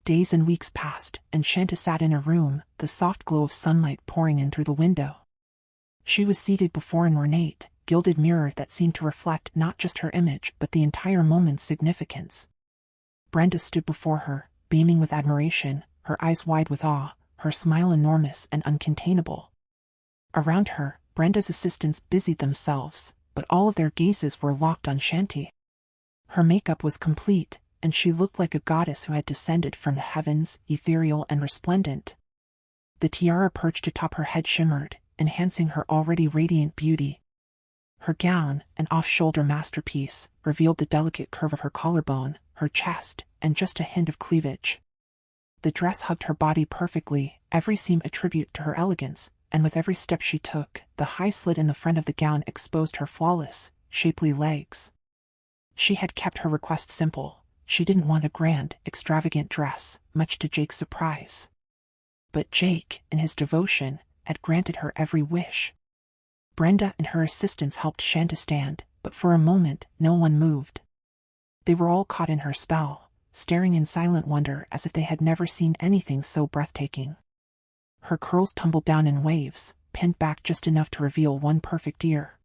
Days and weeks passed, and Shanta sat in her room, the soft glow of sunlight pouring in through the window. She was seated before an ornate, gilded mirror that seemed to reflect not just her image but the entire moment's significance. Brenda stood before her, beaming with admiration, her eyes wide with awe, her smile enormous and uncontainable. Around her, Brenda's assistants busied themselves, but all of their gazes were locked on Shanti. Her makeup was complete, and she looked like a goddess who had descended from the heavens, ethereal and resplendent. The tiara perched atop her head shimmered, enhancing her already radiant beauty. Her gown, an off-shoulder masterpiece, revealed the delicate curve of her collarbone, her chest, and just a hint of cleavage. The dress hugged her body perfectly, every seam a tribute to her elegance, and with every step she took, the high slit in the front of the gown exposed her flawless, shapely legs. She had kept her request simple. She didn't want a grand, extravagant dress, much to Jake's surprise. But Jake, in his devotion, had granted her every wish. Brenda and her assistants helped Shanta stand, but for a moment no one moved. They were all caught in her spell, staring in silent wonder as if they had never seen anything so breathtaking. Her curls tumbled down in waves, pinned back just enough to reveal one perfect ear.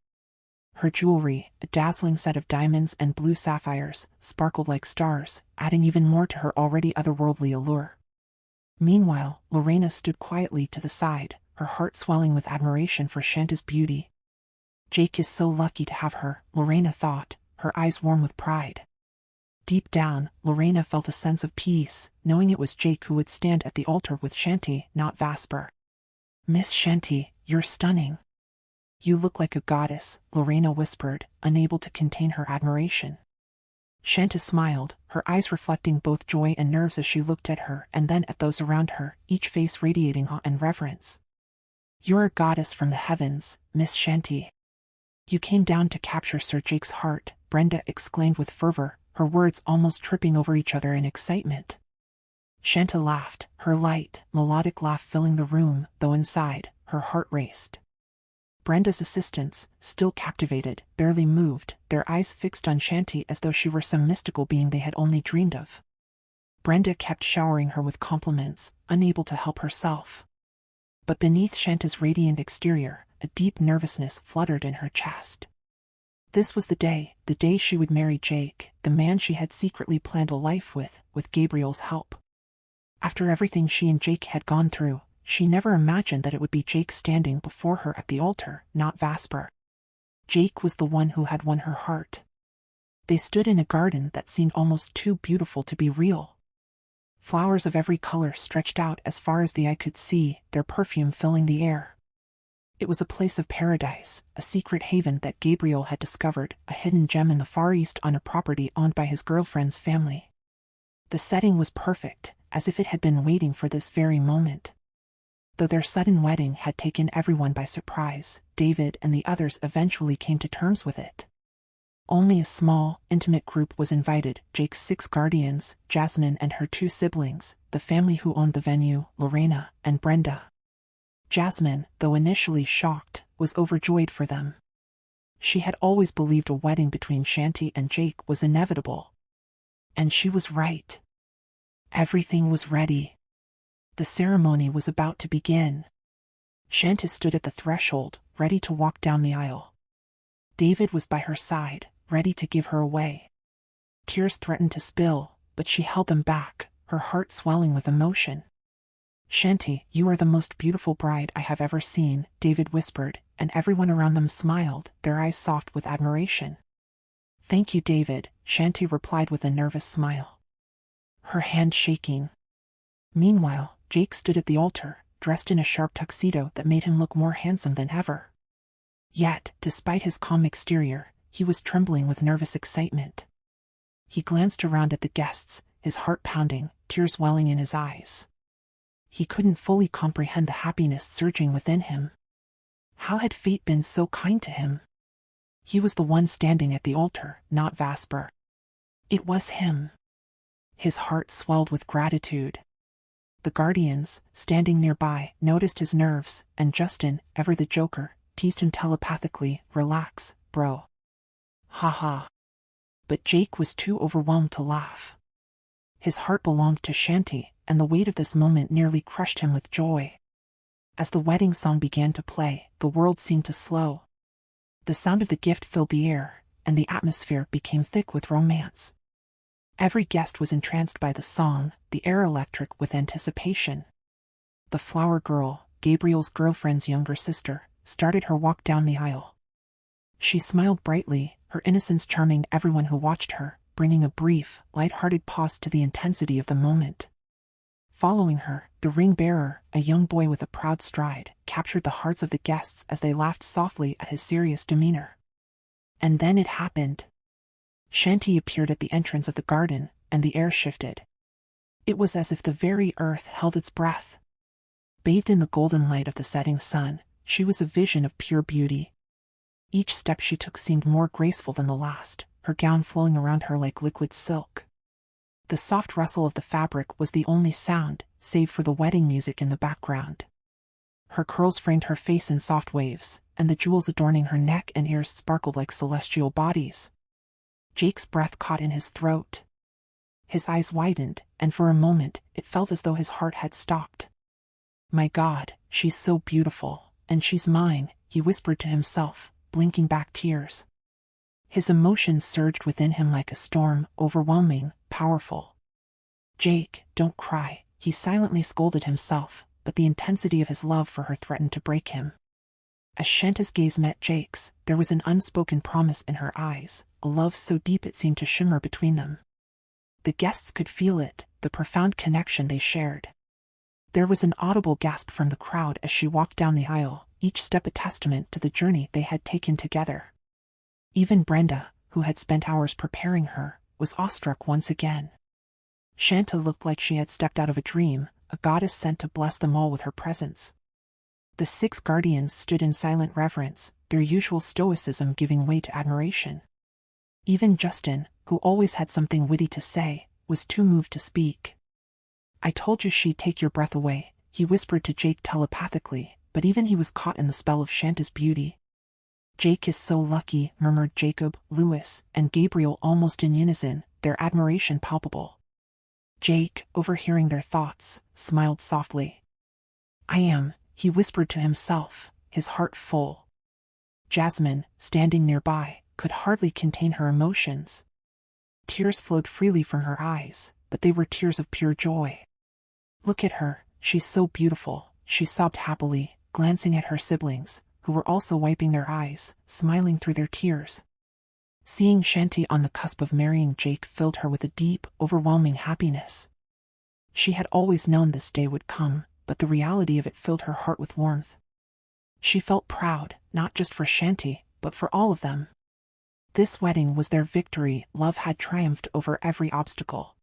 Her jewelry, a dazzling set of diamonds and blue sapphires, sparkled like stars, adding even more to her already otherworldly allure. Meanwhile, Lorena stood quietly to the side, her heart swelling with admiration for Shanta's beauty. Jake is so lucky to have her, Lorena thought, her eyes warm with pride. Deep down, Lorena felt a sense of peace, knowing it was Jake who would stand at the altar with Shanti, not Vasper. "Miss Shanti, you're stunning." "You look like a goddess," Lorena whispered, unable to contain her admiration. Shanta smiled, her eyes reflecting both joy and nerves as she looked at her and then at those around her, each face radiating awe and reverence. "You're a goddess from the heavens, Miss Shanti." "You came down to capture Sir Jake's heart," Brenda exclaimed with fervor, her words almost tripping over each other in excitement. Shanta laughed, her light, melodic laugh filling the room, though inside, her heart raced. Brenda's assistants, still captivated, barely moved, their eyes fixed on Shanti as though she were some mystical being they had only dreamed of. Brenda kept showering her with compliments, unable to help herself. But beneath Shanta's radiant exterior, a deep nervousness fluttered in her chest. This was the day she would marry Jake, the man she had secretly planned a life with Gabriel's help. After everything she and Jake had gone through, she never imagined that it would be Jake standing before her at the altar, not Vasper. Jake was the one who had won her heart. They stood in a garden that seemed almost too beautiful to be real. Flowers of every color stretched out as far as the eye could see, their perfume filling the air. It was a place of paradise, a secret haven that Gabriel had discovered, a hidden gem in the Far East on a property owned by his girlfriend's family. The setting was perfect, as if it had been waiting for this very moment. Though their sudden wedding had taken everyone by surprise, David and the others eventually came to terms with it. Only a small, intimate group was invited: Jake's 6 guardians, Jasmine and her 2 siblings, the family who owned the venue, Lorena, and Brenda. Jasmine, though initially shocked, was overjoyed for them. She had always believed a wedding between Shanti and Jake was inevitable. And she was right. Everything was ready. The ceremony was about to begin. Shanti stood at the threshold, ready to walk down the aisle. David was by her side, ready to give her away. Tears threatened to spill, but she held them back, her heart swelling with emotion. "Shanti, you are the most beautiful bride I have ever seen," David whispered, and everyone around them smiled, their eyes soft with admiration. "Thank you, David," Shanti replied with a nervous smile, her hand shaking. Meanwhile, Jake stood at the altar, dressed in a sharp tuxedo that made him look more handsome than ever. Yet, despite his calm exterior, he was trembling with nervous excitement. He glanced around at the guests, his heart pounding, tears welling in his eyes. He couldn't fully comprehend the happiness surging within him. How had fate been so kind to him? He was the one standing at the altar, not Vasper. It was him. His heart swelled with gratitude. The guardians, standing nearby, noticed his nerves, and Justin, ever the joker, teased him telepathically, "Relax, bro. Ha ha." But Jake was too overwhelmed to laugh. His heart belonged to Shanti, and the weight of this moment nearly crushed him with joy. As the wedding song began to play, the world seemed to slow. The sound of the gift filled the air, and the atmosphere became thick with romance. Every guest was entranced by the song, the air electric with anticipation. The flower girl, Gabriel's girlfriend's younger sister, started her walk down the aisle. She smiled brightly, her innocence charming everyone who watched her, bringing a brief, light-hearted pause to the intensity of the moment. Following her, the ring-bearer, a young boy with a proud stride, captured the hearts of the guests as they laughed softly at his serious demeanor. And then it happened. Shanti appeared at the entrance of the garden, and the air shifted. It was as if the very earth held its breath. Bathed in the golden light of the setting sun, she was a vision of pure beauty. Each step she took seemed more graceful than the last, her gown flowing around her like liquid silk. The soft rustle of the fabric was the only sound, save for the wedding music in the background. Her curls framed her face in soft waves, and the jewels adorning her neck and ears sparkled like celestial bodies. Jake's breath caught in his throat. His eyes widened, and for a moment it felt as though his heart had stopped. "My God, she's so beautiful, and she's mine," he whispered to himself, blinking back tears. His emotions surged within him like a storm, overwhelming, powerful. "Jake, don't cry," he silently scolded himself, but the intensity of his love for her threatened to break him. As Shanta's gaze met Jake's, there was an unspoken promise in her eyes, a love so deep it seemed to shimmer between them. The guests could feel it, the profound connection they shared. There was an audible gasp from the crowd as she walked down the aisle, each step a testament to the journey they had taken together. Even Brenda, who had spent hours preparing her, was awestruck once again. Shanta looked like she had stepped out of a dream, a goddess sent to bless them all with her presence. The 6 guardians stood in silent reverence, their usual stoicism giving way to admiration. Even Justin, who always had something witty to say, was too moved to speak. "I told you she'd take your breath away," he whispered to Jake telepathically, but even he was caught in the spell of Shanta's beauty. "Jake is so lucky," murmured Jacob, Louis, and Gabriel almost in unison, their admiration palpable. Jake, overhearing their thoughts, smiled softly. "I am," he whispered to himself, his heart full. Jasmine, standing nearby, could hardly contain her emotions. Tears flowed freely from her eyes, but they were tears of pure joy. "Look at her, she's so beautiful," she sobbed happily, glancing at her siblings, who were also wiping their eyes, smiling through their tears. Seeing Shanti on the cusp of marrying Jake filled her with a deep, overwhelming happiness. She had always known this day would come, but the reality of it filled her heart with warmth. She felt proud, not just for Shanti, but for all of them. This wedding was their victory, love had triumphed over every obstacle.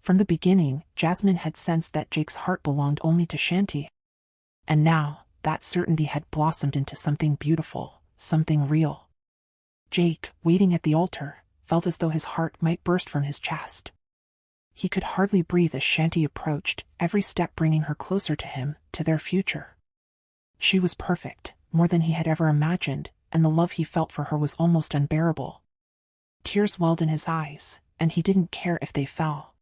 From the beginning, Jasmine had sensed that Jake's heart belonged only to Shanti. And now, that certainty had blossomed into something beautiful, something real. Jake, waiting at the altar, felt as though his heart might burst from his chest. He could hardly breathe as Shanti approached, every step bringing her closer to him, to their future. She was perfect, more than he had ever imagined, and the love he felt for her was almost unbearable. Tears welled in his eyes, and he didn't care if they fell.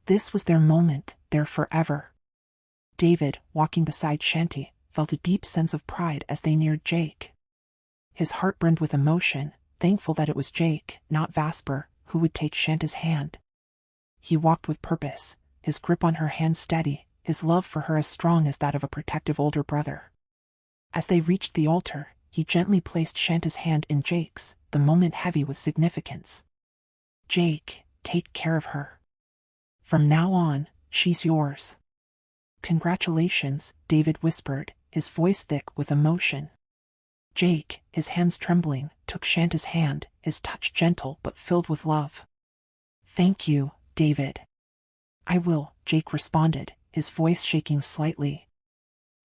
This was their moment, their forever. David, walking beside Shanti, felt a deep sense of pride as they neared Jake. His heart burned with emotion, thankful that it was Jake, not Vasper, who would take Shanta's hand. He walked with purpose, his grip on her hand steady, his love for her as strong as that of a protective older brother. As they reached the altar, he gently placed Shanta's hand in Jake's, the moment heavy with significance. "Jake, take care of her. From now on, she's yours." "Congratulations," David whispered, his voice thick with emotion. Jake, his hands trembling, took Shanta's hand, his touch gentle but filled with love. "Thank you, David." "I will," Jake responded, his voice shaking slightly.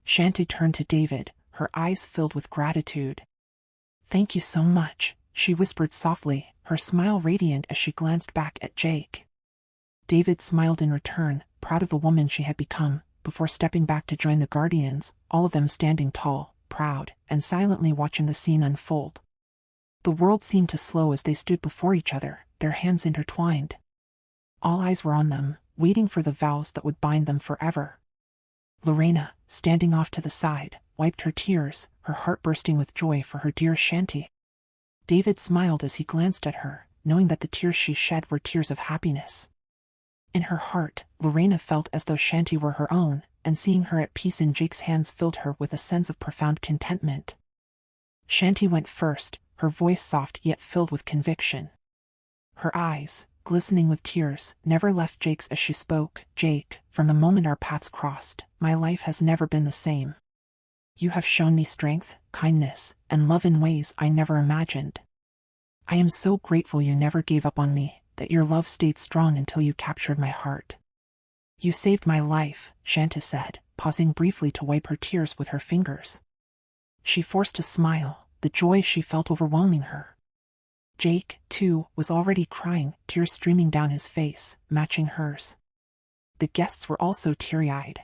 Shanti turned to David, her eyes filled with gratitude. "Thank you so much," she whispered softly, her smile radiant as she glanced back at Jake. David smiled in return, proud of the woman she had become, before stepping back to join the guardians, all of them standing tall, proud, and silently watching the scene unfold. The world seemed to slow as they stood before each other, their hands intertwined. All eyes were on them, waiting for the vows that would bind them forever. Lorena, standing off to the side, wiped her tears, her heart bursting with joy for her dear Shanti. David smiled as he glanced at her, knowing that the tears she shed were tears of happiness. In her heart, Lorena felt as though Shanti were her own, and seeing her at peace in Jake's hands filled her with a sense of profound contentment. Shanti went first, her voice soft yet filled with conviction. Her eyes, glistening with tears, never left Jake's as she spoke. Jake, from the moment our paths crossed, my life has never been the same. You have shown me strength, kindness, and love in ways I never imagined. I am so grateful you never gave up on me, that your love stayed strong until you captured my heart. You saved my life, Shanti said, pausing briefly to wipe her tears with her fingers. She forced a smile, the joy she felt overwhelming her. Jake, too, was already crying, tears streaming down his face, matching hers. The guests were also teary-eyed.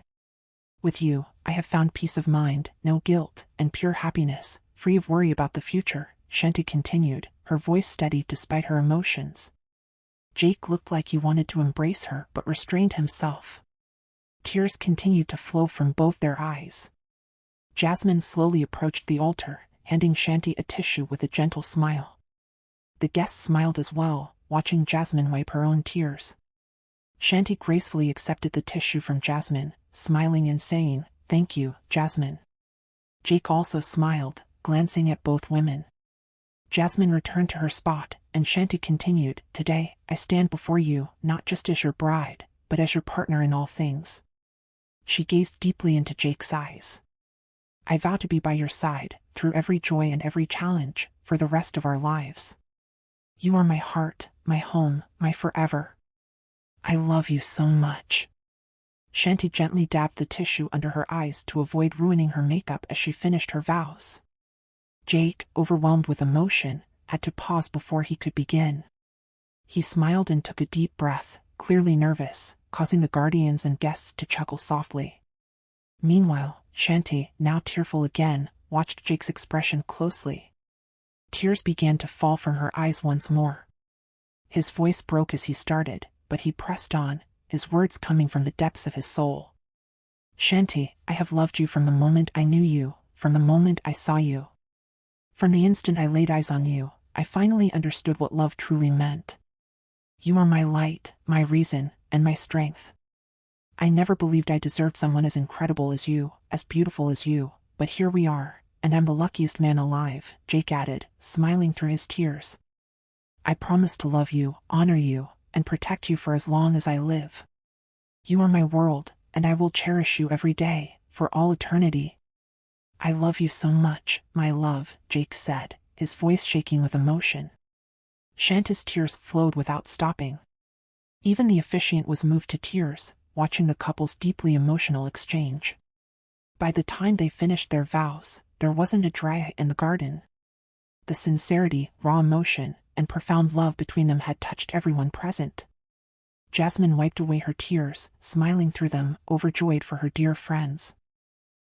With you, I have found peace of mind, no guilt, and pure happiness, free of worry about the future, Shanti continued, her voice steady despite her emotions. Jake looked like he wanted to embrace her but restrained himself. Tears continued to flow from both their eyes. Jasmine slowly approached the altar, handing Shanti a tissue with a gentle smile. The guests smiled as well, watching Jasmine wipe her own tears. Shanti gracefully accepted the tissue from Jasmine, smiling and saying, "Thank you, Jasmine." Jake also smiled, glancing at both women. Jasmine returned to her spot, and Shanti continued, "Today, I stand before you, not just as your bride, but as your partner in all things." She gazed deeply into Jake's eyes. "I vow to be by your side, through every joy and every challenge, for the rest of our lives. You are my heart, my home, my forever. I love you so much." Shanti gently dabbed the tissue under her eyes to avoid ruining her makeup as she finished her vows. Jake, overwhelmed with emotion, had to pause before he could begin. He smiled and took a deep breath, clearly nervous, causing the guardians and guests to chuckle softly. Meanwhile, Shanti, now tearful again, watched Jake's expression closely. Tears began to fall from her eyes once more. His voice broke as he started, but he pressed on, his words coming from the depths of his soul. "Shanti, I have loved you from the moment I knew you, from the moment I saw you. From the instant I laid eyes on you, I finally understood what love truly meant. You are my light, my reason, and my strength. I never believed I deserved someone as incredible as you, as beautiful as you, but here we are, and I'm the luckiest man alive," Jake added, smiling through his tears. "I promise to love you, honor you, and protect you for as long as I live. You are my world, and I will cherish you every day, for all eternity." "I love you so much, my love," Jake said, his voice shaking with emotion. Shanti's tears flowed without stopping. Even the officiant was moved to tears, watching the couple's deeply emotional exchange. By the time they finished their vows, there wasn't a dry eye in the garden. The sincerity, raw emotion, and profound love between them had touched everyone present. Jasmine wiped away her tears, smiling through them, overjoyed for her dear friends.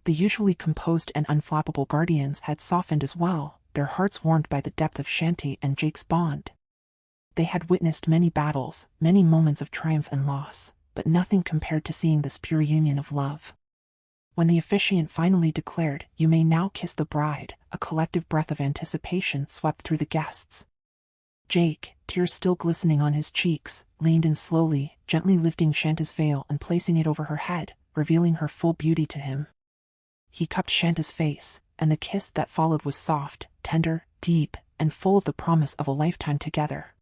The usually composed and unflappable guardians had softened as well, their hearts warmed by the depth of Shanti and Jake's bond. They had witnessed many battles, many moments of triumph and loss, but nothing compared to seeing this pure union of love. When the officiant finally declared, "You may now kiss the bride," a collective breath of anticipation swept through the guests. Jake, tears still glistening on his cheeks, leaned in slowly, gently lifting Shanti's veil and placing it over her head, revealing her full beauty to him. He cupped Shanti's face, and the kiss that followed was soft, tender, deep, and full of the promise of a lifetime together.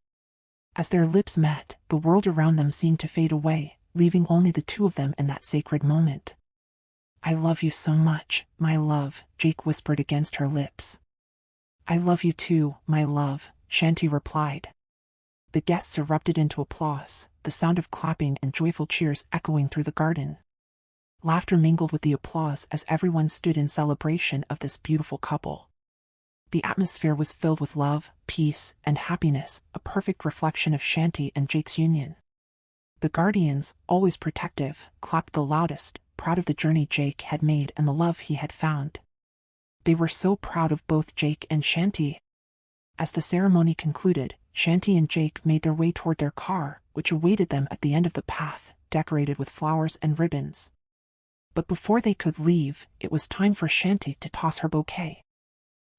As their lips met, the world around them seemed to fade away, leaving only the two of them in that sacred moment. "I love you so much, my love," Jake whispered against her lips. "I love you too, my love," Shanti replied. The guests erupted into applause, the sound of clapping and joyful cheers echoing through the garden. Laughter mingled with the applause as everyone stood in celebration of this beautiful couple. The atmosphere was filled with love, peace, and happiness, a perfect reflection of Shanti and Jake's union. The guardians, always protective, clapped the loudest, proud of the journey Jake had made and the love he had found. They were so proud of both Jake and Shanti. As the ceremony concluded, Shanty and Jake made their way toward their car, which awaited them at the end of the path, decorated with flowers and ribbons. But before they could leave, it was time for Shanty to toss her bouquet.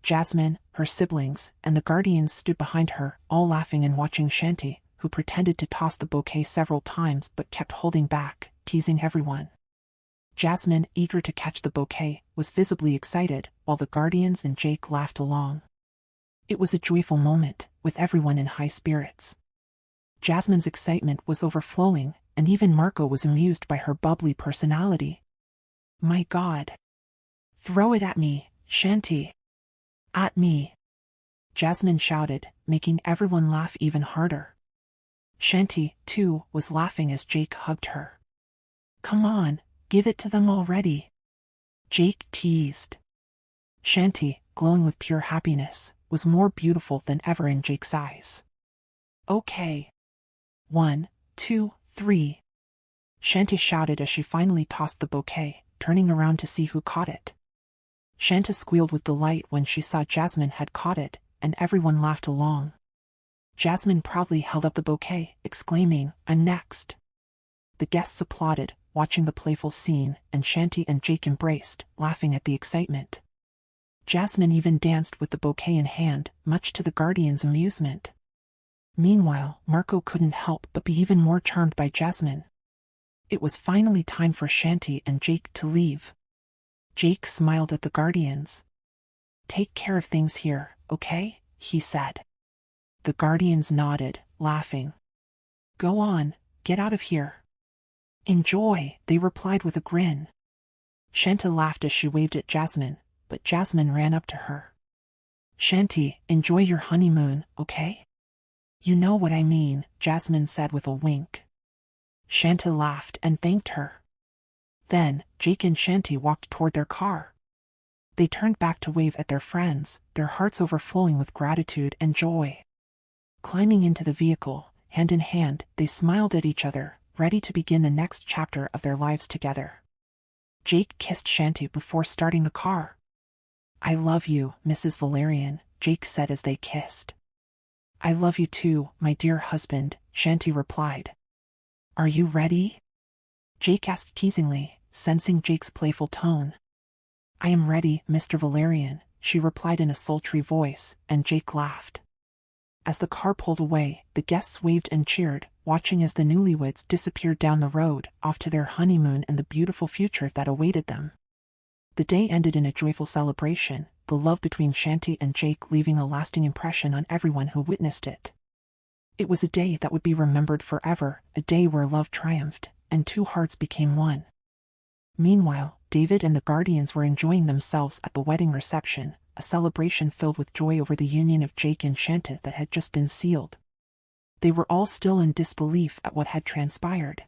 Jasmine, her siblings, and the guardians stood behind her, all laughing and watching Shanty, who pretended to toss the bouquet several times but kept holding back, teasing everyone. Jasmine, eager to catch the bouquet, was visibly excited, while the guardians and Jake laughed along. It was a joyful moment, with everyone in high spirits. Jasmine's excitement was overflowing, and even Marco was amused by her bubbly personality. "My God! Throw it at me, Shanty! At me!" Jasmine shouted, making everyone laugh even harder. Shanty, too, was laughing as Jake hugged her. "Come on, give it to them already," Jake teased. Shanty, glowing with pure happiness, was more beautiful than ever in Jake's eyes. "Okay. 1, 2, 3. Shanty shouted as she finally tossed the bouquet, turning around to see who caught it. Shanta squealed with delight when she saw Jasmine had caught it, and everyone laughed along. Jasmine proudly held up the bouquet, exclaiming, "I'm next." The guests applauded, watching the playful scene, and Shanty and Jake embraced, laughing at the excitement. Jasmine even danced with the bouquet in hand, much to the guardians' amusement. Meanwhile, Marco couldn't help but be even more charmed by Jasmine. It was finally time for Shanty and Jake to leave. Jake smiled at the guardians. "Take care of things here, okay?" he said. The guardians nodded, laughing. "Go on, get out of here." "Enjoy," they replied with a grin. Shanta laughed as she waved at Jasmine, but Jasmine ran up to her. "Shanty, enjoy your honeymoon, okay?" "You know what I mean," Jasmine said with a wink. Shanta laughed and thanked her. Then, Jake and Shanty walked toward their car. They turned back to wave at their friends, their hearts overflowing with gratitude and joy. Climbing into the vehicle, hand in hand, they smiled at each other, ready to begin the next chapter of their lives together. Jake kissed Shanty before starting the car. "I love you, Mrs. Valerian," Jake said as they kissed. "I love you too, my dear husband," Shanty replied. "Are you ready?" Jake asked teasingly, sensing Jake's playful tone. "I am ready, Mr. Valerian," she replied in a sultry voice, and Jake laughed. As the car pulled away, the guests waved and cheered, watching as the newlyweds disappeared down the road, off to their honeymoon and the beautiful future that awaited them. The day ended in a joyful celebration, the love between Shanty and Jake leaving a lasting impression on everyone who witnessed it. It was a day that would be remembered forever, a day where love triumphed, and two hearts became one. Meanwhile, David and the guardians were enjoying themselves at the wedding reception, a celebration filled with joy over the union of Jake and Shanta that had just been sealed. They were all still in disbelief at what had transpired.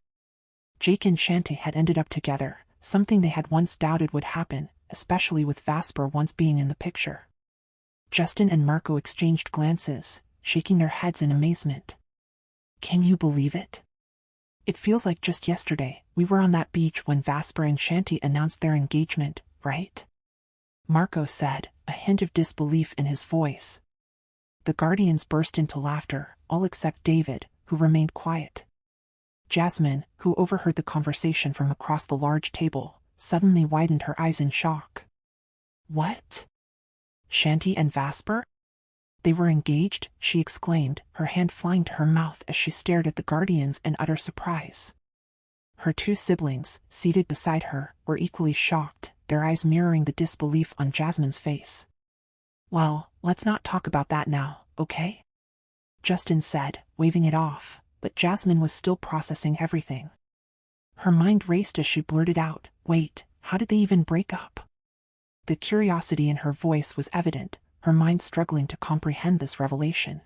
Jake and Shanty had ended up together, something they had once doubted would happen, especially with Vasper once being in the picture. Justin and Marco exchanged glances, shaking their heads in amazement. "Can you believe it? It feels like just yesterday we were on that beach when Vasper and Shanty announced their engagement, right?" Marco said, a hint of disbelief in his voice. The guardians burst into laughter, all except David, who remained quiet. Jasmine, who overheard the conversation from across the large table, suddenly widened her eyes in shock. "What? Shanty and Vasper? They were engaged?" she exclaimed, her hand flying to her mouth as she stared at the guardians in utter surprise. Her two siblings, seated beside her, were equally shocked, their eyes mirroring the disbelief on Jasmine's face. "Well, let's not talk about that now, okay?" Justin said, waving it off, but Jasmine was still processing everything. Her mind raced as she blurted out, "Wait, how did they even break up?" The curiosity in her voice was evident, her mind struggling to comprehend this revelation.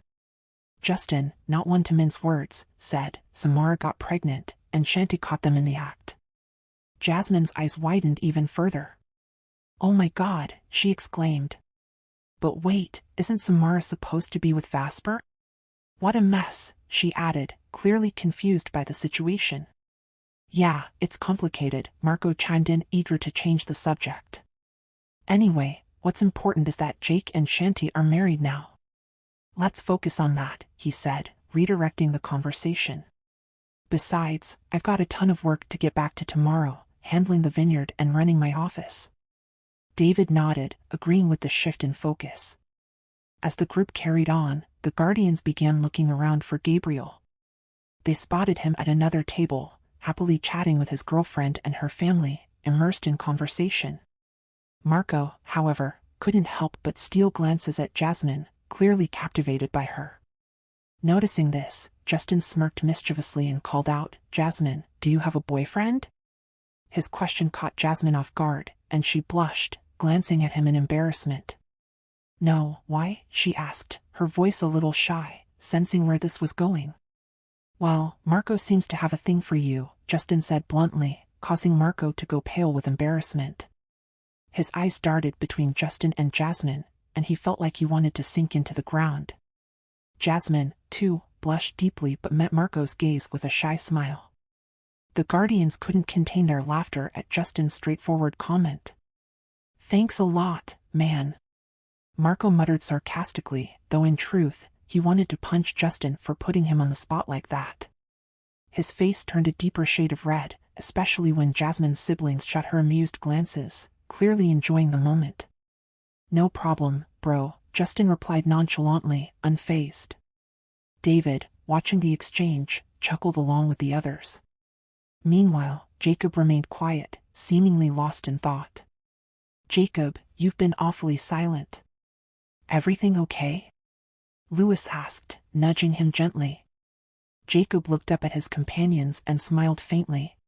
Justin, not one to mince words, said, "Samara got pregnant, and Shanty caught them in the act." Jasmine's eyes widened even further. "Oh my God," she exclaimed. "But wait, isn't Samara supposed to be with Vasper?" "What a mess," she added, clearly confused by the situation. "Yeah, it's complicated," Marco chimed in, eager to change the subject. "Anyway, what's important is that Jake and Shanty are married now." Let's focus on that, he said, redirecting the conversation. Besides, I've got a ton of work to get back to tomorrow, handling the vineyard and running my office. David nodded, agreeing with the shift in focus. As the group carried on, the guardians began looking around for Gabriel. They spotted him at another table, happily chatting with his girlfriend and her family, immersed in conversation. Marco, however, couldn't help but steal glances at Jasmine, clearly captivated by her. Noticing this, Justin smirked mischievously and called out, "Jasmine, do you have a boyfriend?" His question caught Jasmine off guard, and she blushed, glancing at him in embarrassment. "No, why?" she asked, her voice a little shy, sensing where this was going. "Well, Marco seems to have a thing for you," Justin said bluntly, causing Marco to go pale with embarrassment. His eyes darted between Justin and Jasmine, and he felt like he wanted to sink into the ground. Jasmine, too, blushed deeply but met Marco's gaze with a shy smile. The guardians couldn't contain their laughter at Justin's straightforward comment. "Thanks a lot, man," Marco muttered sarcastically, though in truth, he wanted to punch Justin for putting him on the spot like that. His face turned a deeper shade of red, especially when Jasmine's siblings shot her amused glances, clearly enjoying the moment. "No problem, bro," Justin replied nonchalantly, unfazed. David, watching the exchange, chuckled along with the others. Meanwhile, Jacob remained quiet, seemingly lost in thought. "Jacob, you've been awfully silent. Everything okay?" Lewis asked, nudging him gently. Jacob looked up at his companions and smiled faintly.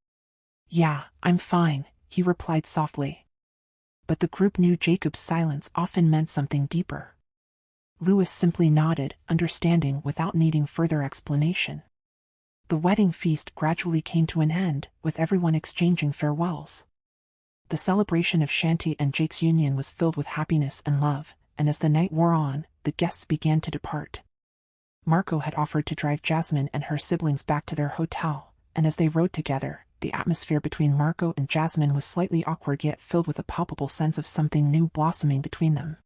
"Yeah, I'm fine," he replied softly. But the group knew Jacob's silence often meant something deeper. Lewis simply nodded, understanding without needing further explanation. The wedding feast gradually came to an end, with everyone exchanging farewells. The celebration of Shanti and Jake's union was filled with happiness and love, and as the night wore on, the guests began to depart. Marco had offered to drive Jasmine and her siblings back to their hotel, and as they rode together, the atmosphere between Marco and Jasmine was slightly awkward yet filled with a palpable sense of something new blossoming between them.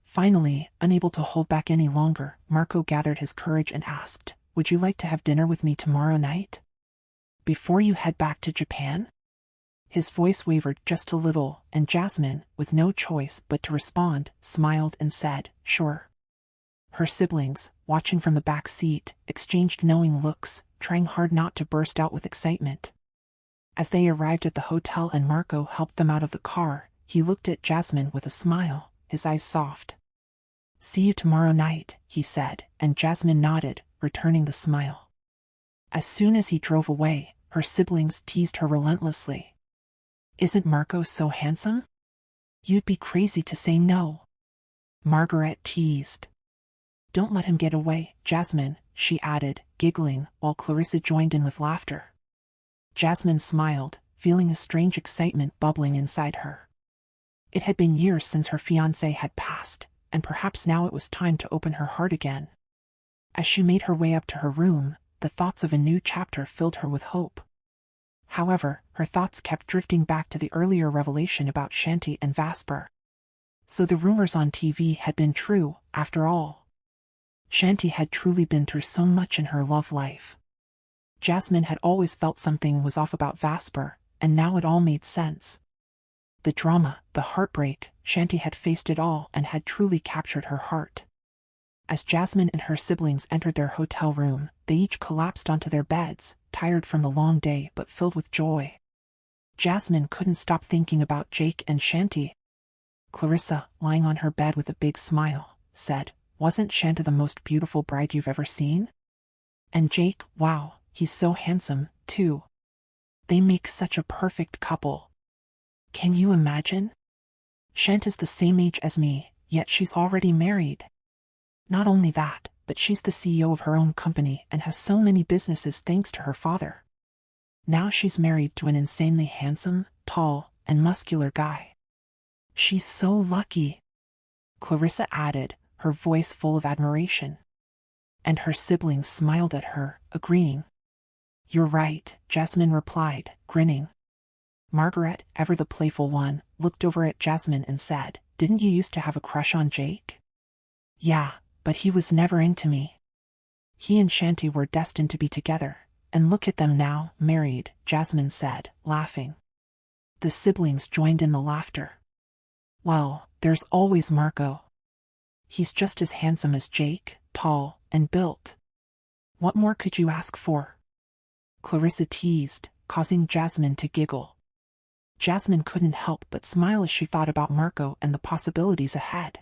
Finally, unable to hold back any longer, Marco gathered his courage and asked, "Would you like to have dinner with me tomorrow night? Before you head back to Japan?" His voice wavered just a little, and Jasmine, with no choice but to respond, smiled and said, "Sure." Her siblings, watching from the back seat, exchanged knowing looks, trying hard not to burst out with excitement. As they arrived at the hotel and Marco helped them out of the car, he looked at Jasmine with a smile, his eyes soft. "See you tomorrow night," he said, and Jasmine nodded, returning the smile. As soon as he drove away, her siblings teased her relentlessly. "Isn't Marco so handsome? You'd be crazy to say no," Margaret teased. "Don't let him get away, Jasmine," she added, giggling, while Clarissa joined in with laughter. Jasmine smiled, feeling a strange excitement bubbling inside her. It had been years since her fiancé had passed, and perhaps now it was time to open her heart again. As she made her way up to her room, the thoughts of a new chapter filled her with hope. However, her thoughts kept drifting back to the earlier revelation about Shanti and Vasper. So the rumors on TV had been true, after all. Shanti had truly been through so much in her love life. Jasmine had always felt something was off about Vasper, and now it all made sense. The drama, the heartbreak, Shanti had faced it all and had truly captured her heart. As Jasmine and her siblings entered their hotel room, they each collapsed onto their beds, tired from the long day but filled with joy. Jasmine couldn't stop thinking about Jake and Shanti. Clarissa, lying on her bed with a big smile, said, "Wasn't Shanta the most beautiful bride you've ever seen? And Jake, wow, he's so handsome, too. They make such a perfect couple. Can you imagine? Shanta's the same age as me, yet she's already married. Not only that, but she's the CEO of her own company and has so many businesses thanks to her father. Now she's married to an insanely handsome, tall, and muscular guy. She's so lucky," Clarissa added, her voice full of admiration. And her siblings smiled at her, agreeing. "You're right," Jasmine replied, grinning. Margaret, ever the playful one, looked over at Jasmine and said, "Didn't you used to have a crush on Jake?" "Yeah, But he was never into me. He and Shanty were destined to be together, and look at them now, married, Jasmine said, laughing. The siblings joined in the laughter. Well, there's always Marco. He's just as handsome as Jake, tall and built. What more could you ask for? Clarissa teased, causing Jasmine to giggle. Jasmine couldn't help but smile as she thought about Marco and the possibilities ahead.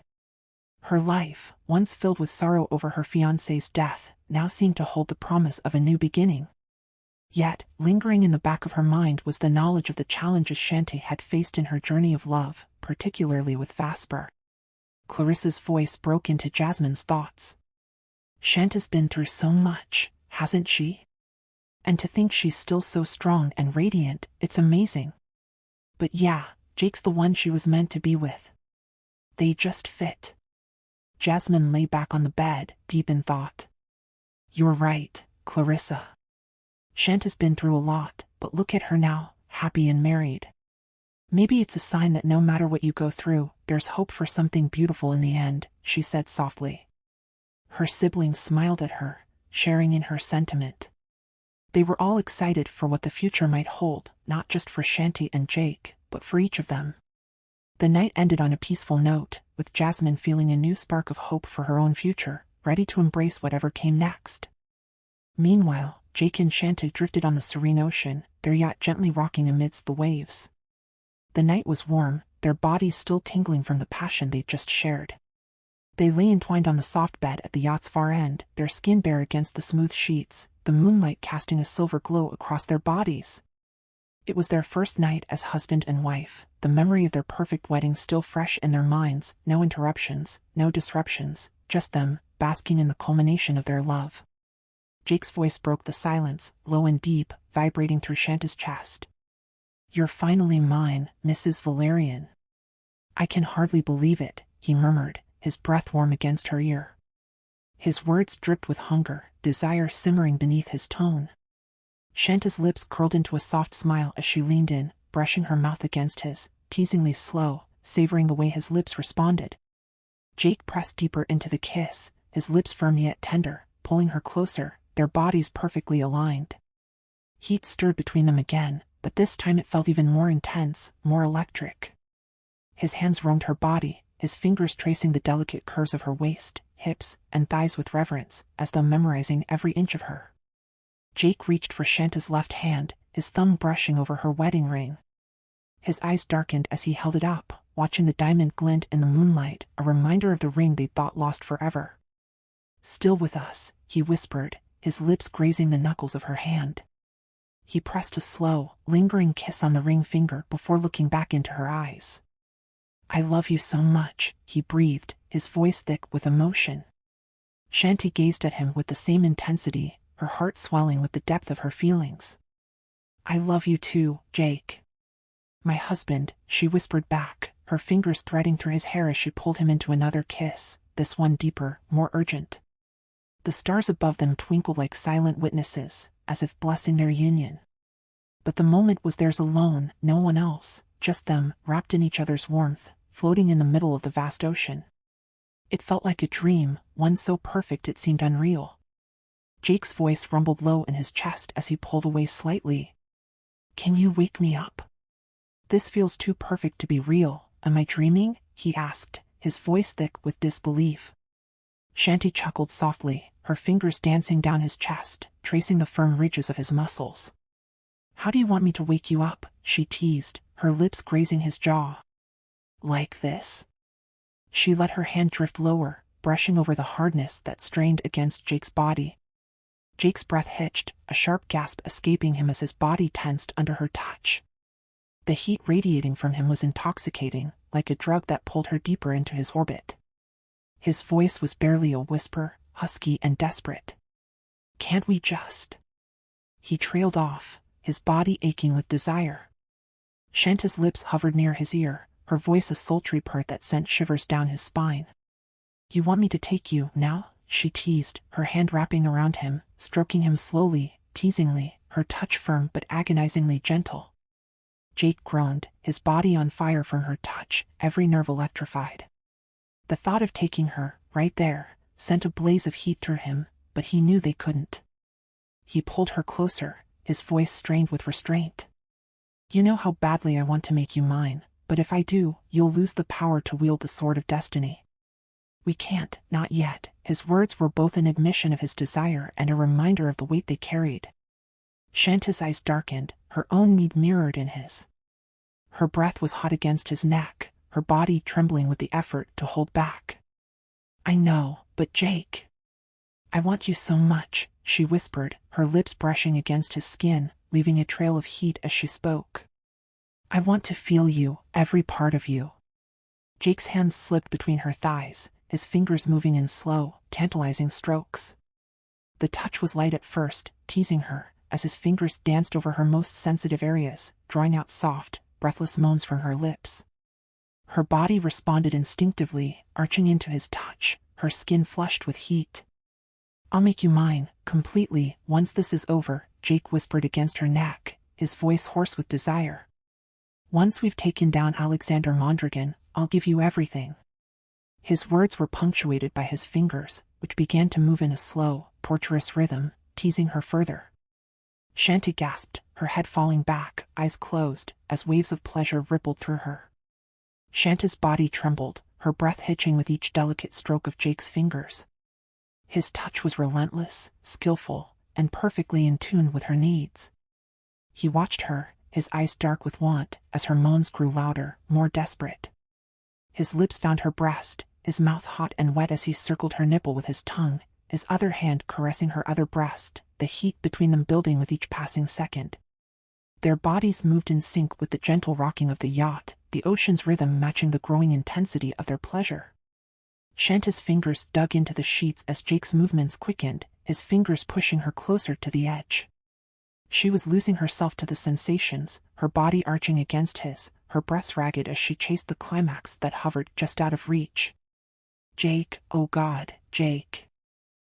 Her life, once filled with sorrow over her fiancé's death, now seemed to hold the promise of a new beginning. Yet, lingering in the back of her mind was the knowledge of the challenges Shanty had faced in her journey of love, particularly with Vasper. Clarissa's voice broke into Jasmine's thoughts. Shanta's been through so much, hasn't she? And to think she's still so strong and radiant, it's amazing. But yeah, Jake's the one she was meant to be with. They just fit. Jasmine lay back on the bed, deep in thought. You're right, Clarissa. Shanta's been through a lot, but look at her now, happy and married. Maybe it's a sign that no matter what you go through, there's hope for something beautiful in the end, she said softly. Her siblings smiled at her, sharing in her sentiment. They were all excited for what the future might hold, not just for Shanty and Jake, but for each of them. The night ended on a peaceful note, with Jasmine feeling a new spark of hope for her own future, ready to embrace whatever came next. Meanwhile, Jake and Shanty drifted on the serene ocean, their yacht gently rocking amidst the waves. The night was warm, their bodies still tingling from the passion they'd just shared. They lay entwined on the soft bed at the yacht's far end, their skin bare against the smooth sheets, the moonlight casting a silver glow across their bodies. It was their first night as husband and wife, the memory of their perfect wedding still fresh in their minds, no interruptions, no disruptions, just them, basking in the culmination of their love. Jake's voice broke the silence, low and deep, vibrating through Shanta's chest. You're finally mine, Mrs. Valerian. I can hardly believe it, he murmured, his breath warm against her ear. His words dripped with hunger, desire simmering beneath his tone. Shanta's lips curled into a soft smile as she leaned in, brushing her mouth against his, teasingly slow, savoring the way his lips responded. Jake pressed deeper into the kiss, his lips firm yet tender, pulling her closer, their bodies perfectly aligned. Heat stirred between them again, but this time it felt even more intense, more electric. His hands roamed her body, his fingers tracing the delicate curves of her waist, hips, and thighs with reverence, as though memorizing every inch of her. Jake reached for Shanta's left hand, his thumb brushing over her wedding ring. His eyes darkened as he held it up, watching the diamond glint in the moonlight, a reminder of the ring they'd thought lost forever. Still with us, he whispered, his lips grazing the knuckles of her hand. He pressed a slow, lingering kiss on the ring finger before looking back into her eyes. I love you so much, he breathed, his voice thick with emotion. Shanty gazed at him with the same intensity, her heart swelling with the depth of her feelings. I love you too, Jake. My husband, she whispered back, her fingers threading through his hair as she pulled him into another kiss, this one deeper, more urgent. The stars above them twinkled like silent witnesses, as if blessing their union. But the moment was theirs alone, no one else, just them, wrapped in each other's warmth, floating in the middle of the vast ocean. It felt like a dream, one so perfect it seemed unreal. Jake's voice rumbled low in his chest as he pulled away slightly. Can you wake me up? This feels too perfect to be real. Am I dreaming? He asked, his voice thick with disbelief. Shanty chuckled softly, her fingers dancing down his chest, tracing the firm ridges of his muscles. How do you want me to wake you up? She teased, her lips grazing his jaw. Like this? She let her hand drift lower, brushing over the hardness that strained against Jake's body. Jake's breath hitched, a sharp gasp escaping him as his body tensed under her touch. The heat radiating from him was intoxicating, like a drug that pulled her deeper into his orbit. His voice was barely a whisper, husky and desperate. Can't we just? He trailed off, his body aching with desire. Shanta's lips hovered near his ear, her voice a sultry purr that sent shivers down his spine. You want me to take you, now? She teased, her hand wrapping around him, stroking him slowly, teasingly, her touch firm but agonizingly gentle. Jake groaned, his body on fire from her touch, every nerve electrified. The thought of taking her, right there, sent a blaze of heat through him, but he knew they couldn't. He pulled her closer, his voice strained with restraint. You know how badly I want to make you mine, but if I do, you'll lose the power to wield the sword of destiny. We can't, not yet. His words were both an admission of his desire and a reminder of the weight they carried. Shanta's eyes darkened, her own need mirrored in his. Her breath was hot against his neck, her body trembling with the effort to hold back. I know, but Jake. I want you so much, she whispered, her lips brushing against his skin, leaving a trail of heat as she spoke. I want to feel you, every part of you. Jake's hands slipped between her thighs, his fingers moving in slow, tantalizing strokes. The touch was light at first, teasing her, as his fingers danced over her most sensitive areas, drawing out soft, breathless moans from her lips. Her body responded instinctively, arching into his touch, her skin flushed with heat. I'll make you mine, completely, once this is over, Jake whispered against her neck, his voice hoarse with desire. Once we've taken down Alexander Mondragon, I'll give you everything. His words were punctuated by his fingers, which began to move in a slow, torturous rhythm, teasing her further. Shanti gasped, her head falling back, eyes closed, as waves of pleasure rippled through her. Shanta's body trembled, her breath hitching with each delicate stroke of Jake's fingers. His touch was relentless, skillful, and perfectly in tune with her needs. He watched her, his eyes dark with want, as her moans grew louder, more desperate. His lips found her breast, his mouth hot and wet as he circled her nipple with his tongue, his other hand caressing her other breast, the heat between them building with each passing second. Their bodies moved in sync with the gentle rocking of the yacht, the ocean's rhythm matching the growing intensity of their pleasure. Shanta's fingers dug into the sheets as Jake's movements quickened, his fingers pushing her closer to the edge. She was losing herself to the sensations, her body arching against his, her breath ragged as she chased the climax that hovered just out of reach. Jake, oh God, Jake.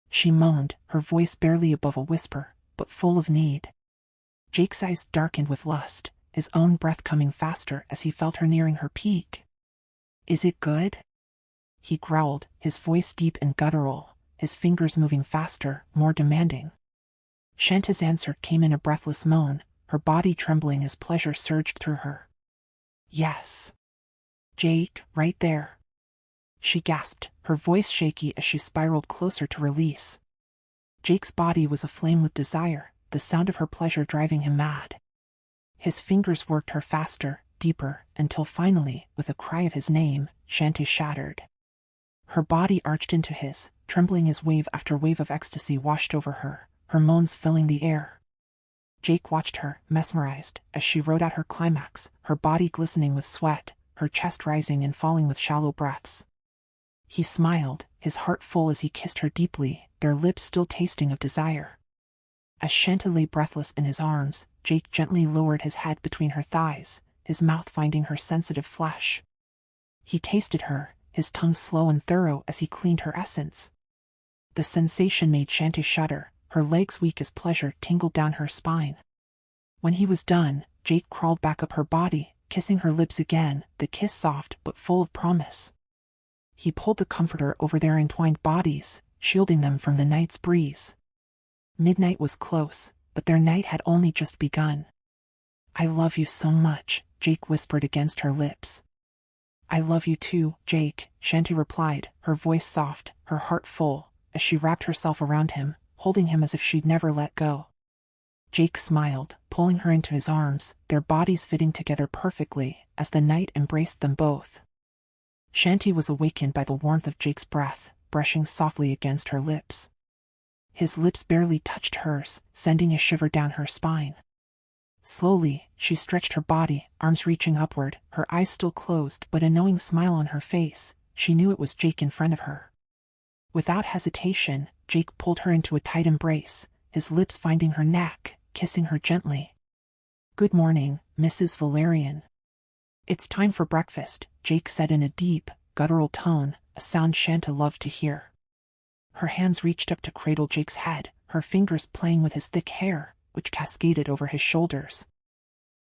She moaned, her voice barely above a whisper, but full of need. Jake's eyes darkened with lust, his own breath coming faster as he felt her nearing her peak. Is it good? He growled, his voice deep and guttural, his fingers moving faster, more demanding. Shanta's answer came in a breathless moan, her body trembling as pleasure surged through her. Yes. Jake, right there. She gasped, her voice shaky as she spiraled closer to release. Jake's body was aflame with desire, the sound of her pleasure driving him mad. His fingers worked her faster, deeper, until finally, with a cry of his name, Shanti shattered. Her body arched into his, trembling as wave after wave of ecstasy washed over her, her moans filling the air. Jake watched her, mesmerized, as she rode out her climax, her body glistening with sweat, her chest rising and falling with shallow breaths. He smiled, his heart full as he kissed her deeply, their lips still tasting of desire. As Shanta lay breathless in his arms, Jake gently lowered his head between her thighs, his mouth finding her sensitive flesh. He tasted her, his tongue slow and thorough as he cleaned her essence. The sensation made Shanti shudder, her legs weak as pleasure tingled down her spine. When he was done, Jake crawled back up her body, kissing her lips again, the kiss soft but full of promise. He pulled the comforter over their entwined bodies, shielding them from the night's breeze. Midnight was close, but their night had only just begun. I love you so much, Jake whispered against her lips. I love you too, Jake, Shanti replied, her voice soft, her heart full, as she wrapped herself around him, holding him as if she'd never let go. Jake smiled, pulling her into his arms, their bodies fitting together perfectly, as the night embraced them both. Shanti was awakened by the warmth of Jake's breath, brushing softly against her lips. His lips barely touched hers, sending a shiver down her spine. Slowly, she stretched her body, arms reaching upward, her eyes still closed but a knowing smile on her face. She knew it was Jake in front of her. Without hesitation, Jake pulled her into a tight embrace, his lips finding her neck, kissing her gently. Good morning, Mrs. Valerian. It's time for breakfast, Jake said in a deep, guttural tone, a sound Shanta loved to hear. Her hands reached up to cradle Jake's head, her fingers playing with his thick hair, which cascaded over his shoulders.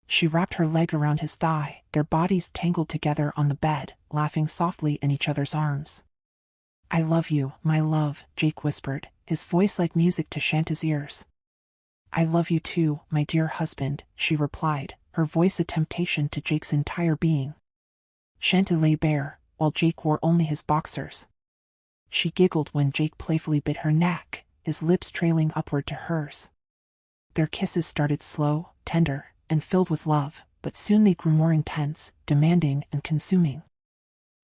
She wrapped her leg around his thigh, their bodies tangled together on the bed, laughing softly in each other's arms. I love you, my love, Jake whispered, his voice like music to Shanta's ears. I love you too, my dear husband, she replied, her voice a temptation to Jake's entire being. Shanta lay bare, while Jake wore only his boxers. She giggled when Jake playfully bit her neck, his lips trailing upward to hers. Their kisses started slow, tender, and filled with love, but soon they grew more intense, demanding, and consuming.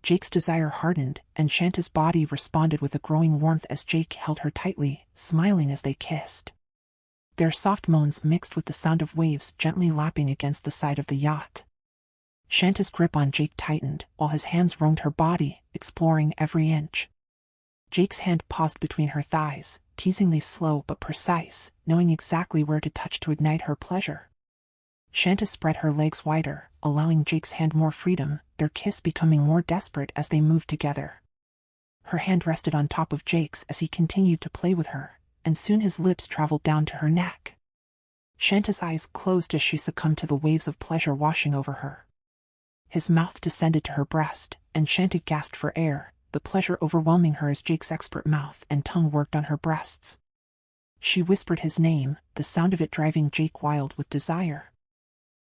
Jake's desire hardened, and Shanta's body responded with a growing warmth as Jake held her tightly, smiling as they kissed. Their soft moans mixed with the sound of waves gently lapping against the side of the yacht. Shanta's grip on Jake tightened, while his hands roamed her body, exploring every inch. Jake's hand paused between her thighs, teasingly slow but precise, knowing exactly where to touch to ignite her pleasure. Shanta spread her legs wider, allowing Jake's hand more freedom, their kiss becoming more desperate as they moved together. Her hand rested on top of Jake's as he continued to play with her, and soon his lips traveled down to her neck. Shanta's eyes closed as she succumbed to the waves of pleasure washing over her. His mouth descended to her breast, and Shanta gasped for air, the pleasure overwhelming her as Jake's expert mouth and tongue worked on her breasts. She whispered his name, the sound of it driving Jake wild with desire.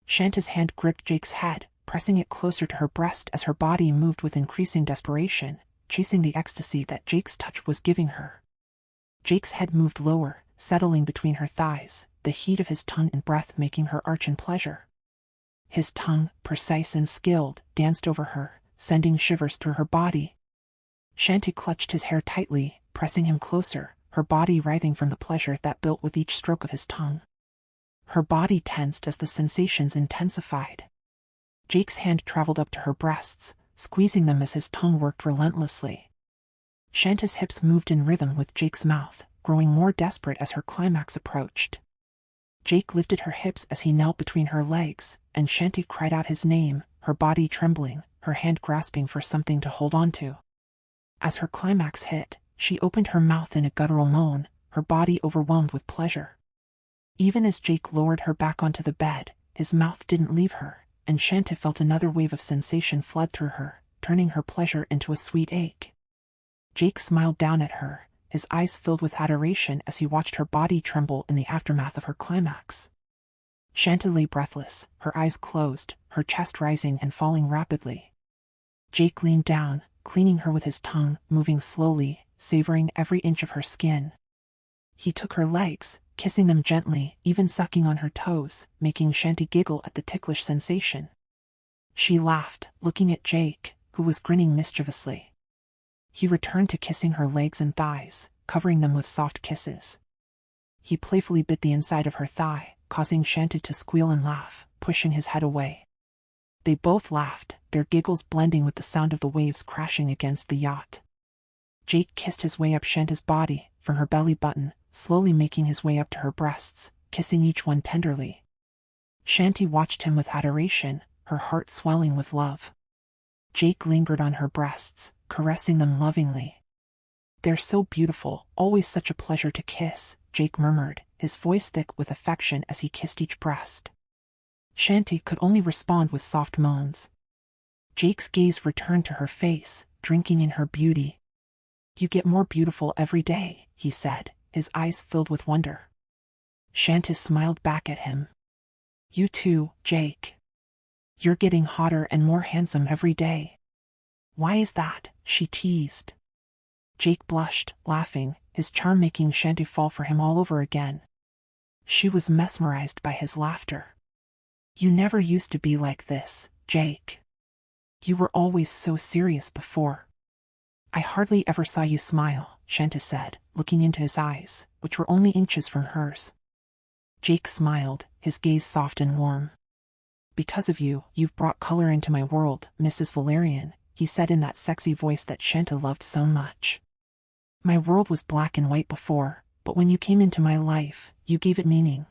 Shanta's hand gripped Jake's head, pressing it closer to her breast as her body moved with increasing desperation, chasing the ecstasy that Jake's touch was giving her. Jake's head moved lower, settling between her thighs, the heat of his tongue and breath making her arch in pleasure. His tongue, precise and skilled, danced over her, sending shivers through her body. Shanta clutched his hair tightly, pressing him closer, her body writhing from the pleasure that built with each stroke of his tongue. Her body tensed as the sensations intensified. Jake's hand traveled up to her breasts, squeezing them as his tongue worked relentlessly. Shanta's hips moved in rhythm with Jake's mouth, growing more desperate as her climax approached. Jake lifted her hips as he knelt between her legs, and Shanta cried out his name, her body trembling, her hand grasping for something to hold on to. As her climax hit, she opened her mouth in a guttural moan, her body overwhelmed with pleasure. Even as Jake lowered her back onto the bed, his mouth didn't leave her, and Shanta felt another wave of sensation flood through her, turning her pleasure into a sweet ache. Jake smiled down at her, his eyes filled with adoration as he watched her body tremble in the aftermath of her climax. Shanta lay breathless, her eyes closed, her chest rising and falling rapidly. Jake leaned down, cleaning her with his tongue, moving slowly, savoring every inch of her skin. He took her legs, kissing them gently, even sucking on her toes, making Shanta giggle at the ticklish sensation. She laughed, looking at Jake, who was grinning mischievously. He returned to kissing her legs and thighs, covering them with soft kisses. He playfully bit the inside of her thigh, causing Shanta to squeal and laugh, pushing his head away. They both laughed, their giggles blending with the sound of the waves crashing against the yacht. Jake kissed his way up Shanta's body, from her belly button, slowly making his way up to her breasts, kissing each one tenderly. Shanta watched him with adoration, her heart swelling with love. Jake lingered on her breasts, caressing them lovingly. "They're so beautiful, always such a pleasure to kiss," Jake murmured, his voice thick with affection as he kissed each breast. Shanta could only respond with soft moans. Jake's gaze returned to her face, drinking in her beauty. "You get more beautiful every day," he said, his eyes filled with wonder. Shanta smiled back at him. "You too, Jake. You're getting hotter and more handsome every day." "Why is that?" she teased. Jake blushed, laughing, his charm making Shanta fall for him all over again. She was mesmerized by his laughter. "You never used to be like this, Jake. You were always so serious before." "I hardly ever saw you smile," Shanta said, looking into his eyes, which were only inches from hers. Jake smiled, his gaze soft and warm. "Because of you, you've brought color into my world, Mrs. Valerian," he said in that sexy voice that Shanta loved so much. "My world was black and white before, but when you came into my life, you gave it meaning."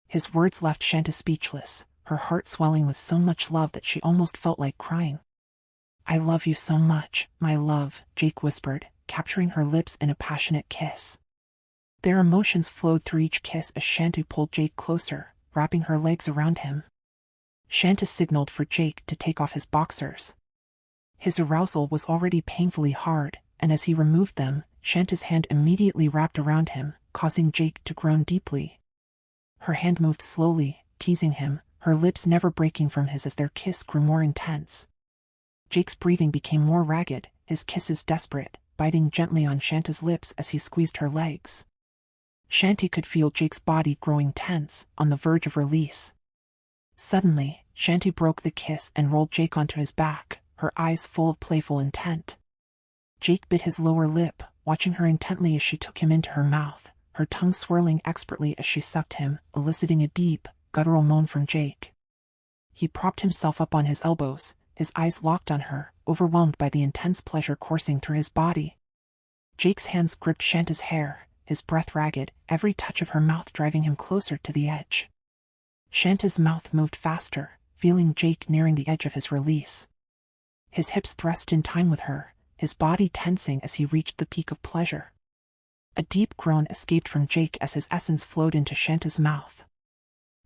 His words left Shanta speechless, her heart swelling with so much love that she almost felt like crying. "I love you so much, my love," Jake whispered, capturing her lips in a passionate kiss. Their emotions flowed through each kiss as Shanta pulled Jake closer, wrapping her legs around him. Shanta signaled for Jake to take off his boxers. His arousal was already painfully hard, and as he removed them, Shanta's hand immediately wrapped around him, causing Jake to groan deeply. Her hand moved slowly, teasing him, her lips never breaking from his as their kiss grew more intense. Jake's breathing became more ragged, his kisses desperate, biting gently on Shanta's lips as he squeezed her legs. Shanti could feel Jake's body growing tense, on the verge of release. Suddenly, Shanti broke the kiss and rolled Jake onto his back, her eyes full of playful intent. Jake bit his lower lip, watching her intently as she took him into her mouth, her tongue swirling expertly as she sucked him, eliciting a deep, guttural moan from Jake. He propped himself up on his elbows, his eyes locked on her, overwhelmed by the intense pleasure coursing through his body. Jake's hands gripped Shanta's hair, his breath ragged, every touch of her mouth driving him closer to the edge. Shanta's mouth moved faster, feeling Jake nearing the edge of his release. His hips thrust in time with her, his body tensing as he reached the peak of pleasure. A deep groan escaped from Jake as his essence flowed into Shanta's mouth.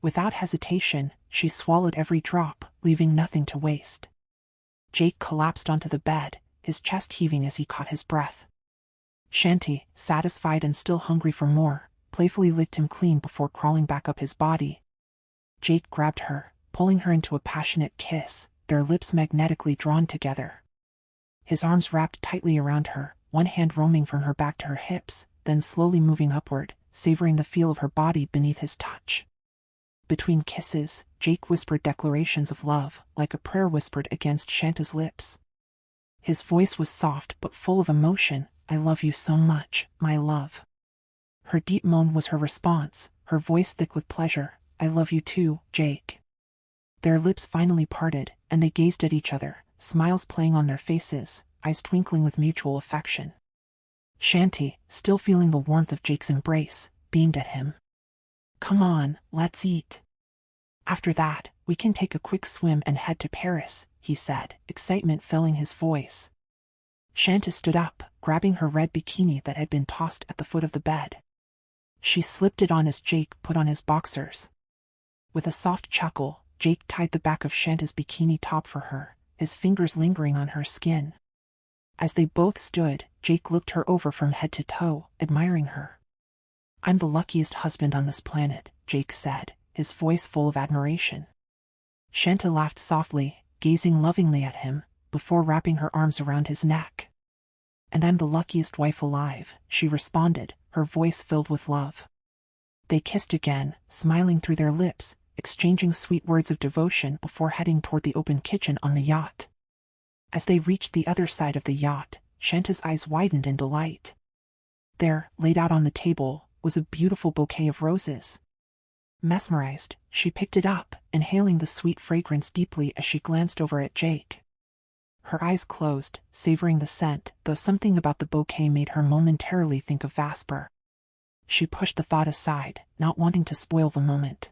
Without hesitation, she swallowed every drop, leaving nothing to waste. Jake collapsed onto the bed, his chest heaving as he caught his breath. Shanti, satisfied and still hungry for more, playfully licked him clean before crawling back up his body. Jake grabbed her, pulling her into a passionate kiss, their lips magnetically drawn together. His arms wrapped tightly around her, one hand roaming from her back to her hips, then slowly moving upward, savoring the feel of her body beneath his touch. Between kisses, Jake whispered declarations of love, like a prayer whispered against Shanta's lips. His voice was soft but full of emotion. "I love you so much, my love." Her deep moan was her response, her voice thick with pleasure. "I love you too, Jake." Their lips finally parted, and they gazed at each other, smiles playing on their faces, eyes twinkling with mutual affection. Shanti, still feeling the warmth of Jake's embrace, beamed at him. "Come on, let's eat. After that, we can take a quick swim and head to Paris," he said, excitement filling his voice. Shanta stood up, grabbing her red bikini that had been tossed at the foot of the bed. She slipped it on as Jake put on his boxers. With a soft chuckle, Jake tied the back of Shanta's bikini top for her, his fingers lingering on her skin. As they both stood, Jake looked her over from head to toe, admiring her. "I'm the luckiest husband on this planet," Jake said, his voice full of admiration. Shanta laughed softly, gazing lovingly at him, before wrapping her arms around his neck. "And I'm the luckiest wife alive," she responded, her voice filled with love. They kissed again, smiling through their lips, exchanging sweet words of devotion before heading toward the open kitchen on the yacht. As they reached the other side of the yacht, Shanta's eyes widened in delight. There, laid out on the table, was a beautiful bouquet of roses. Mesmerized, she picked it up, inhaling the sweet fragrance deeply as she glanced over at Jake. Her eyes closed, savoring the scent, though something about the bouquet made her momentarily think of Vasper. She pushed the thought aside, not wanting to spoil the moment.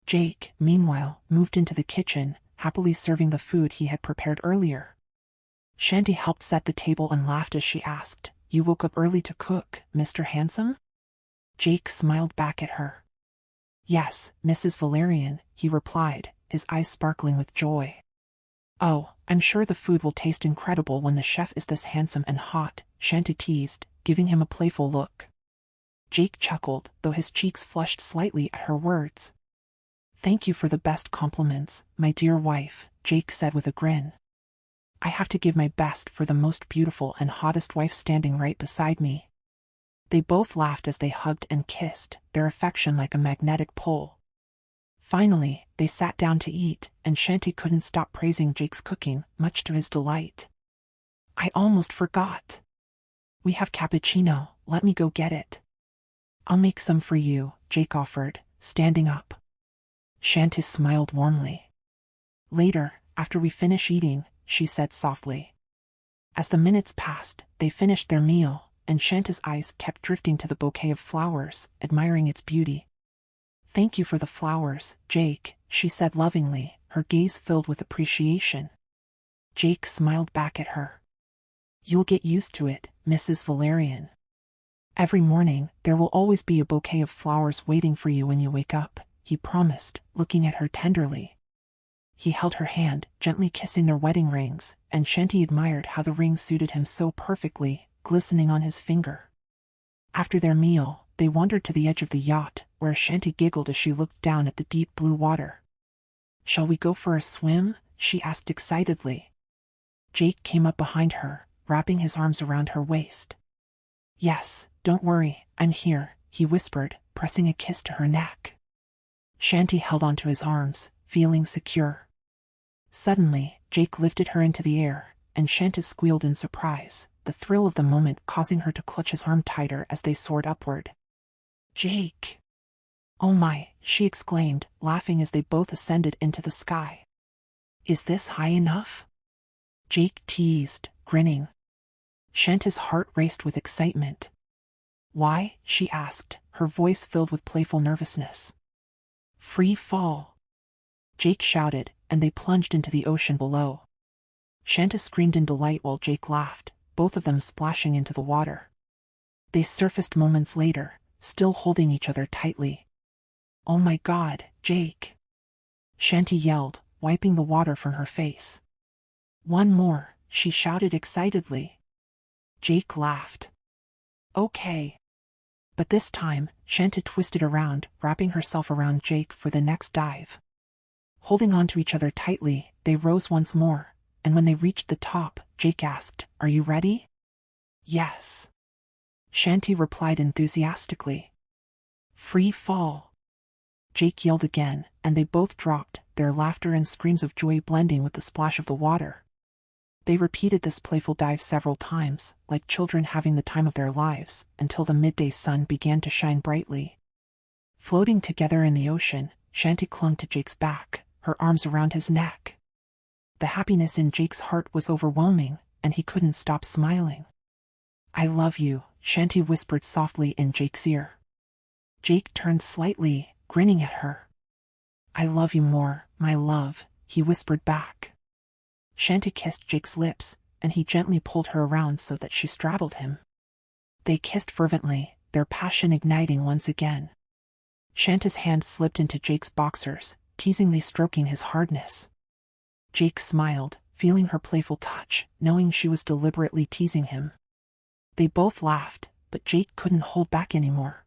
Jake, meanwhile, moved into the kitchen, happily serving the food he had prepared earlier. Shanti helped set the table and laughed as she asked, "You woke up early to cook, Mr. Handsome?" Jake smiled back at her. "Yes, Mrs. Valerian," he replied, his eyes sparkling with joy. "Oh, I'm sure the food will taste incredible when the chef is this handsome and hot," Shanti teased, giving him a playful look. Jake chuckled, though his cheeks flushed slightly at her words. "Thank you for the best compliments, my dear wife," Jake said with a grin. "I have to give my best for the most beautiful and hottest wife standing right beside me." They both laughed as they hugged and kissed, their affection like a magnetic pull. Finally, they sat down to eat, and Shanti couldn't stop praising Jake's cooking, much to his delight. "I almost forgot. We have cappuccino, let me go get it." "I'll make some for you," Jake offered, standing up. Shanti smiled warmly. "Later, after we finish eating," she said softly. As the minutes passed, they finished their meal, and Shanta's eyes kept drifting to the bouquet of flowers, admiring its beauty. "Thank you for the flowers, Jake," she said lovingly, her gaze filled with appreciation. Jake smiled back at her. "You'll get used to it, Mrs. Valerian. Every morning, there will always be a bouquet of flowers waiting for you when you wake up," he promised, looking at her tenderly. He held her hand, gently kissing their wedding rings, and Shanti admired how the ring suited him so perfectly, glistening on his finger. After their meal, they wandered to the edge of the yacht, where Shanti giggled as she looked down at the deep blue water. "Shall we go for a swim?" she asked excitedly. Jake came up behind her, wrapping his arms around her waist. "Yes, don't worry, I'm here," he whispered, pressing a kiss to her neck. Shanti held onto his arms, feeling secure. Suddenly, Jake lifted her into the air, and Shanti squealed in surprise, the thrill of the moment causing her to clutch his arm tighter as they soared upward. "Jake!" "Oh my," she exclaimed, laughing as they both ascended into the sky. "Is this high enough?" Jake teased, grinning. Shanti's heart raced with excitement. "Why?" she asked, her voice filled with playful nervousness. "Free fall!" Jake shouted, and they plunged into the ocean below. Shanti screamed in delight while Jake laughed, both of them splashing into the water. They surfaced moments later, still holding each other tightly. "Oh my God, Jake!" Shanti yelled, wiping the water from her face. "One more," she shouted excitedly. Jake laughed. "Okay." But this time, Shanti twisted around, wrapping herself around Jake for the next dive. Holding on to each other tightly, they rose once more, and when they reached the top, Jake asked, "Are you ready?" "Yes." Shanti replied enthusiastically. "Free fall." Jake yelled again, and they both dropped, their laughter and screams of joy blending with the splash of the water. They repeated this playful dive several times, like children having the time of their lives, until the midday sun began to shine brightly. Floating together in the ocean, Shanti clung to Jake's back, her arms around his neck. The happiness in Jake's heart was overwhelming, and he couldn't stop smiling. "I love you," Shanti whispered softly in Jake's ear. Jake turned slightly, grinning at her. "I love you more, my love," he whispered back. Shanti kissed Jake's lips, and he gently pulled her around so that she straddled him. They kissed fervently, their passion igniting once again. Shanti's hand slipped into Jake's boxers, teasingly stroking his hardness. Jake smiled, feeling her playful touch, knowing she was deliberately teasing him. They both laughed, but Jake couldn't hold back anymore.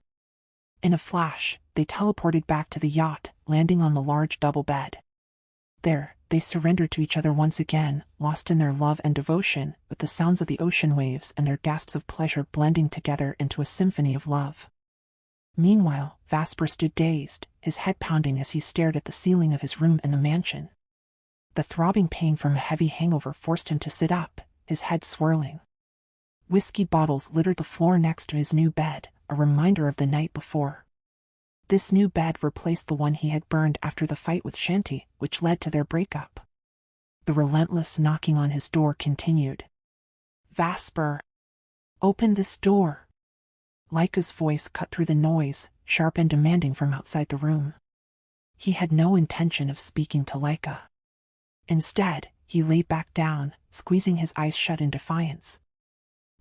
In a flash, they teleported back to the yacht, landing on the large double bed. There, they surrendered to each other once again, lost in their love and devotion, with the sounds of the ocean waves and their gasps of pleasure blending together into a symphony of love. Meanwhile, Vasper stood dazed, his head pounding as he stared at the ceiling of his room in the mansion. The throbbing pain from a heavy hangover forced him to sit up, his head swirling. Whiskey bottles littered the floor next to his new bed, a reminder of the night before. This new bed replaced the one he had burned after the fight with Shanti, which led to their breakup. The relentless knocking on his door continued. "Vasper! Open this door!" Laika's voice cut through the noise, sharp and demanding from outside the room. He had no intention of speaking to Laika. Instead, he lay back down, squeezing his eyes shut in defiance.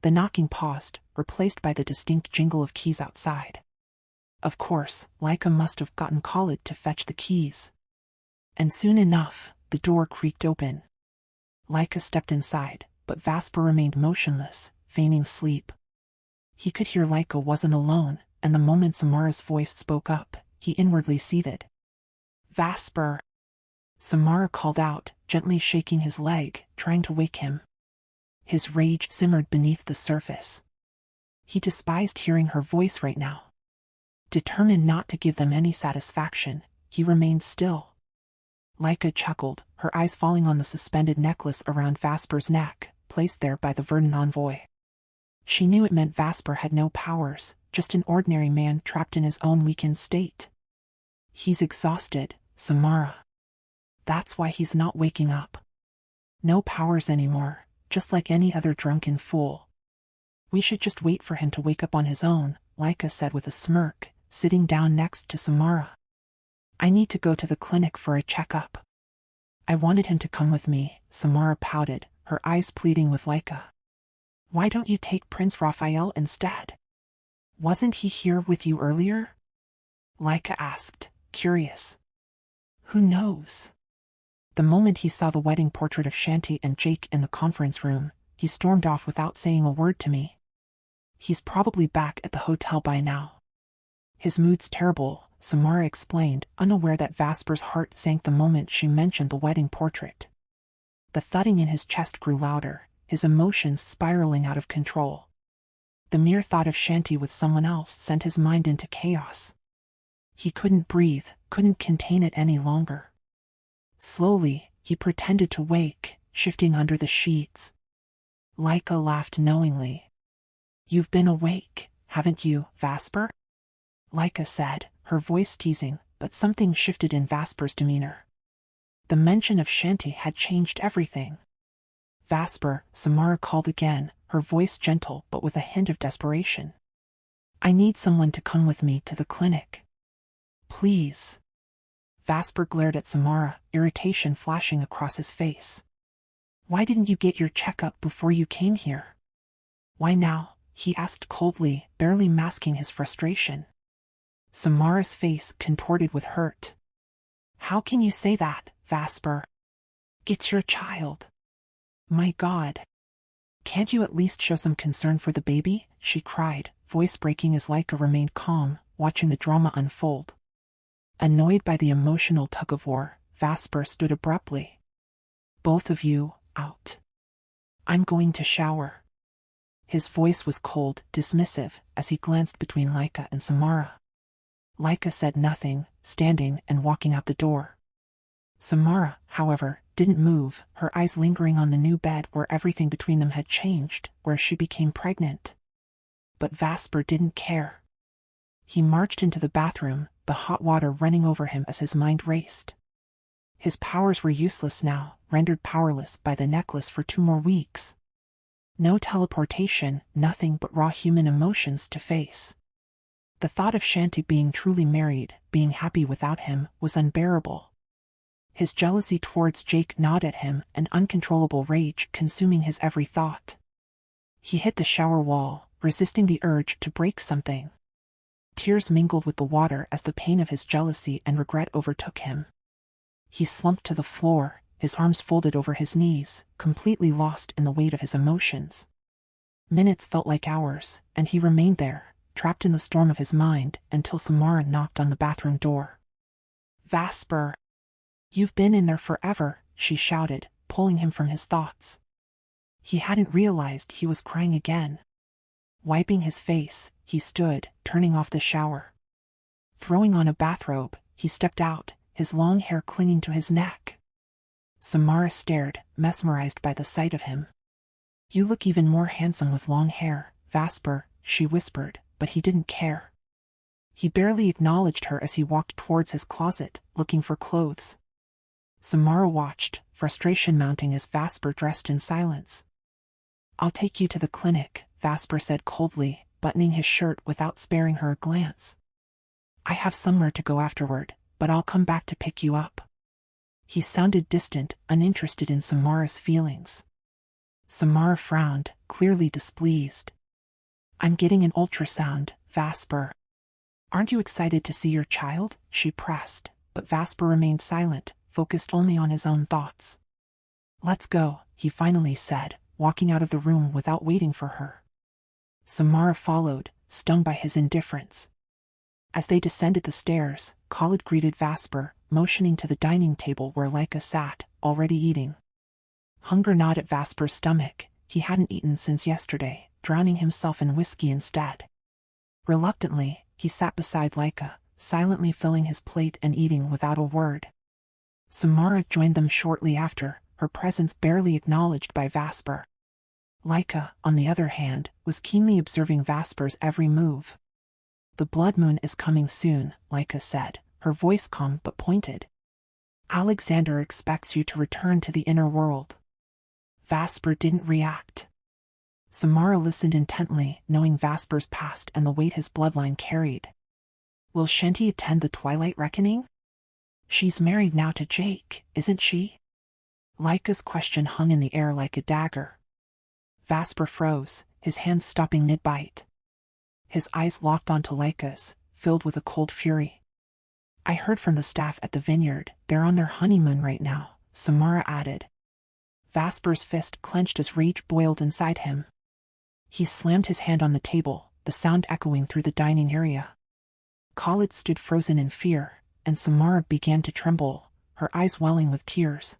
The knocking paused, replaced by the distinct jingle of keys outside. Of course, Laika must have gotten Khalid to fetch the keys. And soon enough, the door creaked open. Laika stepped inside, but Vasper remained motionless, feigning sleep. He could hear Laika wasn't alone, and the moment Samara's voice spoke up, he inwardly seethed. "Vasper!" Samara called out, gently shaking his leg, trying to wake him. His rage simmered beneath the surface. He despised hearing her voice right now. Determined not to give them any satisfaction, he remained still. Laika chuckled, her eyes falling on the suspended necklace around Vasper's neck, placed there by the Verdant envoy. She knew it meant Vasper had no powers, just an ordinary man trapped in his own weakened state. "He's exhausted, Samara. That's why he's not waking up. No powers anymore, just like any other drunken fool. We should just wait for him to wake up on his own," Laika said with a smirk, sitting down next to Samara. "I need to go to the clinic for a checkup." "I wanted him to come with me," Samara pouted, her eyes pleading with Laika. "Why don't you take Prince Raphael instead? Wasn't he here with you earlier?" Laika asked, curious. "Who knows? The moment he saw the wedding portrait of Shanti and Jake in the conference room, he stormed off without saying a word to me. He's probably back at the hotel by now. His mood's terrible, Samara explained, unaware that Vasper's heart sank the moment she mentioned the wedding portrait. The thudding in his chest grew louder, his emotions spiraling out of control. The mere thought of Shanti with someone else sent his mind into chaos. He couldn't breathe, couldn't contain it any longer. Slowly, he pretended to wake, shifting under the sheets. Laika laughed knowingly. "You've been awake, haven't you, Vasper?" Laika said, her voice teasing, but something shifted in Vasper's demeanor. The mention of Shanti had changed everything. "Vasper," Samara called again, her voice gentle but with a hint of desperation. "I need someone to come with me to the clinic. Please." Vasper glared at Samara, irritation flashing across his face. "Why didn't you get your checkup before you came here?" "Why now?" he asked coldly, barely masking his frustration. Samara's face contorted with hurt. "How can you say that, Vasper? It's your child. My God. Can't you at least show some concern for the baby?" she cried, voice breaking as Laika remained calm, watching the drama unfold. Annoyed by the emotional tug-of-war, Vasper stood abruptly. "Both of you, out. I'm going to shower." His voice was cold, dismissive, as he glanced between Laika and Samara. Laika said nothing, standing and walking out the door. Samara, however, didn't move, her eyes lingering on the new bed where everything between them had changed, where she became pregnant. But Vasper didn't care. He marched into the bathroom, the hot water running over him as his mind raced. His powers were useless now, rendered powerless by the necklace for 2 more weeks. No teleportation, nothing but raw human emotions to face. The thought of Shanti being truly married, being happy without him, was unbearable. His jealousy towards Jake gnawed at him, an uncontrollable rage consuming his every thought. He hit the shower wall, resisting the urge to break something. Tears mingled with the water as the pain of his jealousy and regret overtook him. He slumped to the floor, his arms folded over his knees, completely lost in the weight of his emotions. Minutes felt like hours, and he remained there, trapped in the storm of his mind, until Samara knocked on the bathroom door. "Vasper! You've been in there forever," she shouted, pulling him from his thoughts. He hadn't realized he was crying again. Wiping his face, he stood, turning off the shower. Throwing on a bathrobe, he stepped out, his long hair clinging to his neck. Samara stared, mesmerized by the sight of him. "You look even more handsome with long hair, Vasper," she whispered, but he didn't care. He barely acknowledged her as he walked towards his closet, looking for clothes. Samara watched, frustration mounting as Vasper dressed in silence. "I'll take you to the clinic," Vasper said coldly, buttoning his shirt without sparing her a glance. "I have somewhere to go afterward, but I'll come back to pick you up." He sounded distant, uninterested in Samara's feelings. Samara frowned, clearly displeased. "I'm getting an ultrasound, Vasper." "Aren't you excited to see your child?" she pressed, but Vasper remained silent, focused only on his own thoughts. "Let's go," he finally said, walking out of the room without waiting for her. Samara followed, stung by his indifference. As they descended the stairs, Khalid greeted Vasper, motioning to the dining table where Laika sat, already eating. Hunger gnawed at Vasper's stomach. He hadn't eaten since yesterday, drowning himself in whiskey instead. Reluctantly, he sat beside Laika, silently filling his plate and eating without a word. Samara joined them shortly after, her presence barely acknowledged by Vasper. Laika, on the other hand, was keenly observing Vasper's every move. "The blood moon is coming soon," Laika said, her voice calm but pointed. "Alexander expects you to return to the inner world." Vasper didn't react. Samara listened intently, knowing Vasper's past and the weight his bloodline carried. "Will Shanti attend the Twilight Reckoning?" "She's married now to Jake, isn't she?" Laika's question hung in the air like a dagger. Vasper froze, his hands stopping mid-bite. His eyes locked onto Laika's, filled with a cold fury. "I heard from the staff at the vineyard, they're on their honeymoon right now," Samara added. Vasper's fist clenched as rage boiled inside him. He slammed his hand on the table, the sound echoing through the dining area. Khalid stood frozen in fear, and Samara began to tremble, her eyes welling with tears.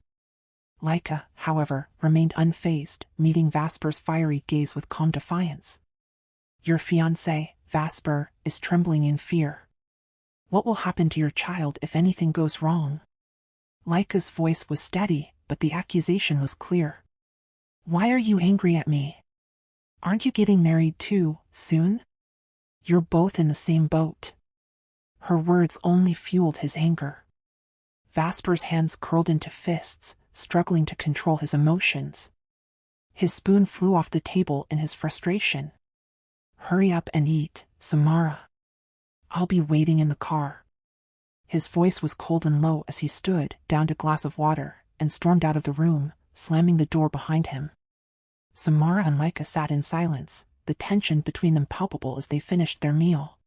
Laika, however, remained unfazed, meeting Vasper's fiery gaze with calm defiance. Your fiancé, Vasper, is trembling in fear. What will happen to your child if anything goes wrong? Laika's voice was steady, but the accusation was clear. Why are you angry at me? Aren't you getting married too, soon? You're both in the same boat. Her words only fueled his anger. Vasper's hands curled into fists, struggling to control his emotions. His spoon flew off the table in his frustration. Hurry up and eat, Samara. I'll be waiting in the car. His voice was cold and low as he stood, downed a glass of water, and stormed out of the room, slamming the door behind him. Samara and Laika sat in silence, the tension between them palpable as they finished their meal.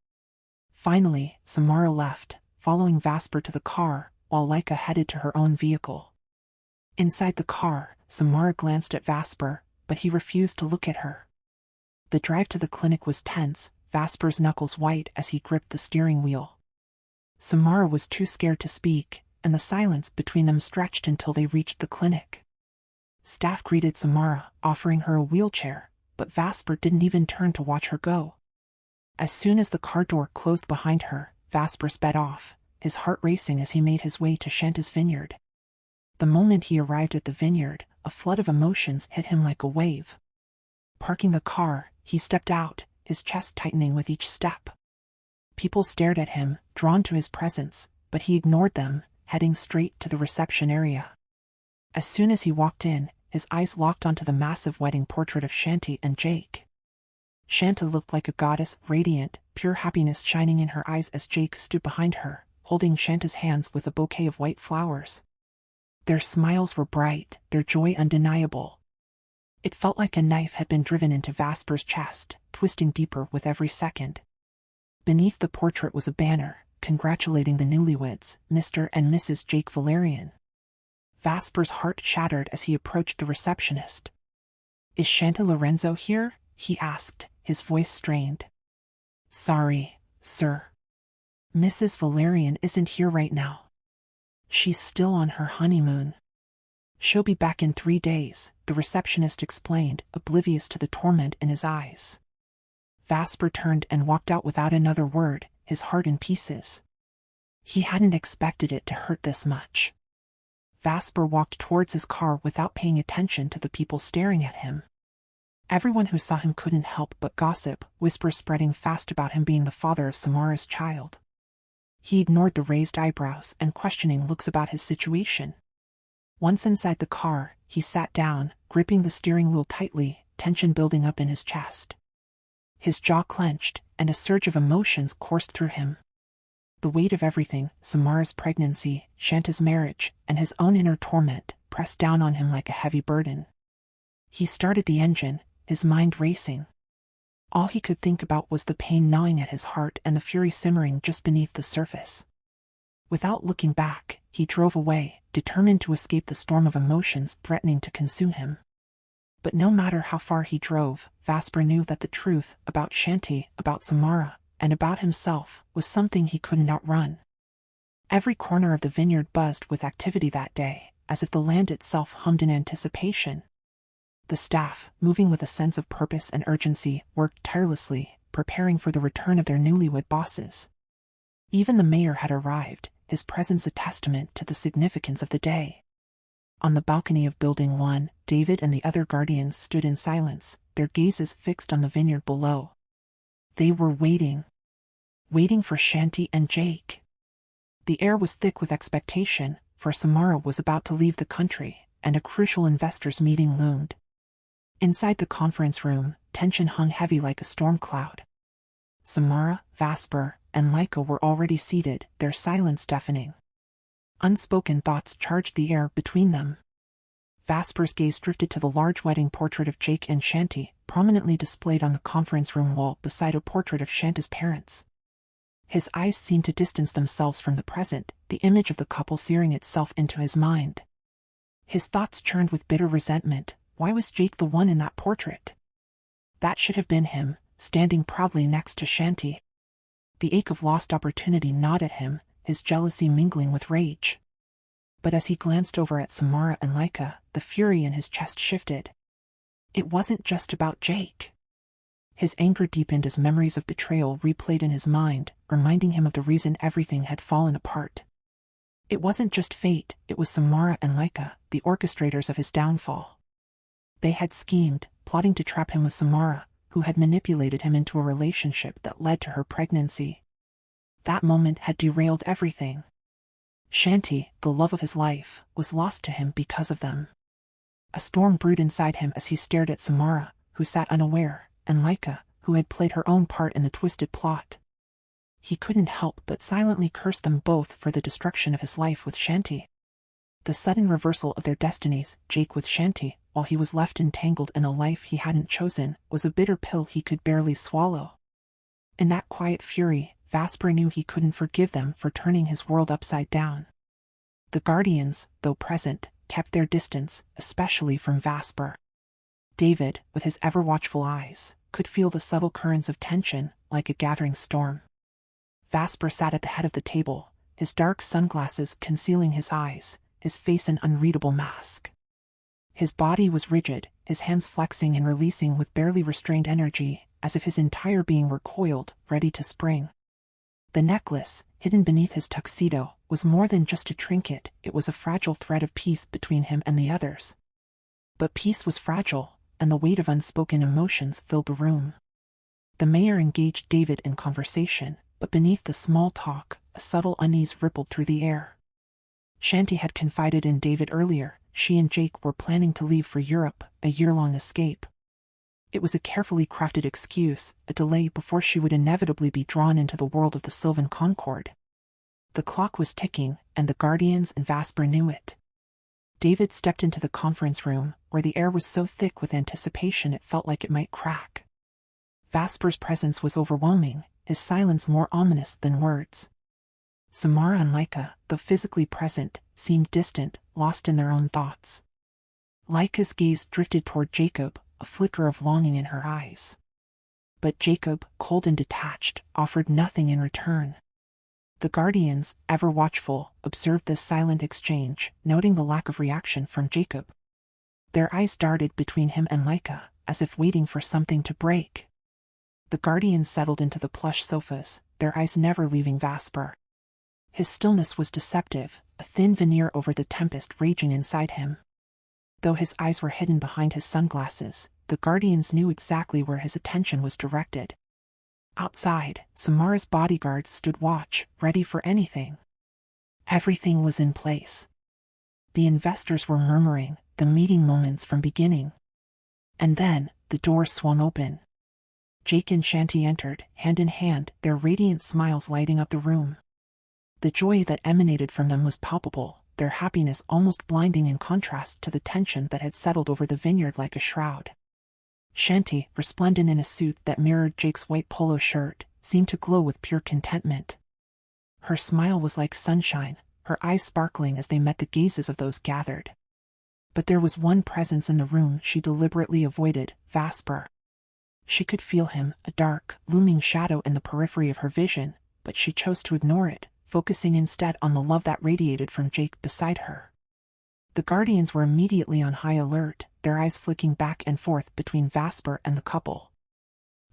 Finally, Samara left, following Vasper to the car, while Laika headed to her own vehicle. Inside the car, Samara glanced at Vasper, but he refused to look at her. The drive to the clinic was tense, Vasper's knuckles white as he gripped the steering wheel. Samara was too scared to speak, and the silence between them stretched until they reached the clinic. Staff greeted Samara, offering her a wheelchair, but Vasper didn't even turn to watch her go. As soon as the car door closed behind her, Vasper sped off, his heart racing as he made his way to Shanta's vineyard. The moment he arrived at the vineyard, a flood of emotions hit him like a wave. Parking the car, he stepped out, his chest tightening with each step. People stared at him, drawn to his presence, but he ignored them, heading straight to the reception area. As soon as he walked in, his eyes locked onto the massive wedding portrait of Shanti and Jake. Shanta looked like a goddess, radiant, pure happiness shining in her eyes as Jake stood behind her, holding Shanta's hands with a bouquet of white flowers. Their smiles were bright, their joy undeniable. It felt like a knife had been driven into Vasper's chest, twisting deeper with every second. Beneath the portrait was a banner, congratulating the newlyweds, Mr. and Mrs. Jake Valerian. Vasper's heart shattered as he approached the receptionist. Is Shanta Lorenzo here? He asked, his voice strained. Sorry, sir. Mrs. Valerian isn't here right now. She's still on her honeymoon. She'll be back in 3 days, the receptionist explained, oblivious to the torment in his eyes. Vasper turned and walked out without another word, his heart in pieces. He hadn't expected it to hurt this much. Vasper walked towards his car without paying attention to the people staring at him. Everyone who saw him couldn't help but gossip, whispers spreading fast about him being the father of Samara's child. He ignored the raised eyebrows and questioning looks about his situation. Once inside the car, he sat down, gripping the steering wheel tightly, tension building up in his chest. His jaw clenched, and a surge of emotions coursed through him. The weight of everything, Samara's pregnancy, Shanta's marriage, and his own inner torment, pressed down on him like a heavy burden. He started the engine, his mind racing. All he could think about was the pain gnawing at his heart and the fury simmering just beneath the surface. Without looking back, he drove away, determined to escape the storm of emotions threatening to consume him. But no matter how far he drove, Vasper knew that the truth about Shanti, about Samara, and about himself was something he couldn't outrun. Every corner of the vineyard buzzed with activity that day, as if the land itself hummed in anticipation. The staff, moving with a sense of purpose and urgency, worked tirelessly, preparing for the return of their newlywed bosses. Even the mayor had arrived, his presence a testament to the significance of the day. On the balcony of Building 1, David and the other guardians stood in silence, their gazes fixed on the vineyard below. They were waiting for Shanti and Jake. The air was thick with expectation, for Samara was about to leave the country, and a crucial investors' meeting loomed. Inside the conference room, tension hung heavy like a storm cloud. Samara, Vasper, and Laika were already seated, their silence deafening. Unspoken thoughts charged the air between them. Vasper's gaze drifted to the large wedding portrait of Jake and Shanti, prominently displayed on the conference room wall beside a portrait of Shanta's parents. His eyes seemed to distance themselves from the present, the image of the couple searing itself into his mind. His thoughts churned with bitter resentment. Why was Jake the one in that portrait? That should have been him, standing proudly next to Shanti. The ache of lost opportunity gnawed at him, his jealousy mingling with rage. But as he glanced over at Samara and Laika, the fury in his chest shifted. It wasn't just about Jake. His anger deepened as memories of betrayal replayed in his mind, reminding him of the reason everything had fallen apart. It wasn't just fate, it was Samara and Laika, the orchestrators of his downfall. They had schemed, plotting to trap him with Samara, who had manipulated him into a relationship that led to her pregnancy. That moment had derailed everything. Shanti, the love of his life, was lost to him because of them. A storm brewed inside him as he stared at Samara, who sat unaware, and Laika, who had played her own part in the twisted plot. He couldn't help but silently curse them both for the destruction of his life with Shanti. The sudden reversal of their destinies, Jake with Shanti, while he was left entangled in a life he hadn't chosen, was a bitter pill he could barely swallow. In that quiet fury, Vasper knew he couldn't forgive them for turning his world upside down. The Guardians, though present, kept their distance, especially from Vasper. David, with his ever-watchful eyes, could feel the subtle currents of tension, like a gathering storm. Vasper sat at the head of the table, his dark sunglasses concealing his eyes, his face an unreadable mask. His body was rigid, his hands flexing and releasing with barely restrained energy, as if his entire being were coiled, ready to spring. The necklace, hidden beneath his tuxedo, was more than just a trinket, it was a fragile thread of peace between him and the others. But peace was fragile, and the weight of unspoken emotions filled the room. The mayor engaged David in conversation, but beneath the small talk, a subtle unease rippled through the air. Shanti had confided in David earlier. She and Jake were planning to leave for Europe, a year-long escape. It was a carefully crafted excuse, a delay before she would inevitably be drawn into the world of the Sylvan Concord. The clock was ticking, and the Guardians and Vasper knew it. David stepped into the conference room, where the air was so thick with anticipation it felt like it might crack. Vasper's presence was overwhelming, his silence more ominous than words. Samara and Laika, though physically present, seemed distant, lost in their own thoughts. Laika's gaze drifted toward Jacob, a flicker of longing in her eyes. But Jacob, cold and detached, offered nothing in return. The Guardians, ever watchful, observed this silent exchange, noting the lack of reaction from Jacob. Their eyes darted between him and Laika, as if waiting for something to break. The Guardians settled into the plush sofas, their eyes never leaving Vasper. His stillness was deceptive, a thin veneer over the tempest raging inside him. Though his eyes were hidden behind his sunglasses, the Guardians knew exactly where his attention was directed. Outside, Samara's bodyguards stood watch, ready for anything. Everything was in place. The investors were murmuring, the meeting moments from beginning. And then, the door swung open. Jake and Shanti entered, hand in hand, their radiant smiles lighting up the room. The joy that emanated from them was palpable, their happiness almost blinding in contrast to the tension that had settled over the vineyard like a shroud. Shanti, resplendent in a suit that mirrored Jake's white polo shirt, seemed to glow with pure contentment. Her smile was like sunshine, her eyes sparkling as they met the gazes of those gathered. But there was one presence in the room she deliberately avoided, Vasper. She could feel him, a dark, looming shadow in the periphery of her vision, but she chose to ignore it, focusing instead on the love that radiated from Jake beside her. The Guardians were immediately on high alert, their eyes flicking back and forth between Vasper and the couple.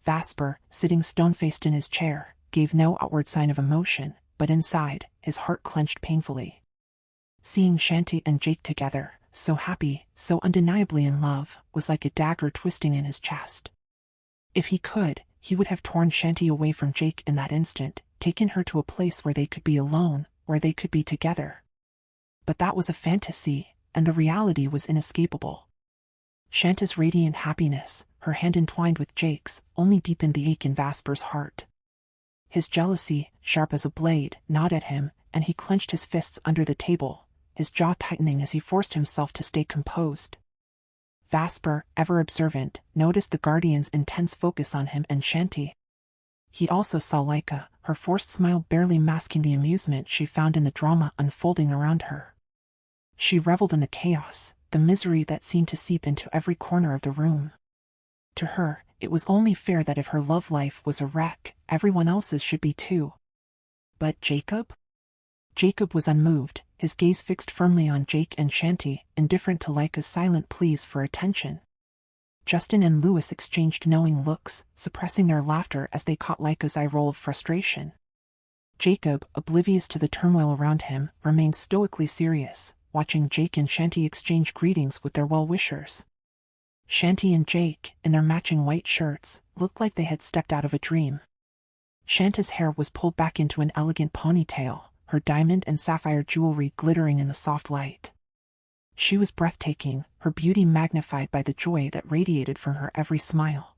Vasper, sitting stone-faced in his chair, gave no outward sign of emotion, but inside, his heart clenched painfully. Seeing Shanti and Jake together, so happy, so undeniably in love, was like a dagger twisting in his chest. If he could, he would have torn Shanti away from Jake in that instant, taken her to a place where they could be alone, where they could be together. But that was a fantasy, and the reality was inescapable. Shanti's radiant happiness, her hand entwined with Jake's, only deepened the ache in Vasper's heart. His jealousy, sharp as a blade, gnawed at him, and he clenched his fists under the table, his jaw tightening as he forced himself to stay composed. Vasper, ever observant, noticed the Guardian's intense focus on him and Shanti. He also saw Laika, her forced smile barely masking the amusement she found in the drama unfolding around her. She reveled in the chaos, the misery that seemed to seep into every corner of the room. To her, it was only fair that if her love life was a wreck, everyone else's should be too. But Jacob? Jacob was unmoved, his gaze fixed firmly on Jake and Shanty, indifferent to Laika's silent pleas for attention. Justin and Lewis exchanged knowing looks, suppressing their laughter as they caught Laika's eye roll of frustration. Jacob, oblivious to the turmoil around him, remained stoically serious, watching Jake and Shanty exchange greetings with their well-wishers. Shanty and Jake, in their matching white shirts, looked like they had stepped out of a dream. Shanta's hair was pulled back into an elegant ponytail, her diamond and sapphire jewelry glittering in the soft light. She was breathtaking, her beauty magnified by the joy that radiated from her every smile.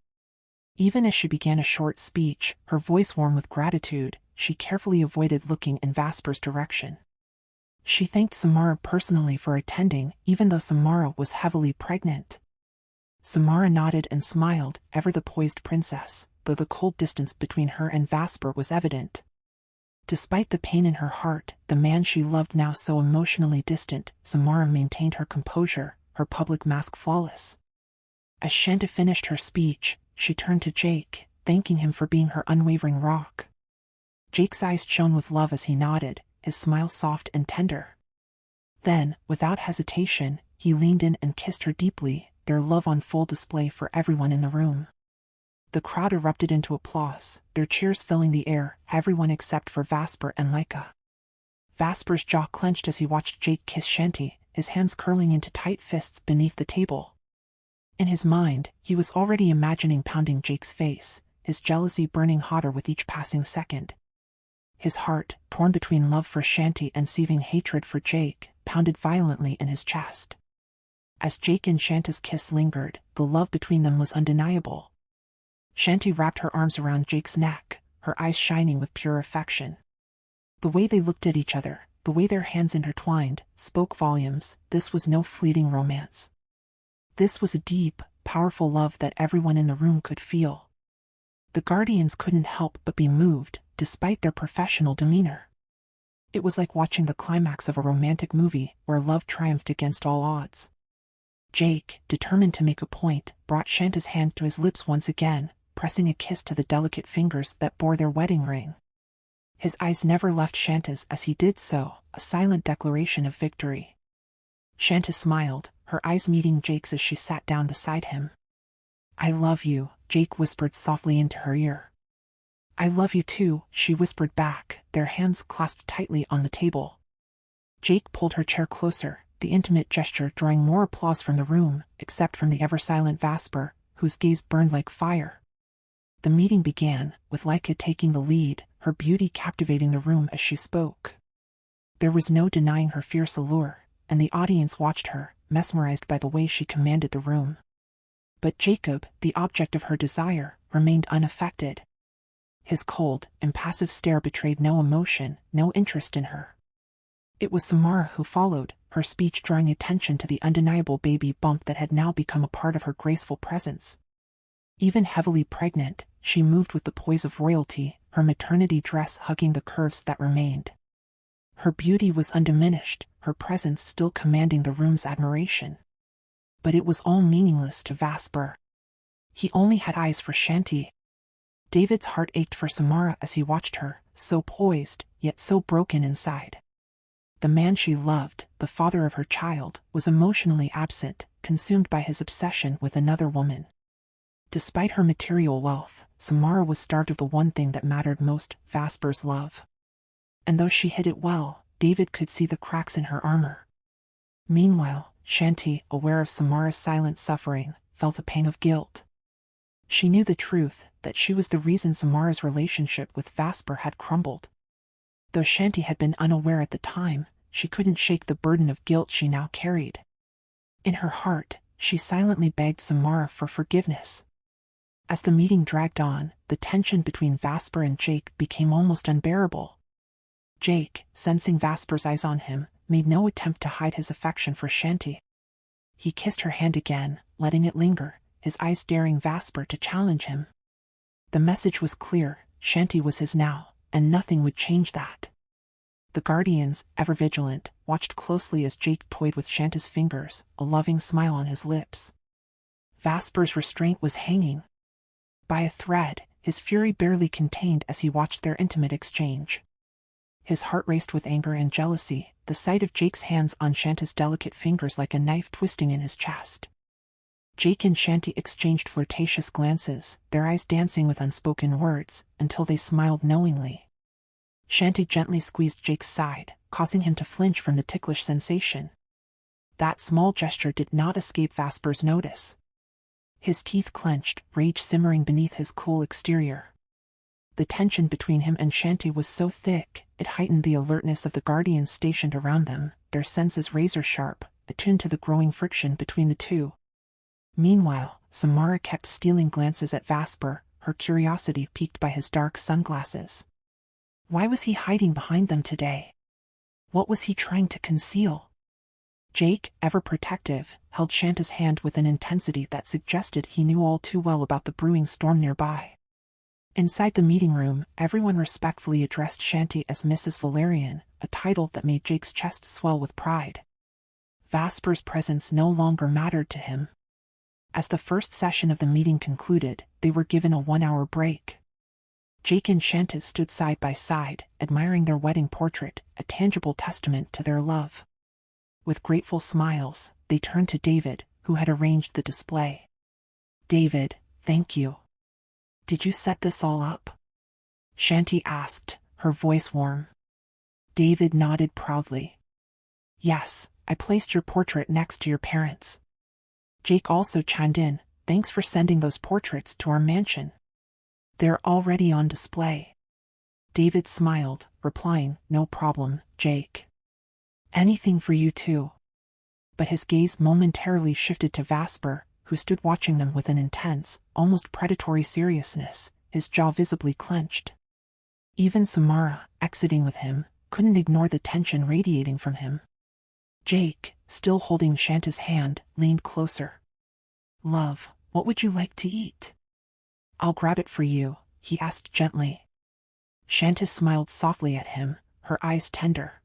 Even as she began a short speech, her voice warm with gratitude, she carefully avoided looking in Vasper's direction. She thanked Samara personally for attending, even though Samara was heavily pregnant. Samara nodded and smiled, ever the poised princess, though the cold distance between her and Vasper was evident. Despite the pain in her heart, the man she loved now so emotionally distant, Samara maintained her composure, her public mask flawless. As Shanta finished her speech, she turned to Jake, thanking him for being her unwavering rock. Jake's eyes shone with love as he nodded, his smile soft and tender. Then, without hesitation, he leaned in and kissed her deeply, their love on full display for everyone in the room. The crowd erupted into applause, their cheers filling the air, everyone except for Vasper and Laika. Vasper's jaw clenched as he watched Jake kiss Shanty, his hands curling into tight fists beneath the table. In his mind, he was already imagining pounding Jake's face, his jealousy burning hotter with each passing second. His heart, torn between love for Shanty and seething hatred for Jake, pounded violently in his chest. As Jake and Shanta's kiss lingered, the love between them was undeniable. Shanty wrapped her arms around Jake's neck, her eyes shining with pure affection. The way they looked at each other, the way their hands intertwined, spoke volumes. This was no fleeting romance. This was a deep, powerful love that everyone in the room could feel. The guardians couldn't help but be moved, despite their professional demeanor. It was like watching the climax of a romantic movie where love triumphed against all odds. Jake, determined to make a point, brought Shanta's hand to his lips once again, pressing a kiss to the delicate fingers that bore their wedding ring. His eyes never left Shanta's as he did so, a silent declaration of victory. Shanta smiled, her eyes meeting Jake's as she sat down beside him. "I love you," Jake whispered softly into her ear. "I love you too," she whispered back, their hands clasped tightly on the table. Jake pulled her chair closer, the intimate gesture drawing more applause from the room, except from the ever-silent Vasper, whose gaze burned like fire. The meeting began, with Laika taking the lead, her beauty captivating the room as she spoke. There was no denying her fierce allure, and the audience watched her, mesmerized by the way she commanded the room. But Jacob, the object of her desire, remained unaffected. His cold, impassive stare betrayed no emotion, no interest in her. It was Samara who followed, her speech drawing attention to the undeniable baby bump that had now become a part of her graceful presence. Even heavily pregnant, she moved with the poise of royalty, her maternity dress hugging the curves that remained. Her beauty was undiminished, her presence still commanding the room's admiration. But it was all meaningless to Vasper. He only had eyes for Shanty. David's heart ached for Samara as he watched her, so poised, yet so broken inside. The man she loved, the father of her child, was emotionally absent, consumed by his obsession with another woman. Despite her material wealth, Samara was starved of the one thing that mattered most, Vasper's love. And though she hid it well, David could see the cracks in her armor. Meanwhile, Shanty, aware of Samara's silent suffering, felt a pang of guilt. She knew the truth, that she was the reason Samara's relationship with Vasper had crumbled. Though Shanty had been unaware at the time, she couldn't shake the burden of guilt she now carried. In her heart, she silently begged Samara for forgiveness. As the meeting dragged on, the tension between Vasper and Jake became almost unbearable. Jake, sensing Vasper's eyes on him, made no attempt to hide his affection for Shanty. He kissed her hand again, letting it linger, his eyes daring Vasper to challenge him. The message was clear, Shanty was his now, and nothing would change that. The guardians, ever vigilant, watched closely as Jake toyed with Shanta's fingers, a loving smile on his lips. Vasper's restraint was hanging by a thread, his fury barely contained as he watched their intimate exchange. His heart raced with anger and jealousy, the sight of Jake's hands on Shanta's delicate fingers like a knife twisting in his chest. Jake and Shanti exchanged flirtatious glances, their eyes dancing with unspoken words, until they smiled knowingly. Shanti gently squeezed Jake's side, causing him to flinch from the ticklish sensation. That small gesture did not escape Vasper's notice. His teeth clenched, rage simmering beneath his cool exterior. The tension between him and Shanti was so thick, it heightened the alertness of the guardians stationed around them, their senses razor-sharp, attuned to the growing friction between the two. Meanwhile, Samara kept stealing glances at Vasper, her curiosity piqued by his dark sunglasses. Why was he hiding behind them today? What was he trying to conceal? Jake, ever protective, held Shanta's hand with an intensity that suggested he knew all too well about the brewing storm nearby. Inside the meeting room, everyone respectfully addressed Shanti as Mrs. Valerian, a title that made Jake's chest swell with pride. Vasper's presence no longer mattered to him. As the first session of the meeting concluded, they were given a 1-hour break. Jake and Shanti stood side by side, admiring their wedding portrait, a tangible testament to their love. With grateful smiles, they turned to David, who had arranged the display. "David, thank you. Did you set this all up?" Shanti asked, her voice warm. David nodded proudly. "Yes, I placed your portrait next to your parents'." Jake also chimed in, "Thanks for sending those portraits to our mansion. They're already on display." David smiled, replying, "No problem, Jake. Anything for you too." But his gaze momentarily shifted to Vasper, who stood watching them with an intense, almost predatory seriousness, his jaw visibly clenched. Even Samara, exiting with him, couldn't ignore the tension radiating from him. Jake, still holding Shanta's hand, leaned closer. "Love, what would you like to eat?" "I'll grab it for you," he asked gently. Shanta smiled softly at him, her eyes tender.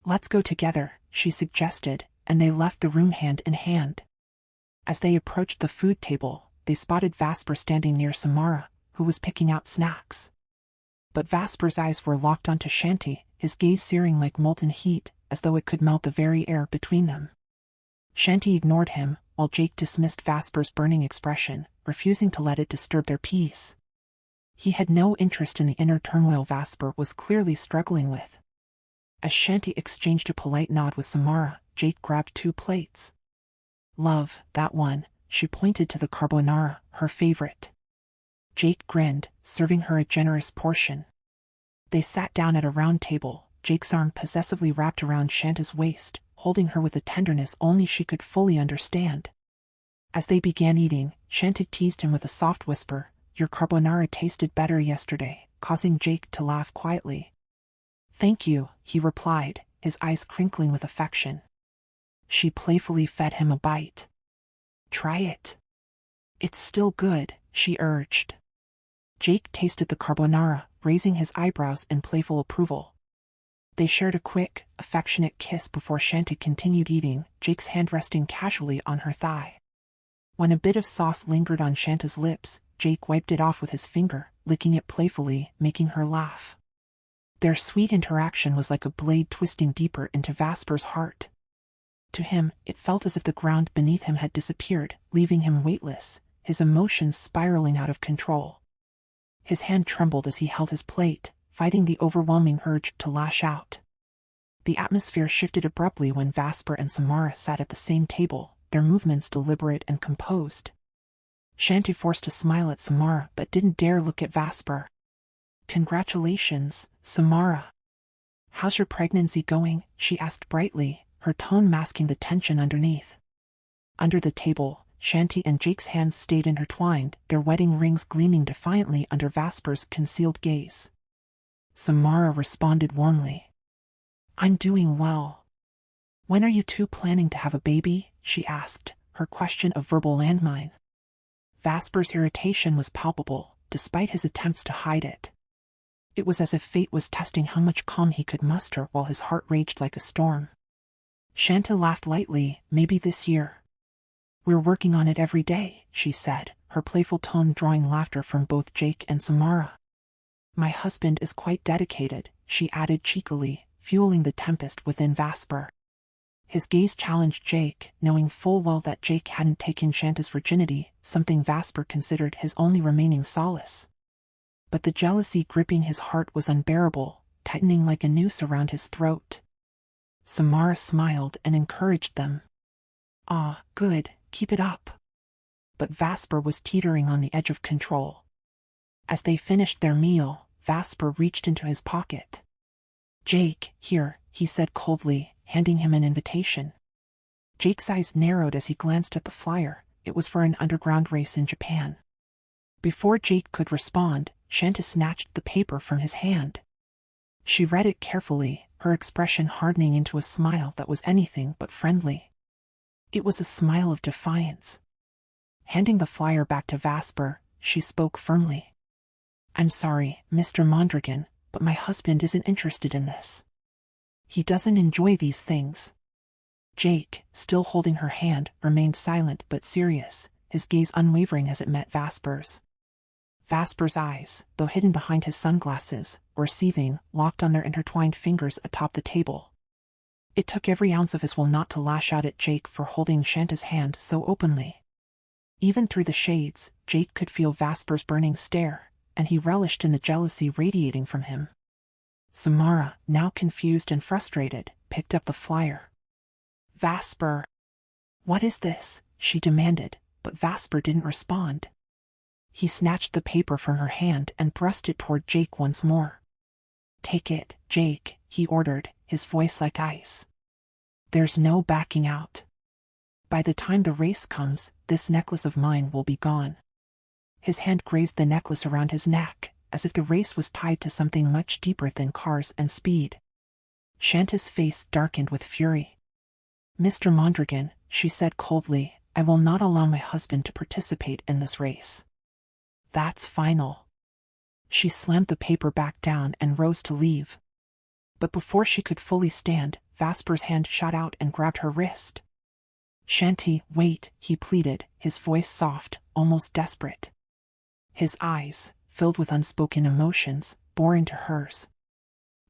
"Let's go together," she suggested, and they left the room hand in hand. As they approached the food table, they spotted Vasper standing near Samara, who was picking out snacks. But Vasper's eyes were locked onto Shanti, his gaze searing like molten heat, as though it could melt the very air between them. Shanti ignored him, while Jake dismissed Vasper's burning expression, refusing to let it disturb their peace. He had no interest in the inner turmoil Vasper was clearly struggling with. As Shanti exchanged a polite nod with Samara, Jake grabbed 2 plates. "Love, that one," she pointed to the carbonara, her favorite. Jake grinned, serving her a generous portion. They sat down at a round table, Jake's arm possessively wrapped around Shanta's waist, holding her with a tenderness only she could fully understand. As they began eating, Shanti teased him with a soft whisper, "Your carbonara tasted better yesterday," causing Jake to laugh quietly. "Thank you," he replied, his eyes crinkling with affection. She playfully fed him a bite. "Try it. It's still good," she urged. Jake tasted the carbonara, raising his eyebrows in playful approval. They shared a quick, affectionate kiss before Shanti continued eating, Jake's hand resting casually on her thigh. When a bit of sauce lingered on Shanta's lips, Jake wiped it off with his finger, licking it playfully, making her laugh. Their sweet interaction was like a blade twisting deeper into Vasper's heart. To him, it felt as if the ground beneath him had disappeared, leaving him weightless, his emotions spiraling out of control. His hand trembled as he held his plate, fighting the overwhelming urge to lash out. The atmosphere shifted abruptly when Vasper and Samara sat at the same table, their movements deliberate and composed. Shanti forced a smile at Samara but didn't dare look at Vasper. "Congratulations, Samara. How's your pregnancy going?" she asked brightly, her tone masking the tension underneath. Under the table, Shanti and Jake's hands stayed intertwined, their wedding rings gleaming defiantly under Vasper's concealed gaze. Samara responded warmly. "I'm doing well. When are you two planning to have a baby?" she asked, her question a verbal landmine. Vasper's irritation was palpable, despite his attempts to hide it. It was as if fate was testing how much calm he could muster while his heart raged like a storm. Shanta laughed lightly. Maybe this year. We're working on it every day, she said, her playful tone drawing laughter from both Jake and Samara. My husband is quite dedicated, she added cheekily, fueling the tempest within Vasper. His gaze challenged Jake, knowing full well that Jake hadn't taken Shanta's virginity, something Vasper considered his only remaining solace. But the jealousy gripping his heart was unbearable, tightening like a noose around his throat. Samara smiled and encouraged them. Ah, good, keep it up. But Vasper was teetering on the edge of control. As they finished their meal, Vasper reached into his pocket. Jake, here, he said coldly, handing him an invitation. Jake's eyes narrowed as he glanced at the flyer. It was for an underground race in Japan. Before Jake could respond, Shanta snatched the paper from his hand. She read it carefully, her expression hardening into a smile that was anything but friendly. It was a smile of defiance. Handing the flyer back to Vasper, she spoke firmly. I'm sorry, Mr. Mondragon, but my husband isn't interested in this. He doesn't enjoy these things. Jake, still holding her hand, remained silent but serious, his gaze unwavering as it met Vasper's. Vasper's eyes, though hidden behind his sunglasses, were seething, locked on their intertwined fingers atop the table. It took every ounce of his will not to lash out at Jake for holding Shanta's hand so openly. Even through the shades, Jake could feel Vasper's burning stare, and he relished in the jealousy radiating from him. Samara, now confused and frustrated, picked up the flyer. Vasper. What is this? She demanded, but Vasper didn't respond. He snatched the paper from her hand and thrust it toward Jake once more. Take it, Jake, he ordered, his voice like ice. There's no backing out. By the time the race comes, this necklace of mine will be gone. His hand grazed the necklace around his neck, as if the race was tied to something much deeper than cars and speed. Shanta's face darkened with fury. Mr. Mondragon, she said coldly, I will not allow my husband to participate in this race. That's final. She slammed the paper back down and rose to leave. But before she could fully stand, Vasper's hand shot out and grabbed her wrist. Shanty, wait, he pleaded, his voice soft, almost desperate. His eyes, filled with unspoken emotions, bore into hers.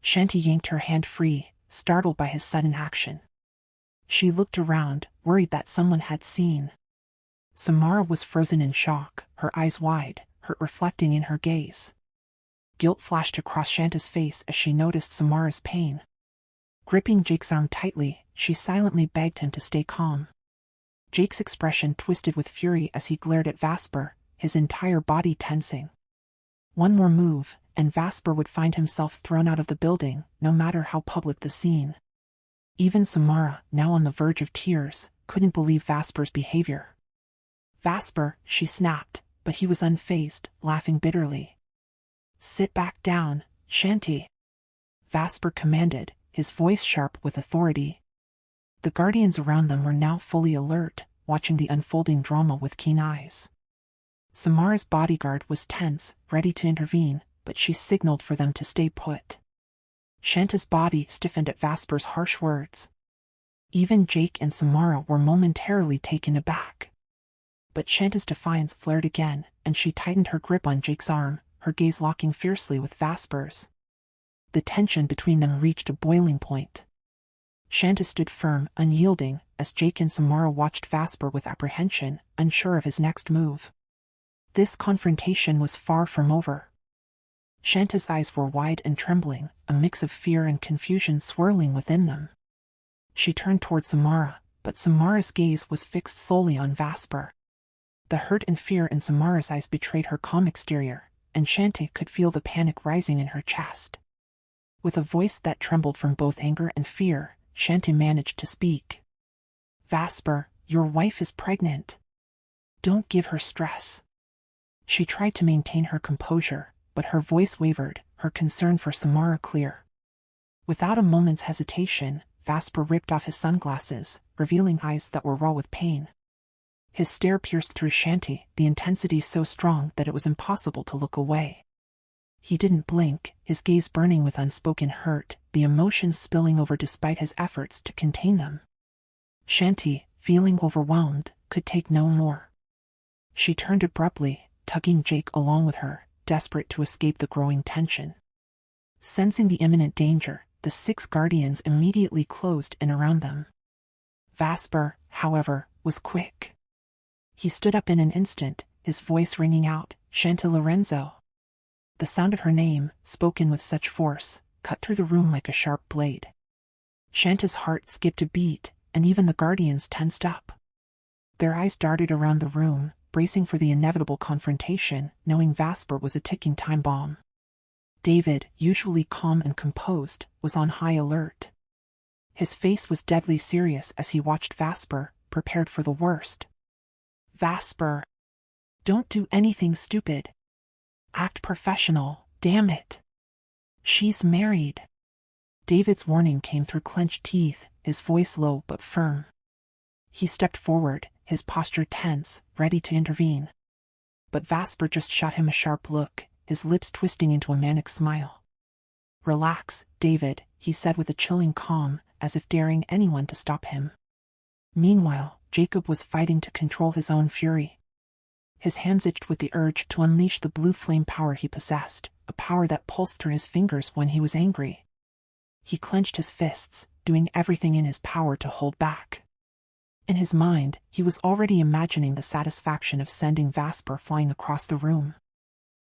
Shanty yanked her hand free, startled by his sudden action. She looked around, worried that someone had seen. Samara was frozen in shock, her eyes wide, hurt reflecting in her gaze. Guilt flashed across Shanta's face as she noticed Samara's pain. Gripping Jake's arm tightly, she silently begged him to stay calm. Jake's expression twisted with fury as he glared at Vasper, his entire body tensing. One more move, and Vasper would find himself thrown out of the building, no matter how public the scene. Even Samara, now on the verge of tears, couldn't believe Vasper's behavior. Vasper, she snapped, but he was unfazed, laughing bitterly. Sit back down, Shanty. Vasper commanded, his voice sharp with authority. The guardians around them were now fully alert, watching the unfolding drama with keen eyes. Samara's bodyguard was tense, ready to intervene, but she signaled for them to stay put. Shanta's body stiffened at Vasper's harsh words. Even Jake and Samara were momentarily taken aback. But Shanta's defiance flared again, and she tightened her grip on Jake's arm, her gaze locking fiercely with Vasper's. The tension between them reached a boiling point. Shanta stood firm, unyielding, as Jake and Samara watched Vasper with apprehension, unsure of his next move. This confrontation was far from over. Shanta's eyes were wide and trembling, a mix of fear and confusion swirling within them. She turned toward Samara, but Samara's gaze was fixed solely on Vasper. The hurt and fear in Samara's eyes betrayed her calm exterior, and Shanta could feel the panic rising in her chest. With a voice that trembled from both anger and fear, Shanta managed to speak. Vasper, your wife is pregnant. Don't give her stress. She tried to maintain her composure, but her voice wavered, her concern for Samara clear. Without a moment's hesitation, Vasper ripped off his sunglasses, revealing eyes that were raw with pain. His stare pierced through Shanty, the intensity so strong that it was impossible to look away. He didn't blink, his gaze burning with unspoken hurt, the emotions spilling over despite his efforts to contain them. Shanti, feeling overwhelmed, could take no more. She turned abruptly, tugging Jake along with her, desperate to escape the growing tension. Sensing the imminent danger, the 6 guardians immediately closed in around them. Vasper, however, was quick. He stood up in an instant, his voice ringing out, "Shanta Lorenzo." The sound of her name, spoken with such force, cut through the room like a sharp blade. Shanta's heart skipped a beat, and even the guardians tensed up. Their eyes darted around the room, bracing for the inevitable confrontation, knowing Vasper was a ticking time bomb. David, usually calm and composed, was on high alert. His face was deadly serious as he watched Vasper, prepared for the worst. "Vasper, don't do anything stupid. Act professional, damn it. She's married." David's warning came through clenched teeth, his voice low but firm. He stepped forward, his posture tense, ready to intervene. But Vasper just shot him a sharp look, his lips twisting into a manic smile. "Relax, David," he said with a chilling calm, as if daring anyone to stop him. Meanwhile, Jacob was fighting to control his own fury. His hands itched with the urge to unleash the blue flame power he possessed, a power that pulsed through his fingers when he was angry. He clenched his fists, doing everything in his power to hold back. In his mind, he was already imagining the satisfaction of sending Vasper flying across the room.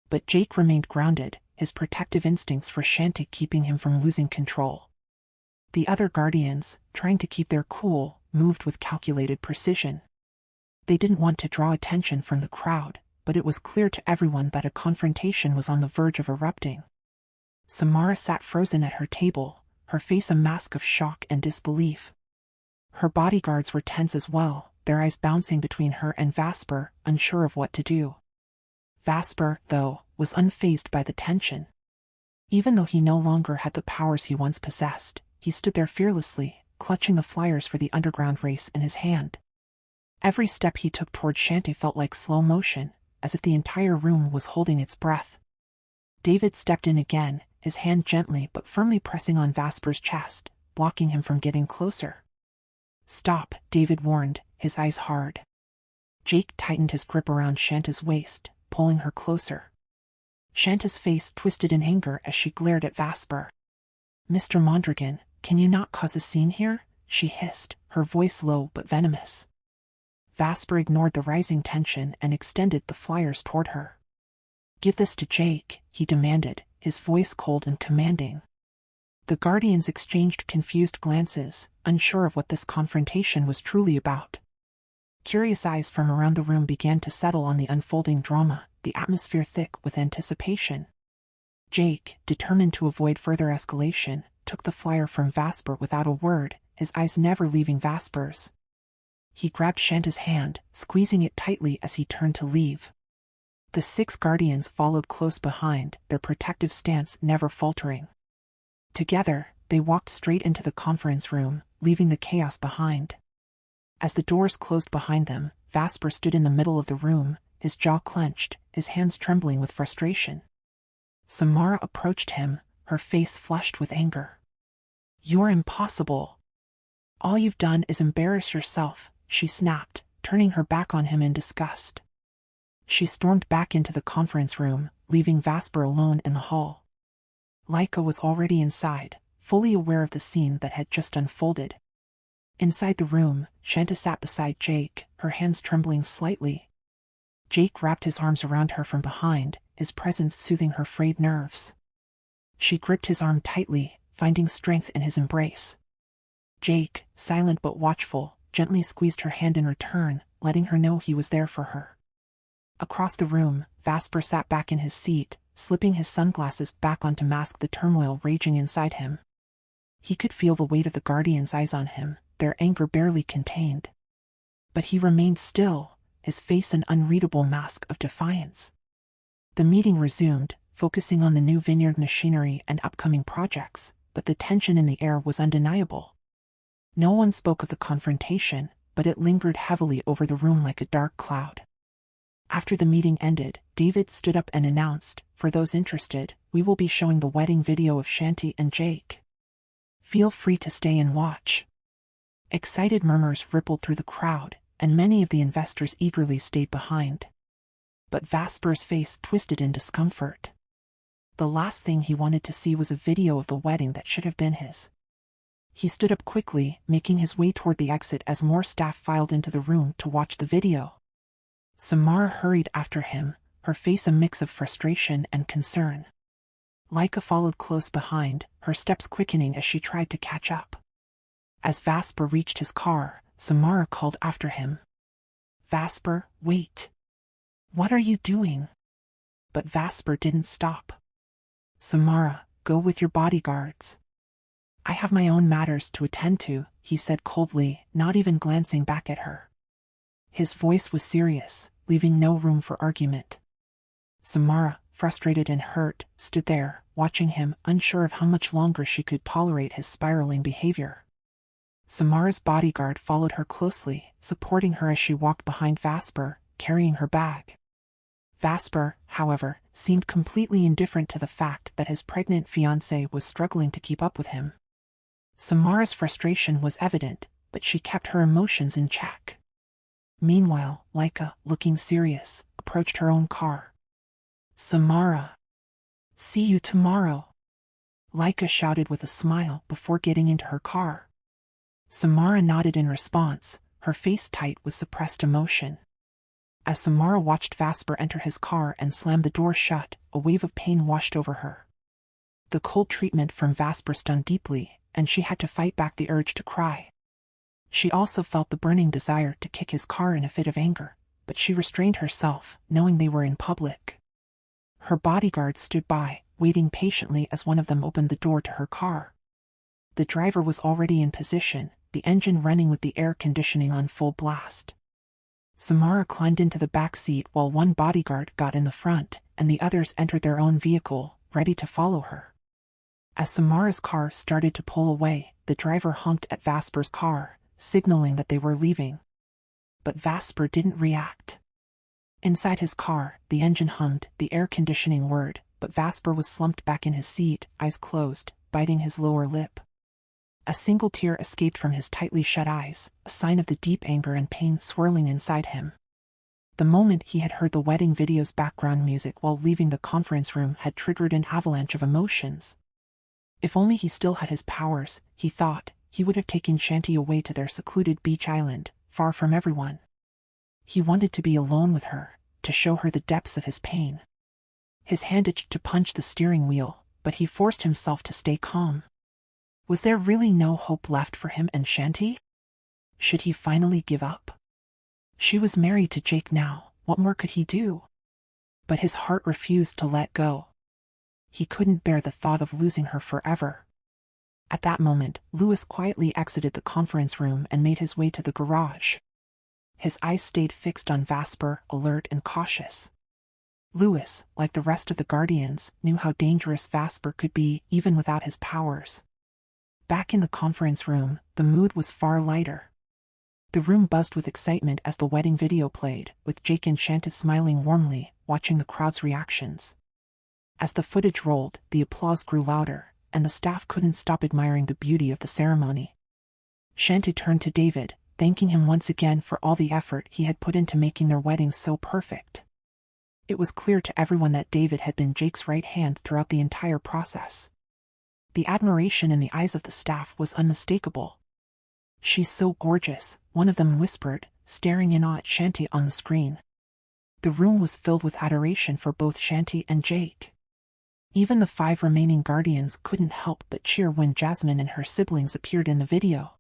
But Jake remained grounded, his protective instincts for Shanti keeping him from losing control. The other guardians, trying to keep their cool, moved with calculated precision. They didn't want to draw attention from the crowd, but it was clear to everyone that a confrontation was on the verge of erupting. Samara sat frozen at her table, her face a mask of shock and disbelief. Her bodyguards were tense as well, their eyes bouncing between her and Vasper, unsure of what to do. Vasper, though, was unfazed by the tension. Even though he no longer had the powers he once possessed, he stood there fearlessly, clutching the flyers for the underground race in his hand. Every step he took toward Shanti felt like slow motion, as if the entire room was holding its breath. David stepped in again, his hand gently but firmly pressing on Vasper's chest, blocking him from getting closer. "Stop," David warned, his eyes hard. Jake tightened his grip around Shanta's waist, pulling her closer. Shanta's face twisted in anger as she glared at Vasper. "Mr. Mondragon, can you not cause a scene here?" she hissed, her voice low but venomous. Vasper ignored the rising tension and extended the flyers toward her. "Give this to Jake," he demanded, his voice cold and commanding. The guardians exchanged confused glances, unsure of what this confrontation was truly about. Curious eyes from around the room began to settle on the unfolding drama, the atmosphere thick with anticipation. Jake, determined to avoid further escalation, took the flyer from Vasper without a word, his eyes never leaving Vasper's. He grabbed Shanta's hand, squeezing it tightly as he turned to leave. The 6 guardians followed close behind, their protective stance never faltering. Together, they walked straight into the conference room, leaving the chaos behind. As the doors closed behind them, Vasper stood in the middle of the room, his jaw clenched, his hands trembling with frustration. Samara approached him, her face flushed with anger. "You're impossible. All you've done is embarrass yourself," she snapped, turning her back on him in disgust. She stormed back into the conference room, leaving Vasper alone in the hall. Laika was already inside, fully aware of the scene that had just unfolded. Inside the room, Shanta sat beside Jake, her hands trembling slightly. Jake wrapped his arms around her from behind, his presence soothing her frayed nerves. She gripped his arm tightly, finding strength in his embrace. Jake, silent but watchful, gently squeezed her hand in return, letting her know he was there for her. Across the room, Vasper sat back in his seat, slipping his sunglasses back on to mask the turmoil raging inside him. He could feel the weight of the guardians' eyes on him, their anger barely contained. But he remained still, his face an unreadable mask of defiance. The meeting resumed, focusing on the new vineyard machinery and upcoming projects, but the tension in the air was undeniable. No one spoke of the confrontation, but it lingered heavily over the room like a dark cloud. After the meeting ended, David stood up and announced, "For those interested, we will be showing the wedding video of Shanti and Jake. Feel free to stay and watch." Excited murmurs rippled through the crowd, and many of the investors eagerly stayed behind. But Vasper's face twisted in discomfort. The last thing he wanted to see was a video of the wedding that should have been his. He stood up quickly, making his way toward the exit as more staff filed into the room to watch the video. Samara hurried after him, her face a mix of frustration and concern. Laika followed close behind, her steps quickening as she tried to catch up. As Vasper reached his car, Samara called after him. "Vasper, wait. What are you doing?" But Vasper didn't stop. "Samara, go with your bodyguards. I have my own matters to attend to," he said coldly, not even glancing back at her. His voice was serious, leaving no room for argument. Samara, frustrated and hurt, stood there, watching him, unsure of how much longer she could tolerate his spiraling behavior. Samara's bodyguard followed her closely, supporting her as she walked behind Vasper, carrying her bag. Vasper, however, seemed completely indifferent to the fact that his pregnant fiancée was struggling to keep up with him. Samara's frustration was evident, but she kept her emotions in check. Meanwhile, Laika, looking serious, approached her own car. "Samara. See you tomorrow," Laika shouted with a smile before getting into her car. Samara nodded in response, her face tight with suppressed emotion. As Samara watched Vasper enter his car and slam the door shut, a wave of pain washed over her. The cold treatment from Vasper stung deeply, and she had to fight back the urge to cry. She also felt the burning desire to kick his car in a fit of anger, but she restrained herself, knowing they were in public. Her bodyguards stood by, waiting patiently as one of them opened the door to her car. The driver was already in position, the engine running with the air conditioning on full blast. Samara climbed into the back seat while one bodyguard got in the front, and the others entered their own vehicle, ready to follow her. As Samara's car started to pull away, the driver honked at Vasper's car, signaling that they were leaving. But Vasper didn't react. Inside his car, the engine hummed, the air conditioning whirred, but Vasper was slumped back in his seat, eyes closed, biting his lower lip. A single tear escaped from his tightly shut eyes, a sign of the deep anger and pain swirling inside him. The moment he had heard the wedding video's background music while leaving the conference room had triggered an avalanche of emotions. If only he still had his powers, he thought, he would have taken Shanti away to their secluded beach island, far from everyone. He wanted to be alone with her, to show her the depths of his pain. His hand itched to punch the steering wheel, but he forced himself to stay calm. Was there really no hope left for him and Shanti? Should he finally give up? She was married to Jake now, what more could he do? But his heart refused to let go. He couldn't bear the thought of losing her forever. At that moment, Louis quietly exited the conference room and made his way to the garage. His eyes stayed fixed on Vasper, alert and cautious. Louis, like the rest of the Guardians, knew how dangerous Vasper could be even without his powers. Back in the conference room, the mood was far lighter. The room buzzed with excitement as the wedding video played, with Jake and Shanti smiling warmly, watching the crowd's reactions. As the footage rolled, the applause grew louder, and the staff couldn't stop admiring the beauty of the ceremony. Shanti turned to David, thanking him once again for all the effort he had put into making their wedding so perfect. It was clear to everyone that David had been Jake's right hand throughout the entire process. The admiration in the eyes of the staff was unmistakable. "She's so gorgeous," one of them whispered, staring in awe at Shanti on the screen. The room was filled with adoration for both Shanti and Jake. Even the 5 remaining Guardians couldn't help but cheer when Jasmine and her siblings appeared in the video.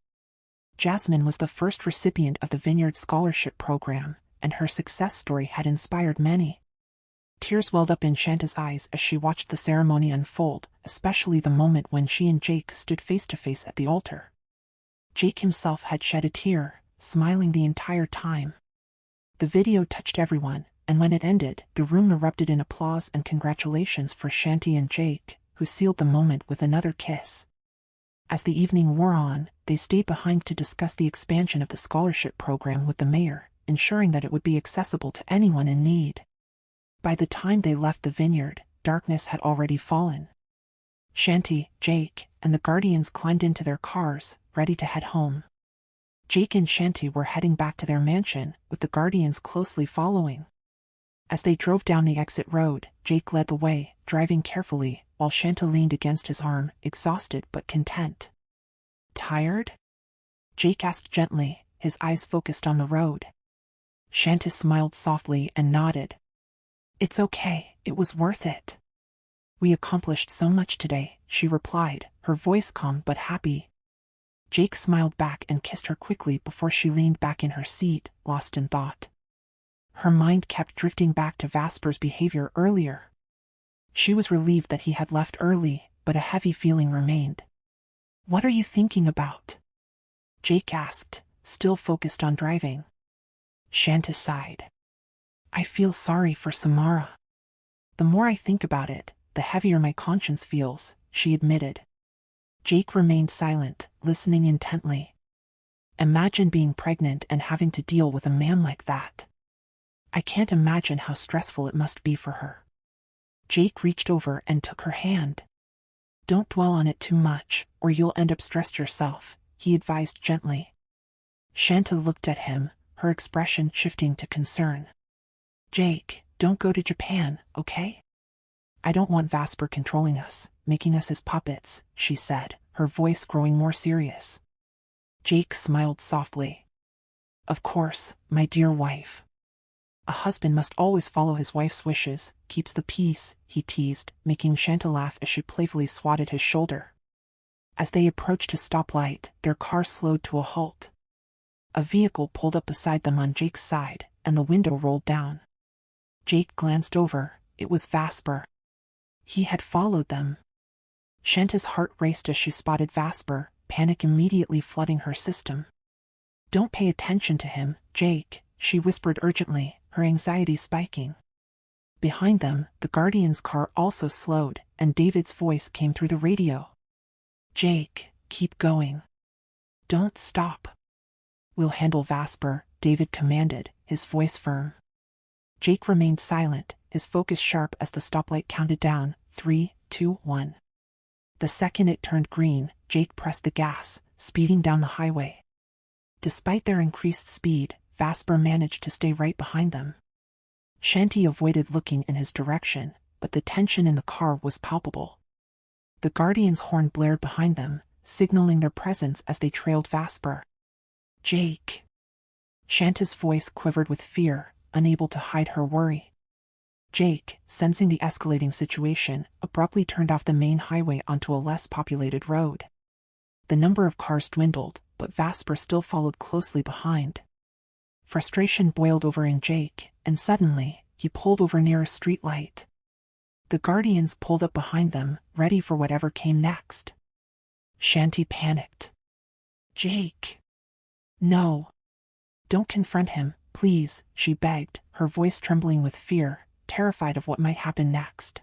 Jasmine was the first recipient of the Vineyard Scholarship Program, and her success story had inspired many. Tears welled up in Shanta's eyes as she watched the ceremony unfold, especially the moment when she and Jake stood face to face at the altar. Jake himself had shed a tear, smiling the entire time. The video touched everyone, and when it ended, the room erupted in applause and congratulations for Shanti and Jake, who sealed the moment with another kiss. As the evening wore on, they stayed behind to discuss the expansion of the scholarship program with the mayor, ensuring that it would be accessible to anyone in need. By the time they left the vineyard, darkness had already fallen. Shanty, Jake, and the Guardians climbed into their cars, ready to head home. Jake and Shanty were heading back to their mansion, with the Guardians closely following. As they drove down the exit road, Jake led the way, driving carefully, while Shanta leaned against his arm, exhausted but content. "Tired?" Jake asked gently, his eyes focused on the road. Shanta smiled softly and nodded. "It's okay, it was worth it. We accomplished so much today," she replied, her voice calm but happy. Jake smiled back and kissed her quickly before she leaned back in her seat, lost in thought. Her mind kept drifting back to Vasper's behavior earlier. She was relieved that he had left early, but a heavy feeling remained. "What are you thinking about?" Jake asked, still focused on driving. Shanta sighed. "I feel sorry for Samara. The more I think about it, the heavier my conscience feels," she admitted. Jake remained silent, listening intently. Imagine being pregnant and having to deal with a man like that. I can't imagine how stressful it must be for her. Jake reached over and took her hand. "Don't dwell on it too much, or you'll end up stressed yourself," he advised gently. Shanta looked at him, her expression shifting to concern. "Jake, don't go to Japan, okay? I don't want Vasper controlling us, making us his puppets," she said, her voice growing more serious. Jake smiled softly. "Of course, my dear wife. A husband must always follow his wife's wishes, keeps the peace," he teased, making Shanta laugh as she playfully swatted his shoulder. As they approached a stoplight, their car slowed to a halt. A vehicle pulled up beside them on Jake's side, and the window rolled down. Jake glanced over. It was Vasper. He had followed them. Shanta's heart raced as she spotted Vasper, panic immediately flooding her system. "Don't pay attention to him, Jake," she whispered urgently, her anxiety spiking. Behind them, the Guardian's car also slowed, and David's voice came through the radio. "Jake, keep going. Don't stop." "We'll handle Vasper," David commanded, his voice firm. Jake remained silent, his focus sharp as the stoplight counted down, 3, 2, 1. The second it turned green, Jake pressed the gas, speeding down the highway. Despite their increased speed, Vasper managed to stay right behind them. Shanty avoided looking in his direction, but the tension in the car was palpable. The Guardian's horn blared behind them, signaling their presence as they trailed Vasper. "Jake." Shanta's voice quivered with fear, unable to hide her worry. Jake, sensing the escalating situation, abruptly turned off the main highway onto a less populated road. The number of cars dwindled, but Vasper still followed closely behind. Frustration boiled over in Jake, and suddenly, he pulled over near a streetlight. The Guardians pulled up behind them, ready for whatever came next. Shanty panicked. "Jake. No. Don't confront him, please," she begged, her voice trembling with fear, terrified of what might happen next.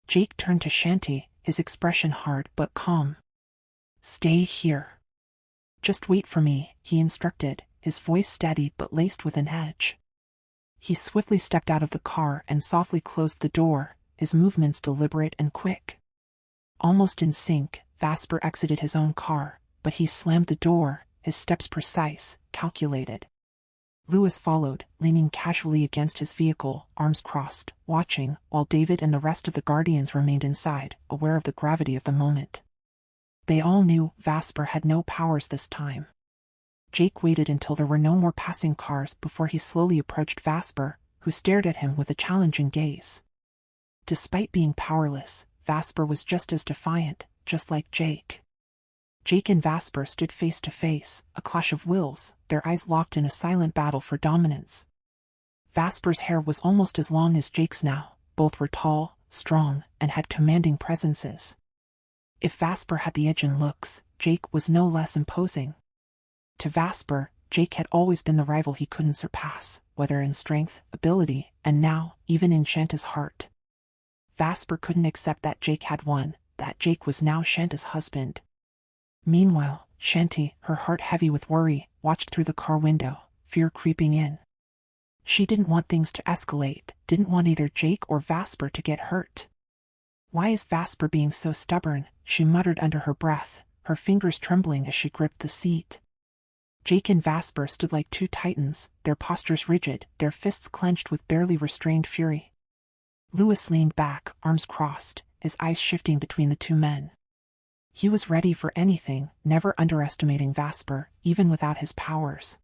Jake turned to Shanty, his expression hard but calm. "Stay here. Just wait for me," he instructed, his voice steady but laced with an edge. He swiftly stepped out of the car and softly closed the door, his movements deliberate and quick. Almost in sync, Vasper exited his own car, but he slammed the door, his steps precise, calculated. Lewis followed, leaning casually against his vehicle, arms crossed, watching, while David and the rest of the Guardians remained inside, aware of the gravity of the moment. They all knew Vasper had no powers this time. Jake waited until there were no more passing cars before he slowly approached Vasper, who stared at him with a challenging gaze. Despite being powerless, Vasper was just as defiant, just like Jake. Jake and Vasper stood face to face, a clash of wills, their eyes locked in a silent battle for dominance. Vasper's hair was almost as long as Jake's now, both were tall, strong, and had commanding presences. If Vasper had the edge in looks, Jake was no less imposing. To Vasper, Jake had always been the rival he couldn't surpass, whether in strength, ability, and now, even in Shanta's heart. Vasper couldn't accept that Jake had won, that Jake was now Shanta's husband. Meanwhile, Shanty, her heart heavy with worry, watched through the car window, fear creeping in. She didn't want things to escalate, didn't want either Jake or Vasper to get hurt. "Why is Vasper being so stubborn?" she muttered under her breath, her fingers trembling as she gripped the seat. Jake and Vasper stood like two titans, their postures rigid, their fists clenched with barely restrained fury. Louis leaned back, arms crossed, his eyes shifting between the two men. He was ready for anything, never underestimating Vasper, even without his powers.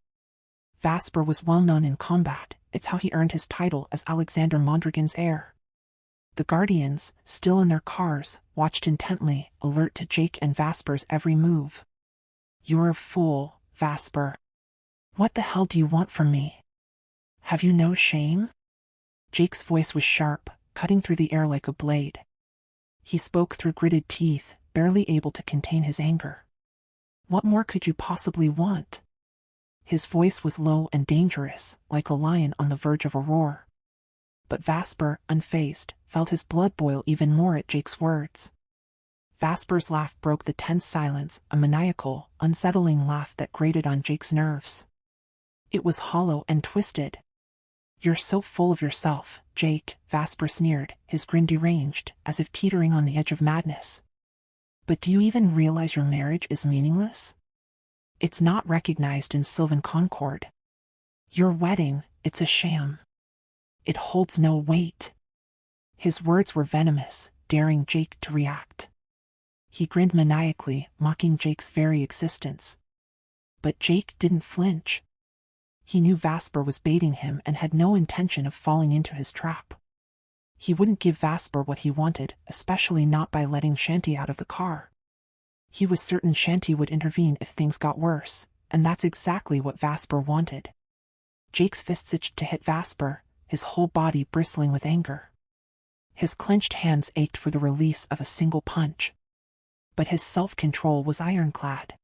Vasper was well known in combat, it's how he earned his title as Alexander Mondragon's heir. The Guardians, still in their cars, watched intently, alert to Jake and Vasper's every move. "You're a fool, Vasper. What the hell do you want from me? Have you no shame?" Jake's voice was sharp, cutting through the air like a blade. He spoke through gritted teeth, barely able to contain his anger. "What more could you possibly want?" His voice was low and dangerous, like a lion on the verge of a roar. But Vasper, unfazed, felt his blood boil even more at Jake's words. Vasper's laugh broke the tense silence, a maniacal, unsettling laugh that grated on Jake's nerves. It was hollow and twisted. "You're so full of yourself, Jake," Vasper sneered, his grin deranged, as if teetering on the edge of madness. "But do you even realize your marriage is meaningless? It's not recognized in Sylvan Concord. Your wedding, it's a sham. It holds no weight." His words were venomous, daring Jake to react. He grinned maniacally, mocking Jake's very existence. But Jake didn't flinch. He knew Vasper was baiting him and had no intention of falling into his trap. He wouldn't give Vasper what he wanted, especially not by letting Shanty out of the car. He was certain Shanty would intervene if things got worse, and that's exactly what Vasper wanted. Jake's fists itched to hit Vasper, his whole body bristling with anger. His clenched hands ached for the release of a single punch. But his self-control was ironclad.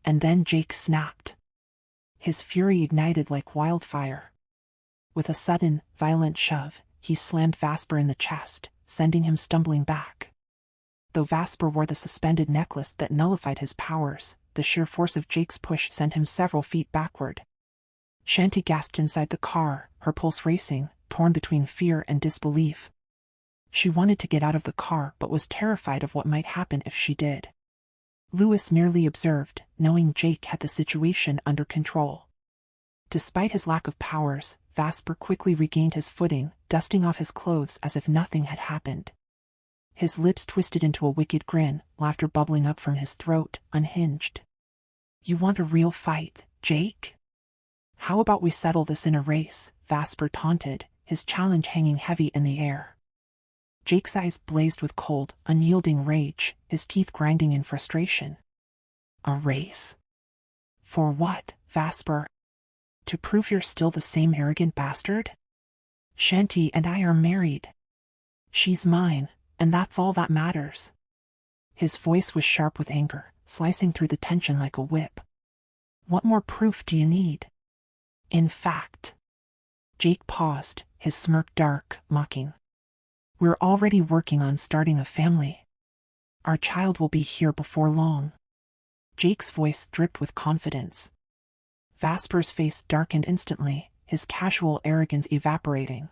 And then Jake snapped. His fury ignited like wildfire. With a sudden, violent shove, he slammed Vasper in the chest, sending him stumbling back. Though Vasper wore the suspended necklace that nullified his powers, the sheer force of Jake's push sent him several feet backward. Shanty gasped inside the car, her pulse racing, torn between fear and disbelief. She wanted to get out of the car but was terrified of what might happen if she did. Louis merely observed, knowing Jake had the situation under control. Despite his lack of powers, Vasper quickly regained his footing, dusting off his clothes as if nothing had happened. His lips twisted into a wicked grin, laughter bubbling up from his throat, unhinged. "You want a real fight, Jake? How about we settle this in a race?" Vasper taunted, his challenge hanging heavy in the air. Jake's eyes blazed with cold, unyielding rage, his teeth grinding in frustration. "A race? For what, Vasper? To prove you're still the same arrogant bastard? Shanty and I are married. She's mine, and that's all that matters." His voice was sharp with anger, slicing through the tension like a whip. "What more proof do you need? In fact..." Jake paused, his smirk dark, mocking. "We're already working on starting a family. Our child will be here before long." Jake's voice dripped with confidence. Vasper's face darkened instantly, his casual arrogance evaporating.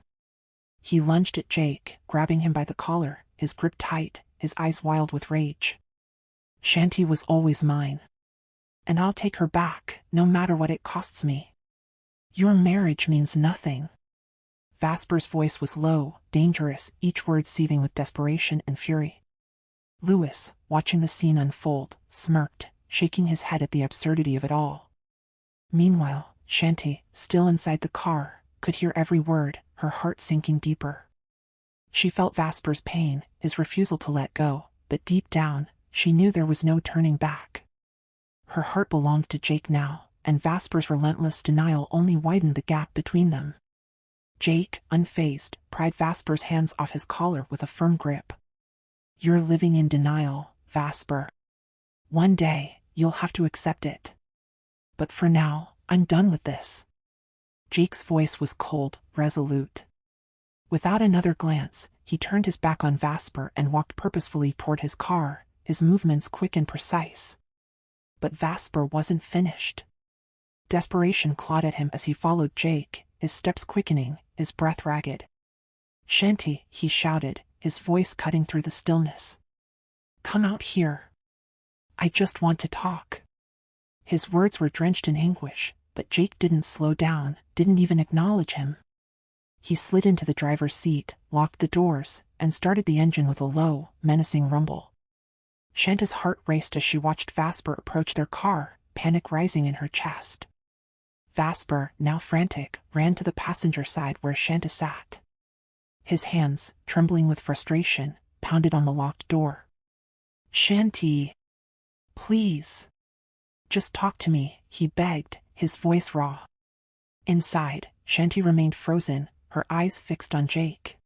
He lunged at Jake, grabbing him by the collar, his grip tight, his eyes wild with rage. "Shanty was always mine. And I'll take her back, no matter what it costs me. Your marriage means nothing." Vasper's voice was low, dangerous, each word seething with desperation and fury. Louis, watching the scene unfold, smirked, shaking his head at the absurdity of it all. Meanwhile, Shanty, still inside the car, could hear every word, her heart sinking deeper. She felt Vasper's pain, his refusal to let go, but deep down, she knew there was no turning back. Her heart belonged to Jake now, and Vasper's relentless denial only widened the gap between them. Jake, unfazed, pried Vasper's hands off his collar with a firm grip. "You're living in denial, Vasper. One day, you'll have to accept it. But for now, I'm done with this." Jake's voice was cold, resolute. Without another glance, he turned his back on Vasper and walked purposefully toward his car, his movements quick and precise. But Vasper wasn't finished. Desperation clawed at him as he followed Jake, his steps quickening, his breath ragged. "Shanty," he shouted, his voice cutting through the stillness. "Come out here. I just want to talk." His words were drenched in anguish, but Jake didn't slow down, didn't even acknowledge him. He slid into the driver's seat, locked the doors, and started the engine with a low, menacing rumble. Shanta's heart raced as she watched Vasper approach their car, panic rising in her chest. Vasper, now frantic, ran to the passenger side where Shanta sat. His hands, trembling with frustration, pounded on the locked door. "Shanty, please. Just talk to me," he begged, his voice raw. Inside, Shanty remained frozen, her eyes fixed on Jake.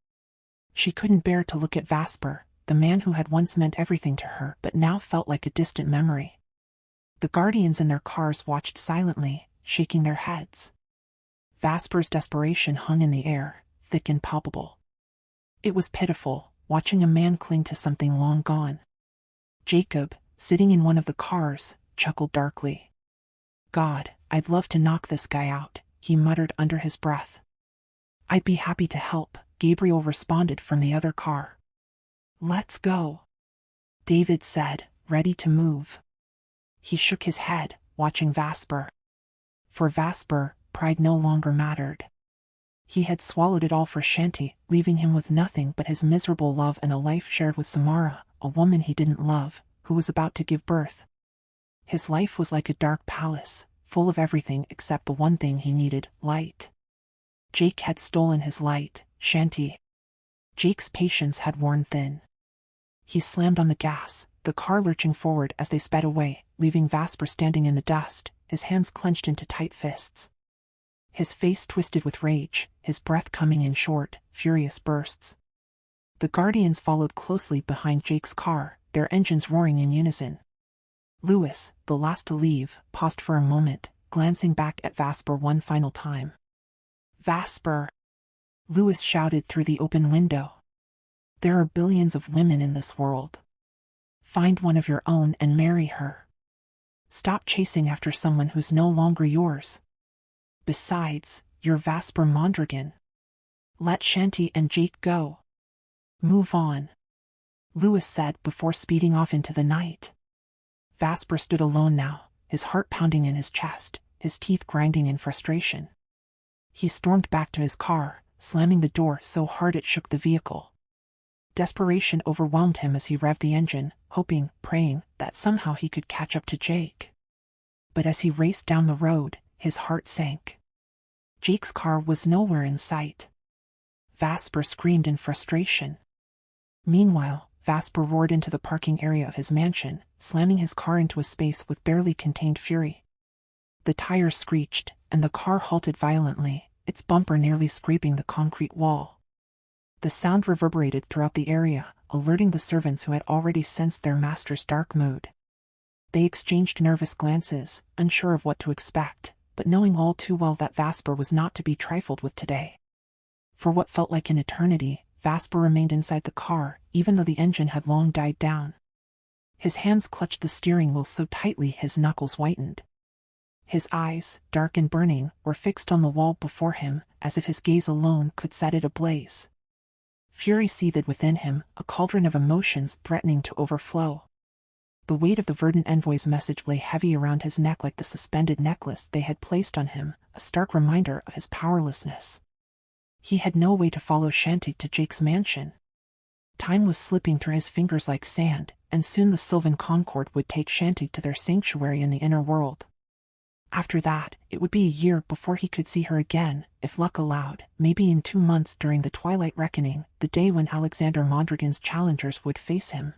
She couldn't bear to look at Vasper, the man who had once meant everything to her but now felt like a distant memory. The guardians in their cars watched silently, shaking their heads. Vasper's desperation hung in the air, thick and palpable. It was pitiful, watching a man cling to something long gone. Jacob, sitting in one of the cars, chuckled darkly. "God, I'd love to knock this guy out," he muttered under his breath. "I'd be happy to help," Gabriel responded from the other car. "Let's go," David said, ready to move. He shook his head, watching Vasper. For Vasper, pride no longer mattered. He had swallowed it all for Shanty, leaving him with nothing but his miserable love and a life shared with Samara, a woman he didn't love, who was about to give birth. His life was like a dark palace, full of everything except the one thing he needed, light. Jake had stolen his light, Shanty. Jake's patience had worn thin. He slammed on the gas, the car lurching forward as they sped away, leaving Vasper standing in the dust, his hands clenched into tight fists. His face twisted with rage, his breath coming in short, furious bursts. The guardians followed closely behind Jake's car, their engines roaring in unison. Lewis, the last to leave, paused for a moment, glancing back at Vasper one final time. "Vasper!" Lewis shouted through the open window. "There are billions of women in this world. Find one of your own and marry her. Stop chasing after someone who's no longer yours. Besides, you're Vasper Mondragon. Let Shanty and Jake go. Move on," Lewis said before speeding off into the night. Vasper stood alone now, his heart pounding in his chest, his teeth grinding in frustration. He stormed back to his car, slamming the door so hard it shook the vehicle. Desperation overwhelmed him as he revved the engine, hoping, praying, that somehow he could catch up to Jake. But as he raced down the road, his heart sank. Jake's car was nowhere in sight. Vasper screamed in frustration. Meanwhile, Vasper roared into the parking area of his mansion, slamming his car into a space with barely contained fury. The tires screeched, and the car halted violently, its bumper nearly scraping the concrete wall. The sound reverberated throughout the area, alerting the servants who had already sensed their master's dark mood. They exchanged nervous glances, unsure of what to expect, but knowing all too well that Vasper was not to be trifled with today. For what felt like an eternity, Vasper remained inside the car, even though the engine had long died down. His hands clutched the steering wheel so tightly his knuckles whitened. His eyes, dark and burning, were fixed on the wall before him, as if his gaze alone could set it ablaze. Fury seethed within him, a cauldron of emotions threatening to overflow. The weight of the Verdant Envoy's message lay heavy around his neck like the suspended necklace they had placed on him, a stark reminder of his powerlessness. He had no way to follow Shanty to Jake's mansion. Time was slipping through his fingers like sand, and soon the Sylvan Concord would take Shanty to their sanctuary in the inner world. After that, it would be a year before he could see her again, if luck allowed, maybe in 2 months during the Twilight Reckoning, the day when Alexander Mondragon's challengers would face him.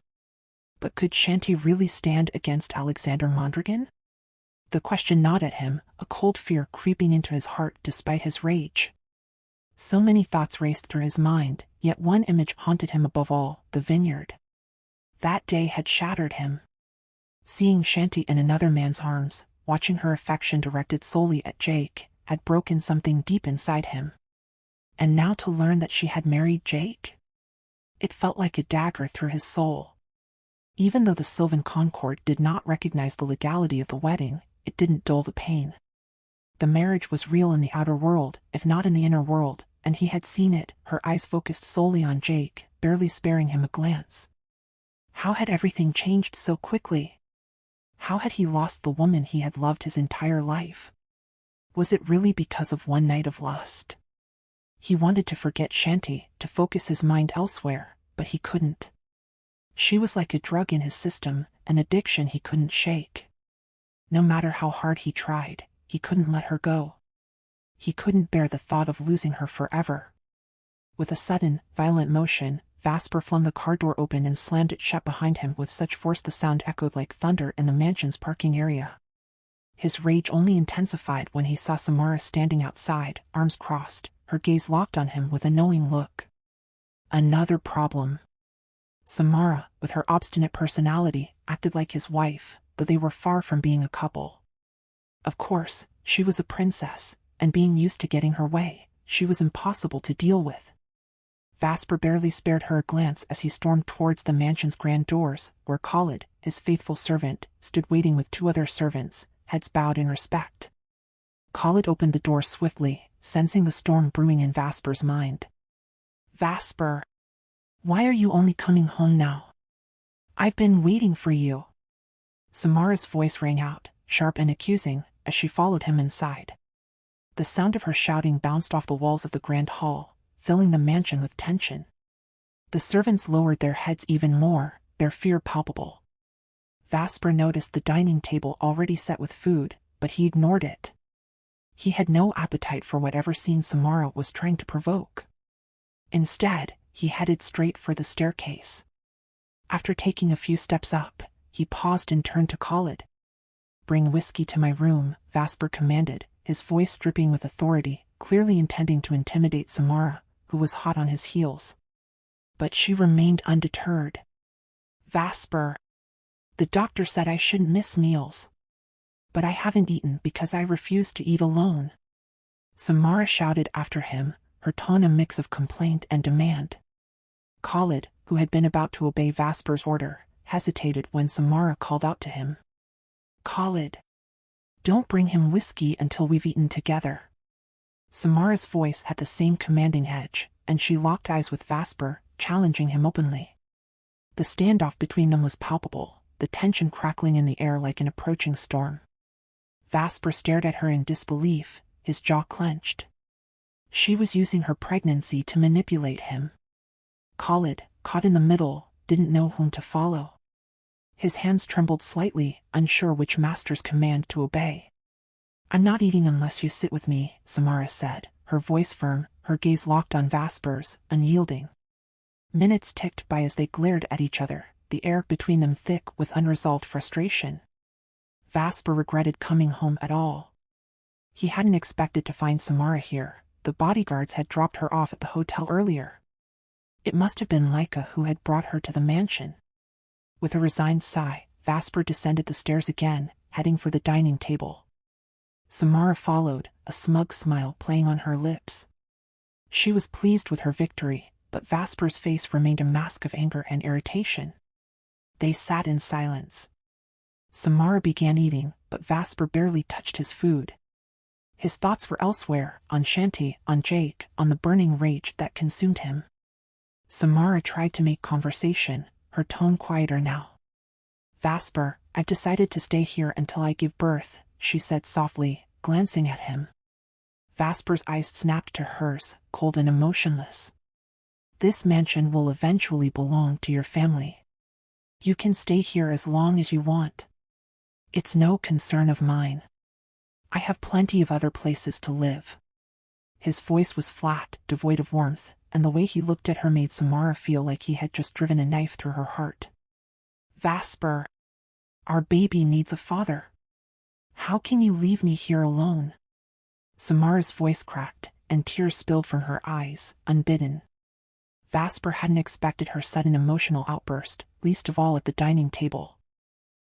But could Shanty really stand against Alexander Mondragon? The question gnawed at him, a cold fear creeping into his heart despite his rage. So many thoughts raced through his mind, yet one image haunted him above all, the vineyard. That day had shattered him. Seeing Shanty in another man's arms, watching her affection directed solely at Jake, had broken something deep inside him. And now to learn that she had married Jake? It felt like a dagger through his soul. Even though the Sylvan Concord did not recognize the legality of the wedding, it didn't dull the pain. The marriage was real in the outer world, if not in the inner world, and he had seen it, her eyes focused solely on Jake, barely sparing him a glance. How had everything changed so quickly? How had he lost the woman he had loved his entire life? Was it really because of one night of lust? He wanted to forget Shanti, to focus his mind elsewhere, but he couldn't. She was like a drug in his system, an addiction he couldn't shake. No matter how hard he tried, he couldn't let her go. He couldn't bear the thought of losing her forever. With a sudden, violent motion, Vasper flung the car door open and slammed it shut behind him with such force the sound echoed like thunder in the mansion's parking area. His rage only intensified when he saw Samara standing outside, arms crossed, her gaze locked on him with a knowing look. Another problem. Samara, with her obstinate personality, acted like his wife, but they were far from being a couple. Of course, she was a princess, and being used to getting her way, she was impossible to deal with. Vasper barely spared her a glance as he stormed towards the mansion's grand doors, where Khalid, his faithful servant, stood waiting with 2 other servants, heads bowed in respect. Khalid opened the door swiftly, sensing the storm brewing in Vasper's mind. "Vasper, why are you only coming home now? I've been waiting for you." Samara's voice rang out, sharp and accusing, as she followed him inside. The sound of her shouting bounced off the walls of the grand hall, filling the mansion with tension. The servants lowered their heads even more, their fear palpable. Vasper noticed the dining table already set with food, but he ignored it. He had no appetite for whatever scene Samara was trying to provoke. Instead, he headed straight for the staircase. After taking a few steps up, he paused and turned to Khalid. "Bring whiskey to my room," Vasper commanded, his voice dripping with authority, clearly intending to intimidate Samara, who was hot on his heels. But she remained undeterred. "Vasper, the doctor said I shouldn't miss meals. But I haven't eaten because I refuse to eat alone," Samara shouted after him, her tone a mix of complaint and demand. Khalid, who had been about to obey Vasper's order, hesitated when Samara called out to him. "Khalid, don't bring him whiskey until we've eaten together." Samara's voice had the same commanding edge, and she locked eyes with Vasper, challenging him openly. The standoff between them was palpable, the tension crackling in the air like an approaching storm. Vasper stared at her in disbelief, his jaw clenched. She was using her pregnancy to manipulate him. Khalid, caught in the middle, didn't know whom to follow. His hands trembled slightly, unsure which master's command to obey. "I'm not eating unless you sit with me," Samara said, her voice firm, her gaze locked on Vasper's, unyielding. Minutes ticked by as they glared at each other, the air between them thick with unresolved frustration. Vasper regretted coming home at all. He hadn't expected to find Samara here. The bodyguards had dropped her off at the hotel earlier. It must have been Laika who had brought her to the mansion. With a resigned sigh, Vasper descended the stairs again, heading for the dining table. Samara followed, a smug smile playing on her lips. She was pleased with her victory, but Vasper's face remained a mask of anger and irritation. They sat in silence. Samara began eating, but Vasper barely touched his food. His thoughts were elsewhere, on Shanti, on Jake, on the burning rage that consumed him. Samara tried to make conversation, her tone quieter now. "Vasper, I've decided to stay here until I give birth," she said softly, glancing at him. Vasper's eyes snapped to hers, cold and emotionless. "This mansion will eventually belong to your family. You can stay here as long as you want. It's no concern of mine. I have plenty of other places to live." His voice was flat, devoid of warmth, and the way he looked at her made Samara feel like he had just driven a knife through her heart. "Vasper, our baby needs a father. How can you leave me here alone?" Samara's voice cracked, and tears spilled from her eyes, unbidden. Vasper hadn't expected her sudden emotional outburst, least of all at the dining table.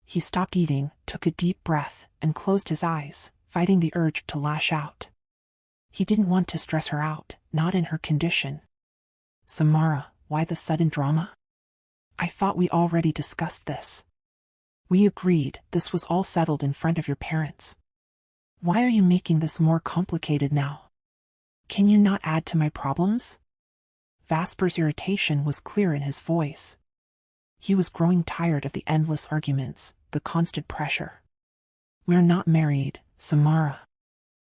He stopped eating, took a deep breath, and closed his eyes, fighting the urge to lash out. He didn't want to stress her out, not in her condition. "Samara, why the sudden drama? I thought we already discussed this. We agreed this was all settled in front of your parents." Why are you making this more complicated now? Can you not add to my problems? Vasper's irritation was clear in his voice. He was growing tired of the endless arguments, the constant pressure. We're not married, Samara.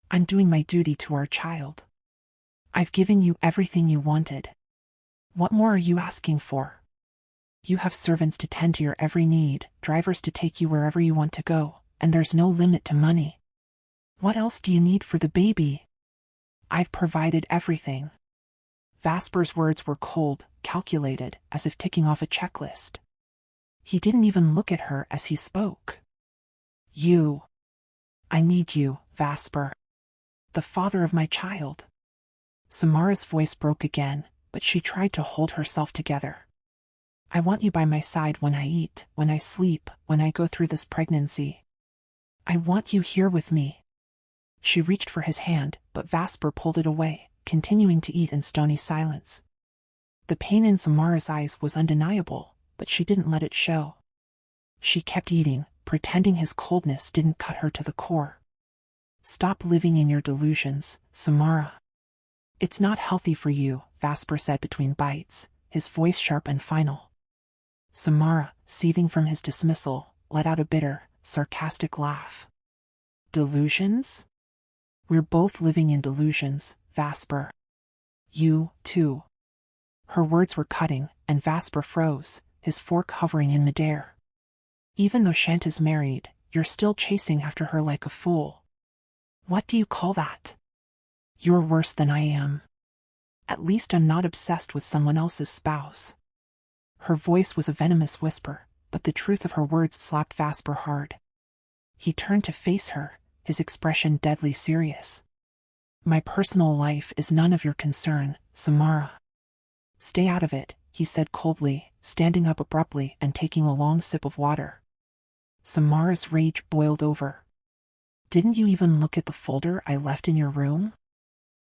I'm doing my duty to our child. I've given you everything you wanted. What more are you asking for? You have servants to tend to your every need, drivers to take you wherever you want to go, and there's no limit to money. What else do you need for the baby? I've provided everything. Vasper's words were cold, calculated, as if ticking off a checklist. He didn't even look at her as he spoke. You. I need you, Vasper. The father of my child. Samara's voice broke again, but she tried to hold herself together. I want you by my side when I eat, when I sleep, when I go through this pregnancy. I want you here with me. She reached for his hand, but Vasper pulled it away, continuing to eat in stony silence. The pain in Samara's eyes was undeniable, but she didn't let it show. She kept eating, pretending his coldness didn't cut her to the core. Stop living in your delusions, Samara. It's not healthy for you, Vasper said between bites, his voice sharp and final. Samara, seething from his dismissal, let out a bitter, sarcastic laugh. Delusions? We're both living in delusions, Vasper. You, too. Her words were cutting, and Vasper froze, his fork hovering in midair. Even though Shanta's married, you're still chasing after her like a fool. What do you call that? You're worse than I am. At least I'm not obsessed with someone else's spouse. Her voice was a venomous whisper, but the truth of her words slapped Vasper hard. He turned to face her, his expression deadly serious. My personal life is none of your concern, Samara. Stay out of it, he said coldly, standing up abruptly and taking a long sip of water. Samara's rage boiled over. Didn't you even look at the folder I left in your room?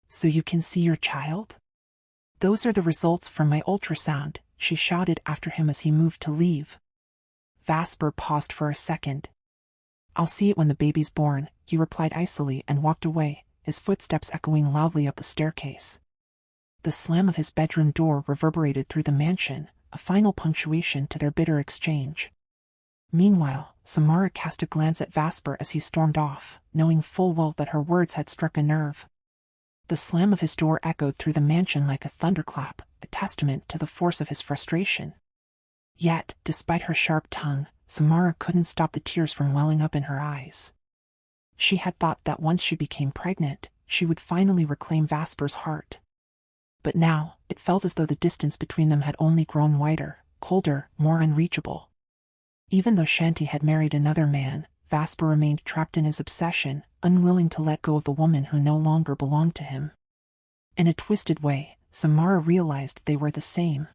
So you can see your child? Those are the results from my ultrasound, she shouted after him as he moved to leave. Vasper paused for a second. I'll see it when the baby's born, he replied icily and walked away, his footsteps echoing loudly up the staircase. The slam of his bedroom door reverberated through the mansion, a final punctuation to their bitter exchange. Meanwhile, Samara cast a glance at Vasper as he stormed off, knowing full well that her words had struck a nerve. The slam of his door echoed through the mansion like a thunderclap, a testament to the force of his frustration. Yet, despite her sharp tongue, Samara couldn't stop the tears from welling up in her eyes. She had thought that once she became pregnant, she would finally reclaim Vasper's heart. But now, it felt as though the distance between them had only grown wider, colder, more unreachable. Even though Shanti had married another man, Vasper remained trapped in his obsession, unwilling to let go of the woman who no longer belonged to him. In a twisted way, Samara realized they were the same.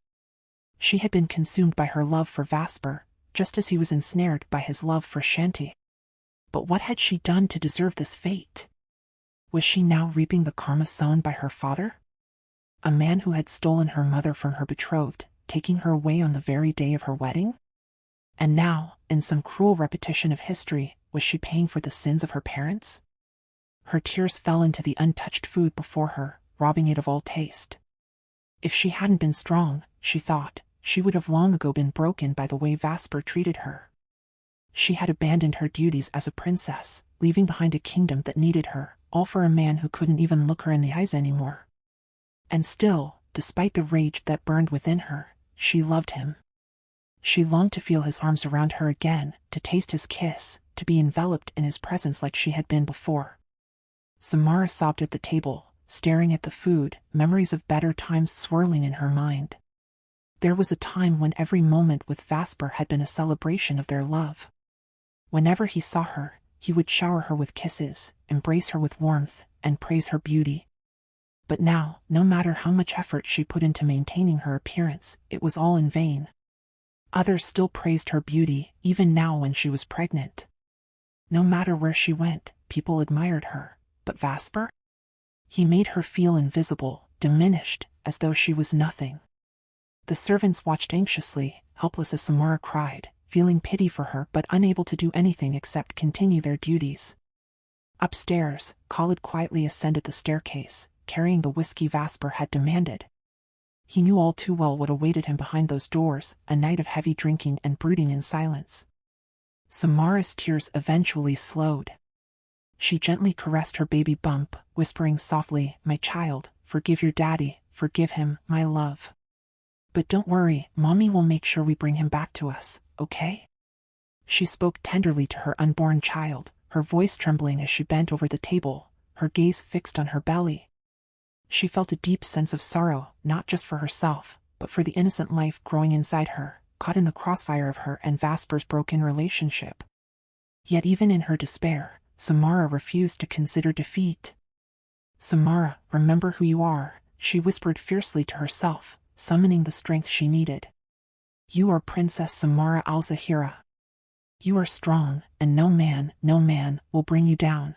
She had been consumed by her love for Vasper, just as he was ensnared by his love for Shanti. But what had she done to deserve this fate? Was she now reaping the karma sown by her father? A man who had stolen her mother from her betrothed, taking her away on the very day of her wedding? And now, in some cruel repetition of history, was she paying for the sins of her parents? Her tears fell into the untouched food before her, robbing it of all taste. If she hadn't been strong, she thought, she would have long ago been broken by the way Vasper treated her. She had abandoned her duties as a princess, leaving behind a kingdom that needed her, all for a man who couldn't even look her in the eyes anymore. And still, despite the rage that burned within her, she loved him. She longed to feel his arms around her again, to taste his kiss, to be enveloped in his presence like she had been before. Samara sobbed at the table, staring at the food, memories of better times swirling in her mind. There was a time when every moment with Vasper had been a celebration of their love. Whenever he saw her, he would shower her with kisses, embrace her with warmth, and praise her beauty. But now, no matter how much effort she put into maintaining her appearance, it was all in vain. Others still praised her beauty, even now when she was pregnant. No matter where she went, people admired her, but Vasper? He made her feel invisible, diminished, as though she was nothing. The servants watched anxiously, helpless as Samara cried, feeling pity for her but unable to do anything except continue their duties. Upstairs, Khalid quietly ascended the staircase, carrying the whiskey Vasper had demanded. He knew all too well what awaited him behind those doors, a night of heavy drinking and brooding in silence. Samara's tears eventually slowed. She gently caressed her baby bump, whispering softly, "My child, forgive your daddy, forgive him, my love. But don't worry, Mommy will make sure we bring him back to us, okay?" She spoke tenderly to her unborn child, her voice trembling as she bent over the table, her gaze fixed on her belly. She felt a deep sense of sorrow, not just for herself, but for the innocent life growing inside her, caught in the crossfire of her and Vasper's broken relationship. Yet even in her despair, Samara refused to consider defeat. "Samara, remember who you are," she whispered fiercely to herself, summoning the strength she needed. "You are Princess Samara al-Zahira. You are strong, and no man, will bring you down.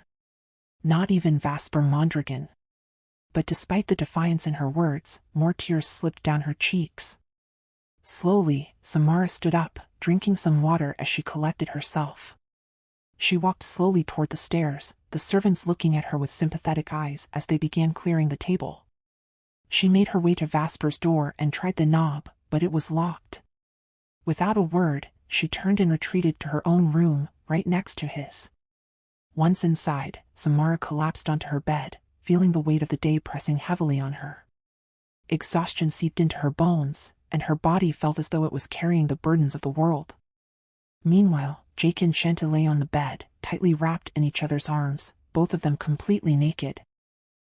Not even Vasper Mondragon." But despite the defiance in her words, more tears slipped down her cheeks. Slowly, Samara stood up, drinking some water as she collected herself. She walked slowly toward the stairs, the servants looking at her with sympathetic eyes as they began clearing the table. She made her way to Vasper's door and tried the knob, but it was locked. Without a word, she turned and retreated to her own room, right next to his. Once inside, Samara collapsed onto her bed, feeling the weight of the day pressing heavily on her. Exhaustion seeped into her bones, and her body felt as though it was carrying the burdens of the world. Meanwhile, Jake and Shanta lay on the bed, tightly wrapped in each other's arms, both of them completely naked.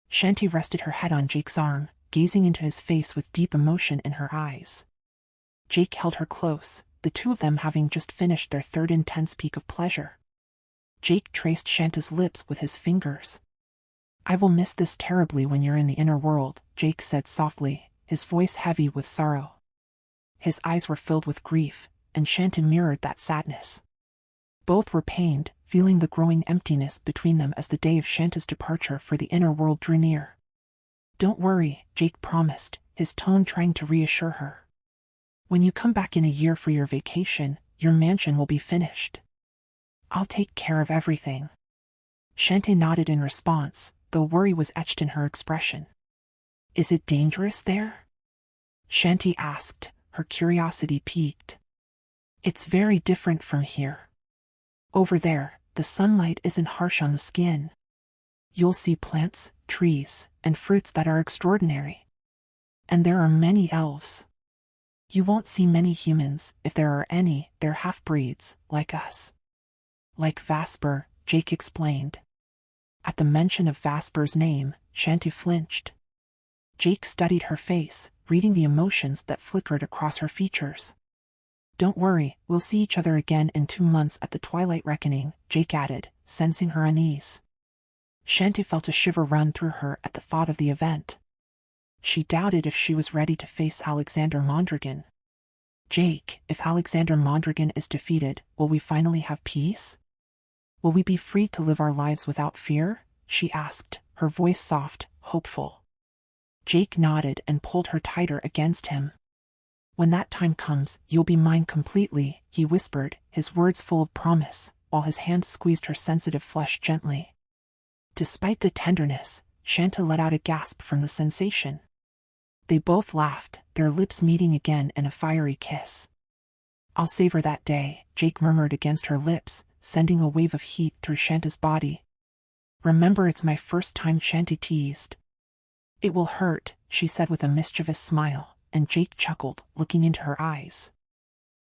Shanti rested her head on Jake's arm, gazing into his face with deep emotion in her eyes. Jake held her close, the two of them having just finished their third intense peak of pleasure. Jake traced Shanta's lips with his fingers. "I will miss this terribly when you're in the inner world," Jake said softly, his voice heavy with sorrow. His eyes were filled with grief, and Shanta mirrored that sadness. Both were pained, feeling the growing emptiness between them as the day of Shanta's departure for the inner world drew near. "Don't worry," Jake promised, his tone trying to reassure her. "When you come back in a year for your vacation, your mansion will be finished. I'll take care of everything." Shanta nodded in response, though worry was etched in her expression. "Is it dangerous there?" Shanti asked, her curiosity piqued. "It's very different from here. Over there, the sunlight isn't harsh on the skin. You'll see plants, trees, and fruits that are extraordinary. And there are many elves. You won't see many humans, if there are any, they're half-breeds, like us." "Like Vasper," Jake explained. At the mention of Vasper's name, Shanti flinched. Jake studied her face, reading the emotions that flickered across her features. "Don't worry, we'll see each other again in 2 months at the Twilight Reckoning," Jake added, sensing her unease. Shanti felt a shiver run through her at the thought of the event. She doubted if she was ready to face Alexander Mondragon. "Jake, if Alexander Mondragon is defeated, will we finally have peace? Will we be free to live our lives without fear?" she asked, her voice soft, hopeful. Jake nodded and pulled her tighter against him. "When that time comes, you'll be mine completely," he whispered, his words full of promise, while his hand squeezed her sensitive flesh gently. Despite the tenderness, Shanta let out a gasp from the sensation. They both laughed, their lips meeting again in a fiery kiss. "I'll savor that day," Jake murmured against her lips, sending a wave of heat through Shanta's body. "Remember, it's my first time," Shanti teased. "It will hurt," she said with a mischievous smile, and Jake chuckled, looking into her eyes.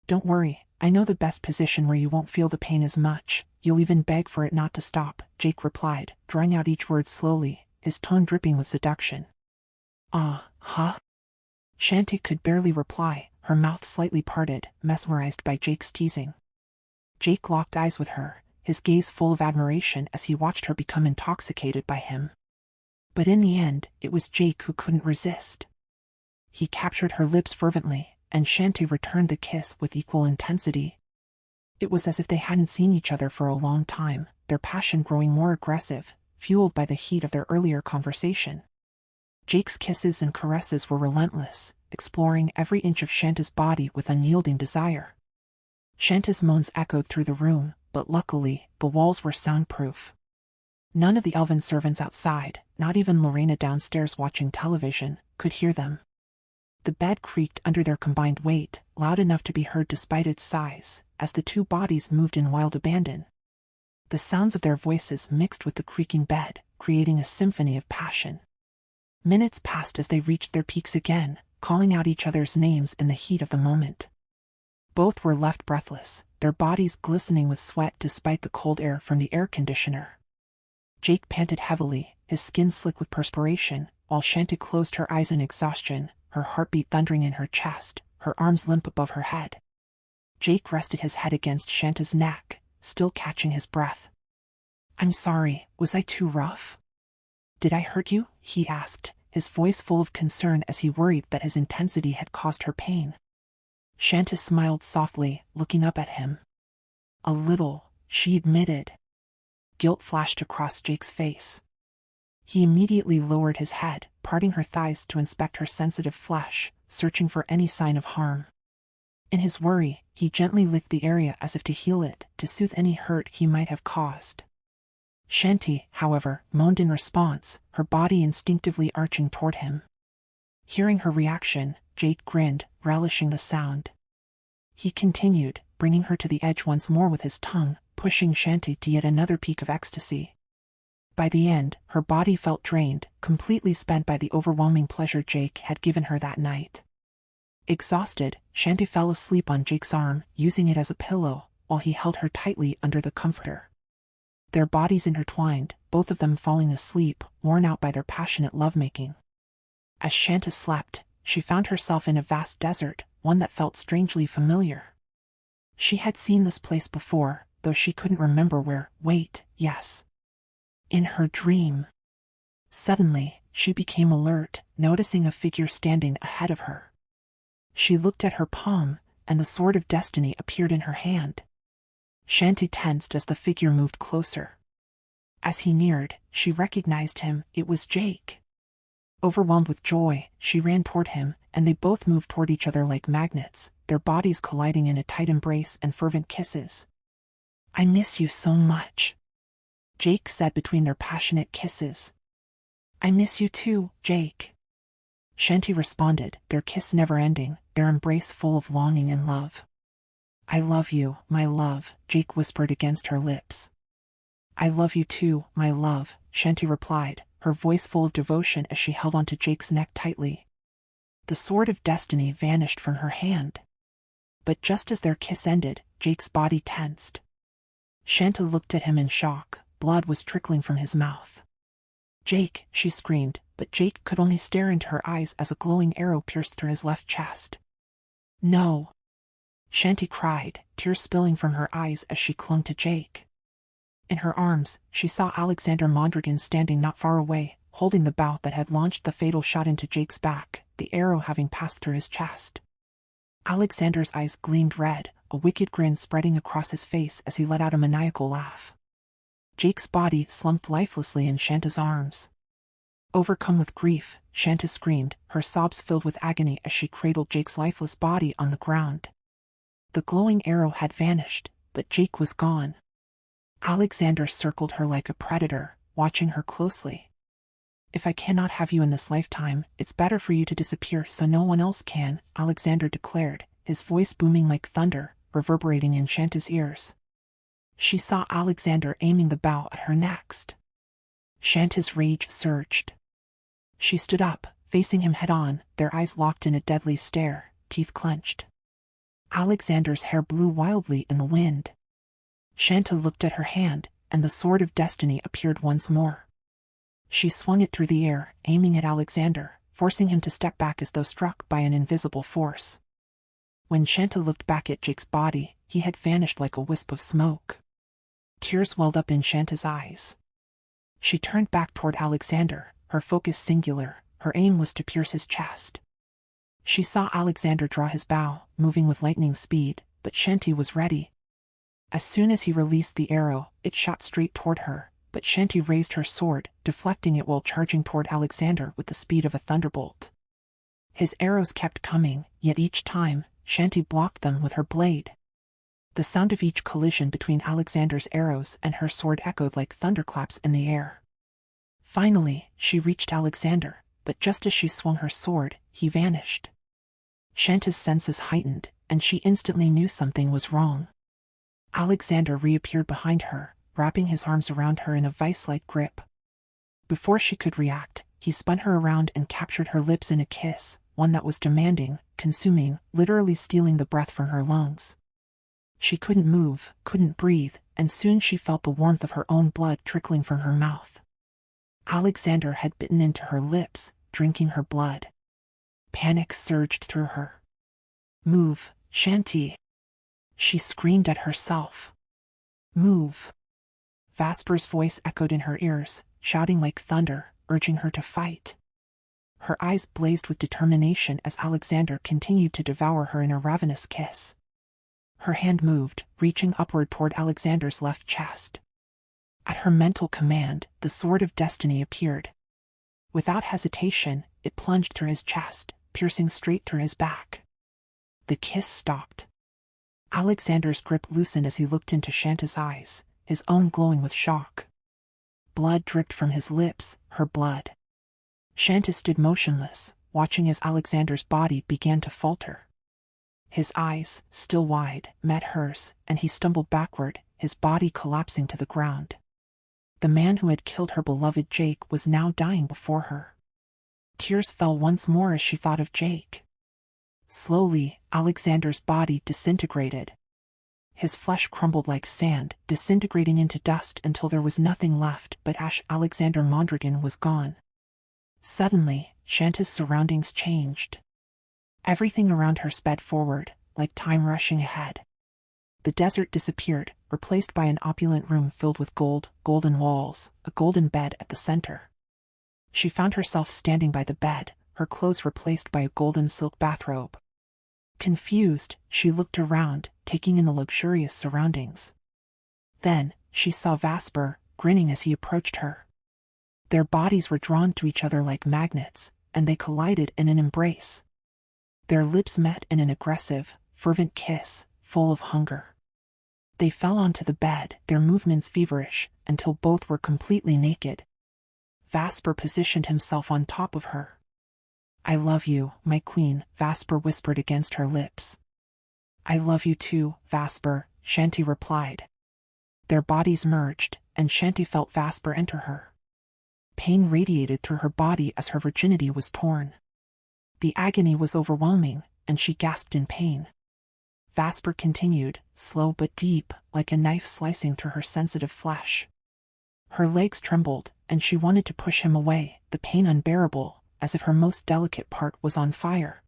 "Don't worry, I know the best position where you won't feel the pain as much. You'll even beg for it not to stop," Jake replied, drawing out each word slowly, his tone dripping with seduction. Huh?" Shanti could barely reply, her mouth slightly parted, mesmerized by Jake's teasing. Jake locked eyes with her, his gaze full of admiration as he watched her become intoxicated by him. But in the end, it was Jake who couldn't resist. He captured her lips fervently, and Shanti returned the kiss with equal intensity. It was as if they hadn't seen each other for a long time, their passion growing more aggressive, fueled by the heat of their earlier conversation. Jake's kisses and caresses were relentless, exploring every inch of Shanta's body with unyielding desire. Shanta's moans echoed through the room, but luckily, the walls were soundproof. None of the elven servants outside, not even Lorena downstairs watching television, could hear them. The bed creaked under their combined weight, loud enough to be heard despite its size, as the two bodies moved in wild abandon. The sounds of their voices mixed with the creaking bed, creating a symphony of passion. Minutes passed as they reached their peaks again, calling out each other's names in the heat of the moment. Both were left breathless, their bodies glistening with sweat despite the cold air from the air conditioner. Jake panted heavily, his skin slick with perspiration, while Shanti closed her eyes in exhaustion, her heartbeat thundering in her chest, her arms limp above her head. Jake rested his head against Shanta's neck, still catching his breath. "I'm sorry, was I too rough? Did I hurt you?" he asked, his voice full of concern as he worried that his intensity had caused her pain. Shanta smiled softly, looking up at him. "A little," she admitted. Guilt flashed across Jake's face. He immediately lowered his head, parting her thighs to inspect her sensitive flesh, searching for any sign of harm. In his worry, he gently licked the area as if to heal it, to soothe any hurt he might have caused. Shanti, however, moaned in response, her body instinctively arching toward him. Hearing her reaction, Jake grinned, relishing the sound. He continued, bringing her to the edge once more with his tongue, pushing Shanti to yet another peak of ecstasy. By the end, her body felt drained, completely spent by the overwhelming pleasure Jake had given her that night. Exhausted, Shanti fell asleep on Jake's arm, using it as a pillow, while he held her tightly under the comforter. Their bodies intertwined, both of them falling asleep, worn out by their passionate lovemaking. As Shanta slept, she found herself in a vast desert, one that felt strangely familiar. She had seen this place before, though she couldn't remember where. Wait, yes. In her dream. Suddenly, she became alert, noticing a figure standing ahead of her. She looked at her palm, and the sword of destiny appeared in her hand. Shanti tensed as the figure moved closer. As he neared, she recognized him. It was Jake. Overwhelmed with joy, she ran toward him, and they both moved toward each other like magnets, their bodies colliding in a tight embrace and fervent kisses. "I miss you so much," Jake said between their passionate kisses. "I miss you too, Jake," Shanti responded, their kiss never ending, their embrace full of longing and love. "I love you, my love," Jake whispered against her lips. "I love you too, my love," Shanti replied, her voice full of devotion as she held onto Jake's neck tightly. The sword of destiny vanished from her hand. But just as their kiss ended, Jake's body tensed. Shanta looked at him in shock. Blood was trickling from his mouth. "Jake," she screamed, but Jake could only stare into her eyes as a glowing arrow pierced through his left chest. "No," Shanti cried, tears spilling from her eyes as she clung to Jake. In her arms, she saw Alexander Mondragon standing not far away, holding the bow that had launched the fatal shot into Jake's back, the arrow having passed through his chest. Alexander's eyes gleamed red, a wicked grin spreading across his face as he let out a maniacal laugh. Jake's body slumped lifelessly in Shanta's arms. Overcome with grief, Shanta screamed, her sobs filled with agony as she cradled Jake's lifeless body on the ground. The glowing arrow had vanished, but Jake was gone. Alexander circled her like a predator, watching her closely. "If I cannot have you in this lifetime, it's better for you to disappear so no one else can," Alexander declared, his voice booming like thunder, reverberating in Shanta's ears. She saw Alexander aiming the bow at her next. Shanta's rage surged. She stood up, facing him head-on, their eyes locked in a deadly stare, teeth clenched. Alexander's hair blew wildly in the wind. Shanta looked at her hand, and the sword of destiny appeared once more. She swung it through the air, aiming at Alexander, forcing him to step back as though struck by an invisible force. When Shanta looked back at Jake's body, he had vanished like a wisp of smoke. Tears welled up in Shanta's eyes. She turned back toward Alexander, her focus singular, her aim was to pierce his chest. She saw Alexander draw his bow, moving with lightning speed, but Shanti was ready. As soon as he released the arrow, it shot straight toward her, but Shanti raised her sword, deflecting it while charging toward Alexander with the speed of a thunderbolt. His arrows kept coming, yet each time, Shanti blocked them with her blade. The sound of each collision between Alexander's arrows and her sword echoed like thunderclaps in the air. Finally, she reached Alexander, but just as she swung her sword, he vanished. Shanta's senses heightened, and she instantly knew something was wrong. Alexander reappeared behind her, wrapping his arms around her in a vice-like grip. Before she could react, he spun her around and captured her lips in a kiss, one that was demanding, consuming, literally stealing the breath from her lungs. She couldn't move, couldn't breathe, and soon she felt the warmth of her own blood trickling from her mouth. Alexander had bitten into her lips, drinking her blood. Panic surged through her. "Move, Shanti!" She screamed at herself. "Move!" Vasper's voice echoed in her ears, shouting like thunder, urging her to fight. Her eyes blazed with determination as Alexander continued to devour her in a ravenous kiss. Her hand moved, reaching upward toward Alexander's left chest. At her mental command, the sword of destiny appeared. Without hesitation, it plunged through his chest, piercing straight through his back. The kiss stopped. Alexander's grip loosened as he looked into Shanta's eyes, his own glowing with shock. Blood dripped from his lips, her blood. Shanta stood motionless, watching as Alexander's body began to falter. His eyes, still wide, met hers, and he stumbled backward, his body collapsing to the ground. The man who had killed her beloved Jake was now dying before her. Tears fell once more as she thought of Jake. Slowly, Alexander's body disintegrated. His flesh crumbled like sand, disintegrating into dust until there was nothing left but ash. Alexander Mondragon was gone. Suddenly, Shanta's surroundings changed. Everything around her sped forward, like time rushing ahead. The desert disappeared, replaced by an opulent room filled with golden walls, a golden bed at the center. She found herself standing by the bed, her clothes replaced by a golden silk bathrobe. Confused, she looked around, taking in the luxurious surroundings. Then, she saw Vasper, grinning as he approached her. Their bodies were drawn to each other like magnets, and they collided in an embrace. Their lips met in an aggressive, fervent kiss, full of hunger. They fell onto the bed, their movements feverish, until both were completely naked. Vasper positioned himself on top of her. "I love you, my queen," Vasper whispered against her lips. "I love you too, Vasper," Shanti replied. Their bodies merged, and Shanti felt Vasper enter her. Pain radiated through her body as her virginity was torn. The agony was overwhelming, and she gasped in pain. Vasper continued, slow but deep, like a knife slicing through her sensitive flesh. Her legs trembled, and she wanted to push him away, the pain unbearable, as if her most delicate part was on fire.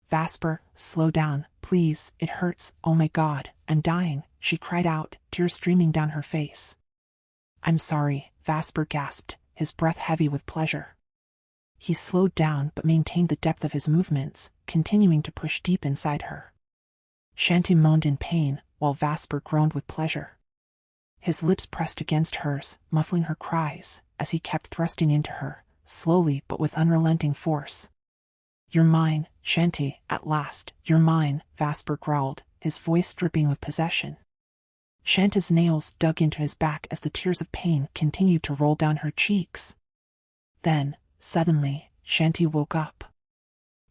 "Vasper, slow down, please, it hurts, oh my God, I'm dying," she cried out, tears streaming down her face. "I'm sorry," Vasper gasped, his breath heavy with pleasure. He slowed down but maintained the depth of his movements, continuing to push deep inside her. Shanti moaned in pain, while Vasper groaned with pleasure. His lips pressed against hers, muffling her cries, as he kept thrusting into her, slowly but with unrelenting force. "You're mine, Shanti, at last, you're mine," Vasper growled, his voice dripping with possession. Shanta's nails dug into his back as the tears of pain continued to roll down her cheeks. Then, suddenly, Shanti woke up.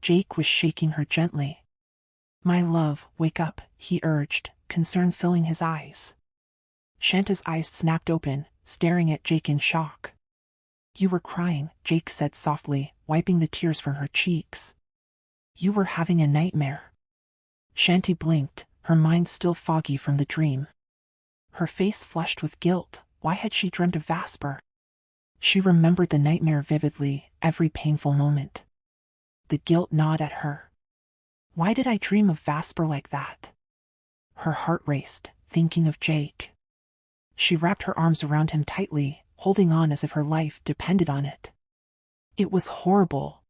Jake was shaking her gently. "My love, wake up," he urged, concern filling his eyes. Shanta's eyes snapped open, staring at Jake in shock. "You were crying," Jake said softly, wiping the tears from her cheeks. "You were having a nightmare." Shanti blinked, her mind still foggy from the dream. Her face flushed with guilt. Why had she dreamt of Vasper? She remembered the nightmare vividly, every painful moment. The guilt gnawed at her. Why did I dream of Vasper like that? Her heart raced, thinking of Jake. She wrapped her arms around him tightly, holding on as if her life depended on it. It was horrible.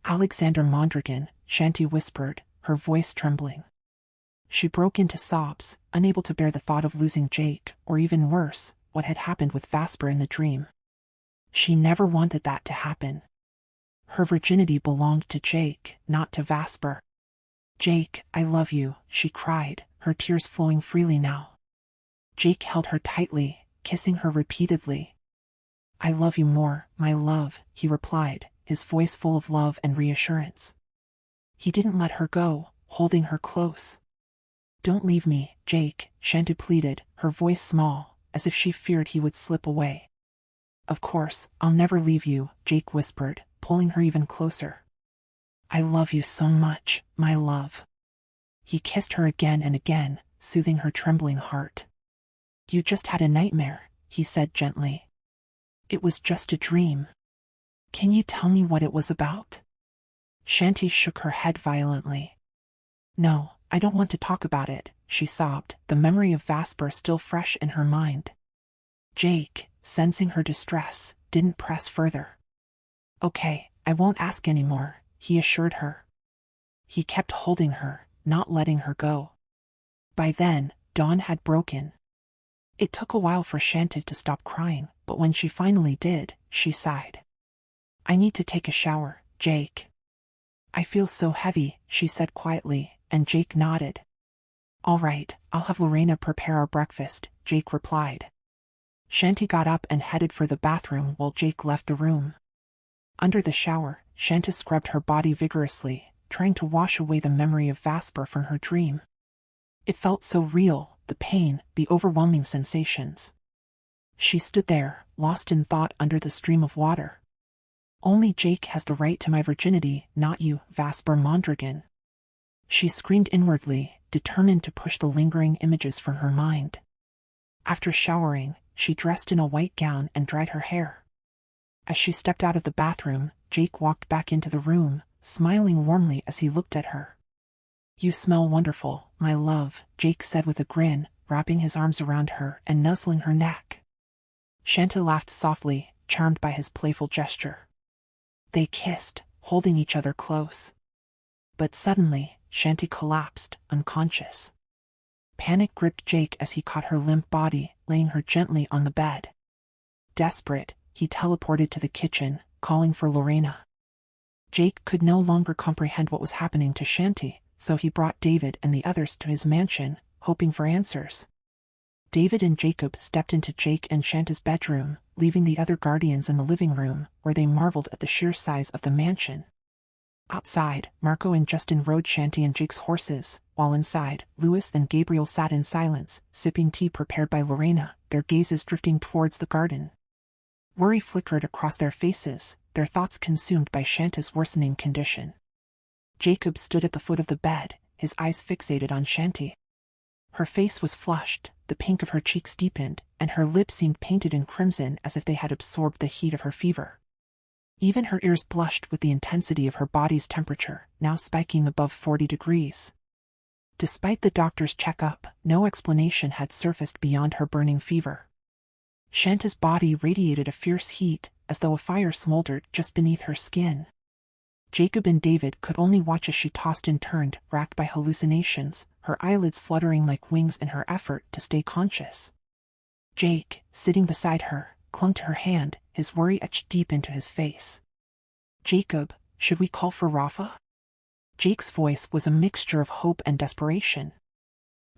"Alexander Mondragon," Shanti whispered, her voice trembling. She broke into sobs, unable to bear the thought of losing Jake, or even worse, what had happened with Vasper in the dream. She never wanted that to happen. Her virginity belonged to Jake, not to Vasper. "Jake, I love you," she cried, her tears flowing freely now. Jake held her tightly, kissing her repeatedly. "I love you more, my love," he replied, his voice full of love and reassurance. He didn't let her go, holding her close. "Don't leave me, Jake," Shanti pleaded, her voice small, as if she feared he would slip away. "Of course, I'll never leave you," Jake whispered, pulling her even closer. "I love you so much, my love." He kissed her again and again, soothing her trembling heart. "You just had a nightmare," he said gently. "It was just a dream. Can you tell me what it was about?" Shanti shook her head violently. "No, I don't want to talk about it," she sobbed, the memory of Vasper still fresh in her mind. Jake, sensing her distress, didn't press further. "Okay, I won't ask anymore," he assured her. He kept holding her, not letting her go. By then, dawn had broken. It took a while for Shanti to stop crying, but when she finally did, she sighed. "I need to take a shower, Jake." "I feel so heavy," she said quietly, and Jake nodded. "All right, I'll have Lorena prepare our breakfast," Jake replied. Shanti got up and headed for the bathroom while Jake left the room. Under the shower, Shanti scrubbed her body vigorously, trying to wash away the memory of Vasper from her dream. It felt so real, the pain, the overwhelming sensations. She stood there, lost in thought under the stream of water. "Only Jake has the right to my virginity, not you, Vasper Mondragon," she screamed inwardly, determined to push the lingering images from her mind. After showering, she dressed in a white gown and dried her hair. As she stepped out of the bathroom, Jake walked back into the room, smiling warmly as he looked at her. "You smell wonderful, my love," Jake said with a grin, wrapping his arms around her and nuzzling her neck. Shanti laughed softly, charmed by his playful gesture. They kissed, holding each other close. But suddenly, Shanti collapsed, unconscious. Panic gripped Jake as he caught her limp body, laying her gently on the bed. Desperate, he teleported to the kitchen, calling for Lorena. Jake could no longer comprehend what was happening to Shanti, so he brought David and the others to his mansion, hoping for answers. David and Jacob stepped into Jake and Shanti's bedroom, leaving the other guardians in the living room, where they marveled at the sheer size of the mansion. Outside, Marco and Justin rode Shanti and Jake's horses, while inside, Louis and Gabriel sat in silence, sipping tea prepared by Lorena, their gazes drifting towards the garden. Worry flickered across their faces, their thoughts consumed by Shanti's worsening condition. Jacob stood at the foot of the bed, his eyes fixated on Shanti. Her face was flushed, the pink of her cheeks deepened, and her lips seemed painted in crimson as if they had absorbed the heat of her fever. Even her ears blushed with the intensity of her body's temperature, now spiking above 40 degrees. Despite the doctor's checkup, no explanation had surfaced beyond her burning fever. Shanti's body radiated a fierce heat, as though a fire smoldered just beneath her skin. Jacob and David could only watch as she tossed and turned, racked by hallucinations, her eyelids fluttering like wings in her effort to stay conscious. Jake, sitting beside her, clung to her hand, his worry etched deep into his face. "Jacob, should we call for Rafa?" Jake's voice was a mixture of hope and desperation.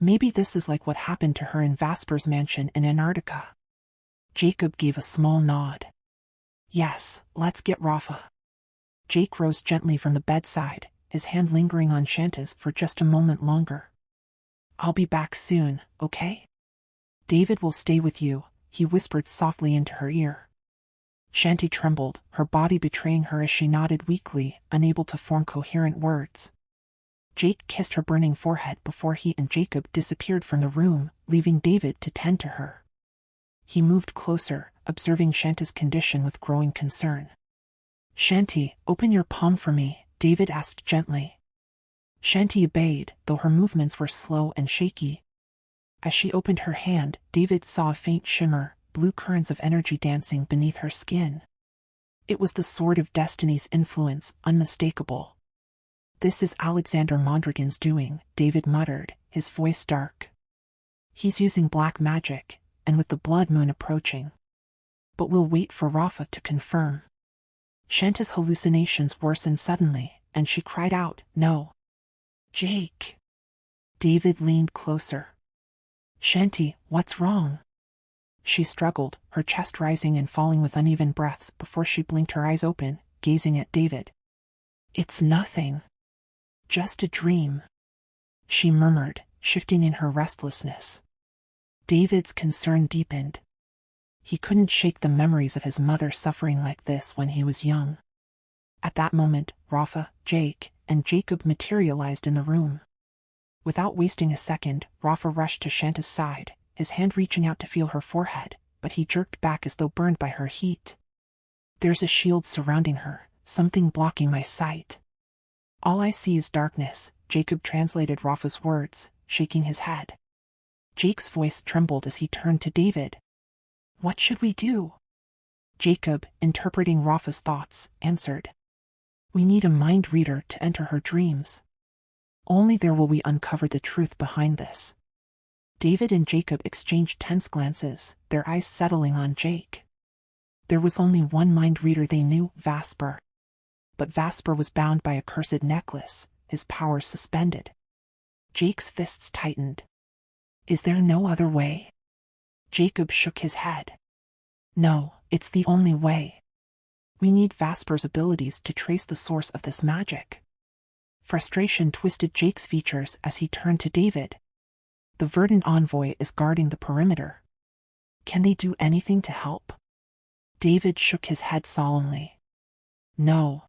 "Maybe this is like what happened to her in Vasper's mansion in Antarctica." Jacob gave a small nod. "Yes, let's get Rafa." Jake rose gently from the bedside, his hand lingering on Shanti's for just a moment longer. "I'll be back soon, okay? David will stay with you," he whispered softly into her ear. Shanti trembled, her body betraying her as she nodded weakly, unable to form coherent words. Jake kissed her burning forehead before he and Jacob disappeared from the room, leaving David to tend to her. He moved closer, observing Shanti's condition with growing concern. "Shanti, open your palm for me," David asked gently. Shanti obeyed, though her movements were slow and shaky. As she opened her hand, David saw a faint shimmer, blue currents of energy dancing beneath her skin. It was the sword of destiny's influence, unmistakable. "This is Alexander Mondragon's doing," David muttered, his voice dark. "He's using black magic, and with the blood moon approaching. But we'll wait for Rafa to confirm." Shanti's hallucinations worsened suddenly, and she cried out, "No! Jake!" David leaned closer. Shanti, what's wrong? She struggled, her chest rising and falling with uneven breaths before she blinked her eyes open, gazing at David. It's nothing. Just a dream, she murmured, shifting in her restlessness. David's concern deepened. He couldn't shake the memories of his mother suffering like this when he was young. At that moment, Rafa, Jake, and Jacob materialized in the room. Without wasting a second, Rafa rushed to Shanta's side, his hand reaching out to feel her forehead, but he jerked back as though burned by her heat. There's a shield surrounding her, something blocking my sight. All I see is darkness, Jacob translated Rafa's words, shaking his head. Jake's voice trembled as he turned to David. What should we do? Jacob, interpreting Rafa's thoughts, answered. We need a mind reader to enter her dreams. Only there will we uncover the truth behind this. David and Jacob exchanged tense glances, their eyes settling on Jake. There was only one mind reader they knew, Vasper. But Vasper was bound by a cursed necklace, his powers suspended. Jake's fists tightened. Is there no other way? Jacob shook his head. No, it's the only way. We need Vasper's abilities to trace the source of this magic. Frustration twisted Jake's features as he turned to David. The verdant envoy is guarding the perimeter. Can they do anything to help? David shook his head solemnly. No.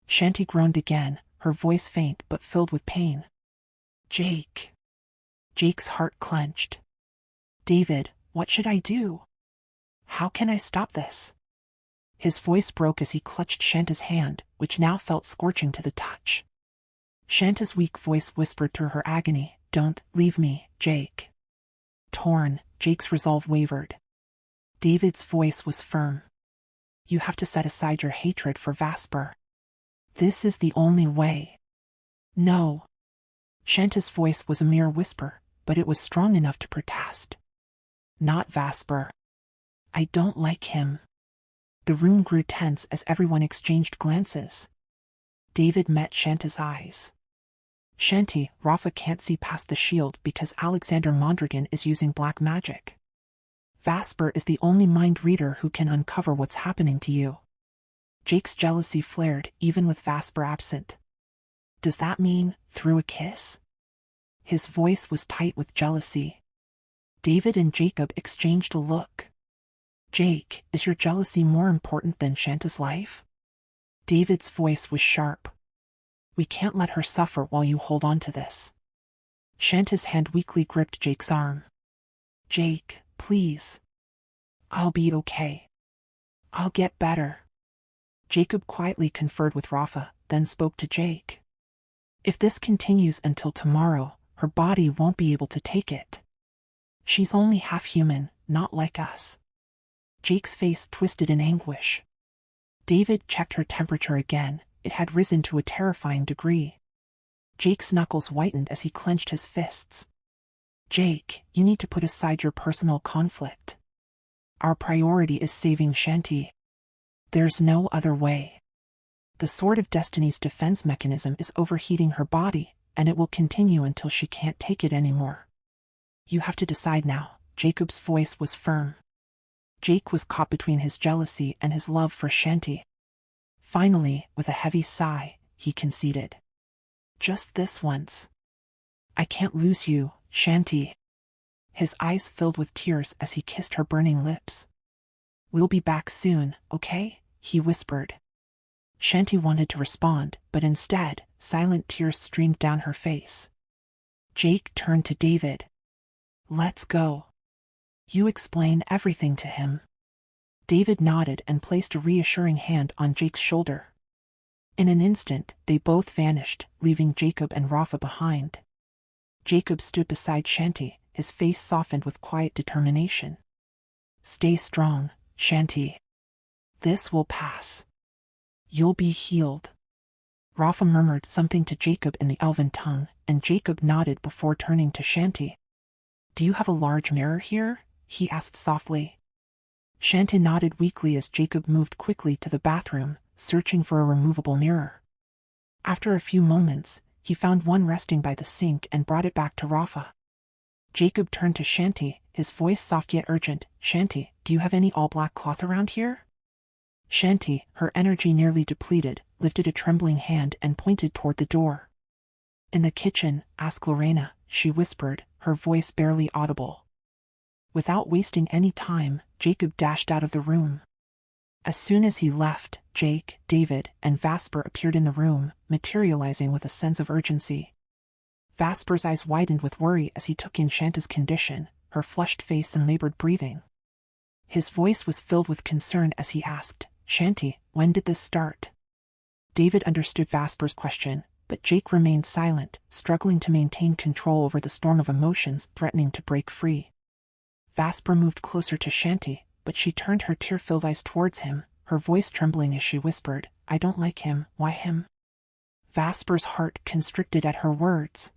Shanti groaned again, her voice faint but filled with pain. Jake. Jake's heart clenched. David, what should I do? How can I stop this? His voice broke as he clutched Shanta's hand, which now felt scorching to the touch. Shanta's weak voice whispered through her agony, Don't leave me, Jake. Torn, Jake's resolve wavered. David's voice was firm. You have to set aside your hatred for Vasper. This is the only way. No. Shanta's voice was a mere whisper, but it was strong enough to protest. Not Vasper. I don't like him. The room grew tense as everyone exchanged glances. David met Shanta's eyes. Shanti, Rafa can't see past the shield because Alexander Mondragon is using black magic. Vasper is the only mind reader who can uncover what's happening to you. Jake's jealousy flared, even with Vasper absent. Does that mean, through a kiss? His voice was tight with jealousy. David and Jacob exchanged a look. Jake, is your jealousy more important than Shanta's life? David's voice was sharp. We can't let her suffer while you hold on to this. Shanta's hand weakly gripped Jake's arm. Jake, please. I'll be okay. I'll get better. Jacob quietly conferred with Rafa, then spoke to Jake. If this continues until tomorrow, her body won't be able to take it. She's only half human, not like us. Jake's face twisted in anguish. David checked her temperature again. It had risen to a terrifying degree. Jake's knuckles whitened as he clenched his fists. Jake, you need to put aside your personal conflict. Our priority is saving Shanti. There's no other way. The Sword of Destiny's defense mechanism is overheating her body, and it will continue until she can't take it anymore. You have to decide now. Jacob's voice was firm. Jake was caught between his jealousy and his love for Shanti. Finally, with a heavy sigh, he conceded. Just this once. I can't lose you, Shanti. His eyes filled with tears as he kissed her burning lips. We'll be back soon, okay? He whispered. Shanti wanted to respond, but instead, silent tears streamed down her face. Jake turned to David. Let's go. You explain everything to him. David nodded and placed a reassuring hand on Jake's shoulder. In an instant, they both vanished, leaving Jacob and Rafa behind. Jacob stood beside Shanti, his face softened with quiet determination. Stay strong, Shanti. This will pass. You'll be healed. Rafa murmured something to Jacob in the elven tongue, and Jacob nodded before turning to Shanti. Do you have a large mirror here? He asked softly. Shanti nodded weakly as Jacob moved quickly to the bathroom, searching for a removable mirror. After a few moments, he found one resting by the sink and brought it back to Rafa. Jacob turned to Shanti, his voice soft yet urgent. Shanti, do you have any all-black cloth around here? Shanti, her energy nearly depleted, lifted a trembling hand and pointed toward the door. In the kitchen, ask Lorena, she whispered, her voice barely audible. Without wasting any time, Jacob dashed out of the room. As soon as he left, Jake, David, and Vasper appeared in the room, materializing with a sense of urgency. Vasper's eyes widened with worry as he took in Shanta's condition, her flushed face and labored breathing. His voice was filled with concern as he asked, Shanti, when did this start? David understood Vasper's question, but Jake remained silent, struggling to maintain control over the storm of emotions threatening to break free. Vasper moved closer to Shanti, but she turned her tear-filled eyes towards him, her voice trembling as she whispered, I don't like him. Why him? Vasper's heart constricted at her words.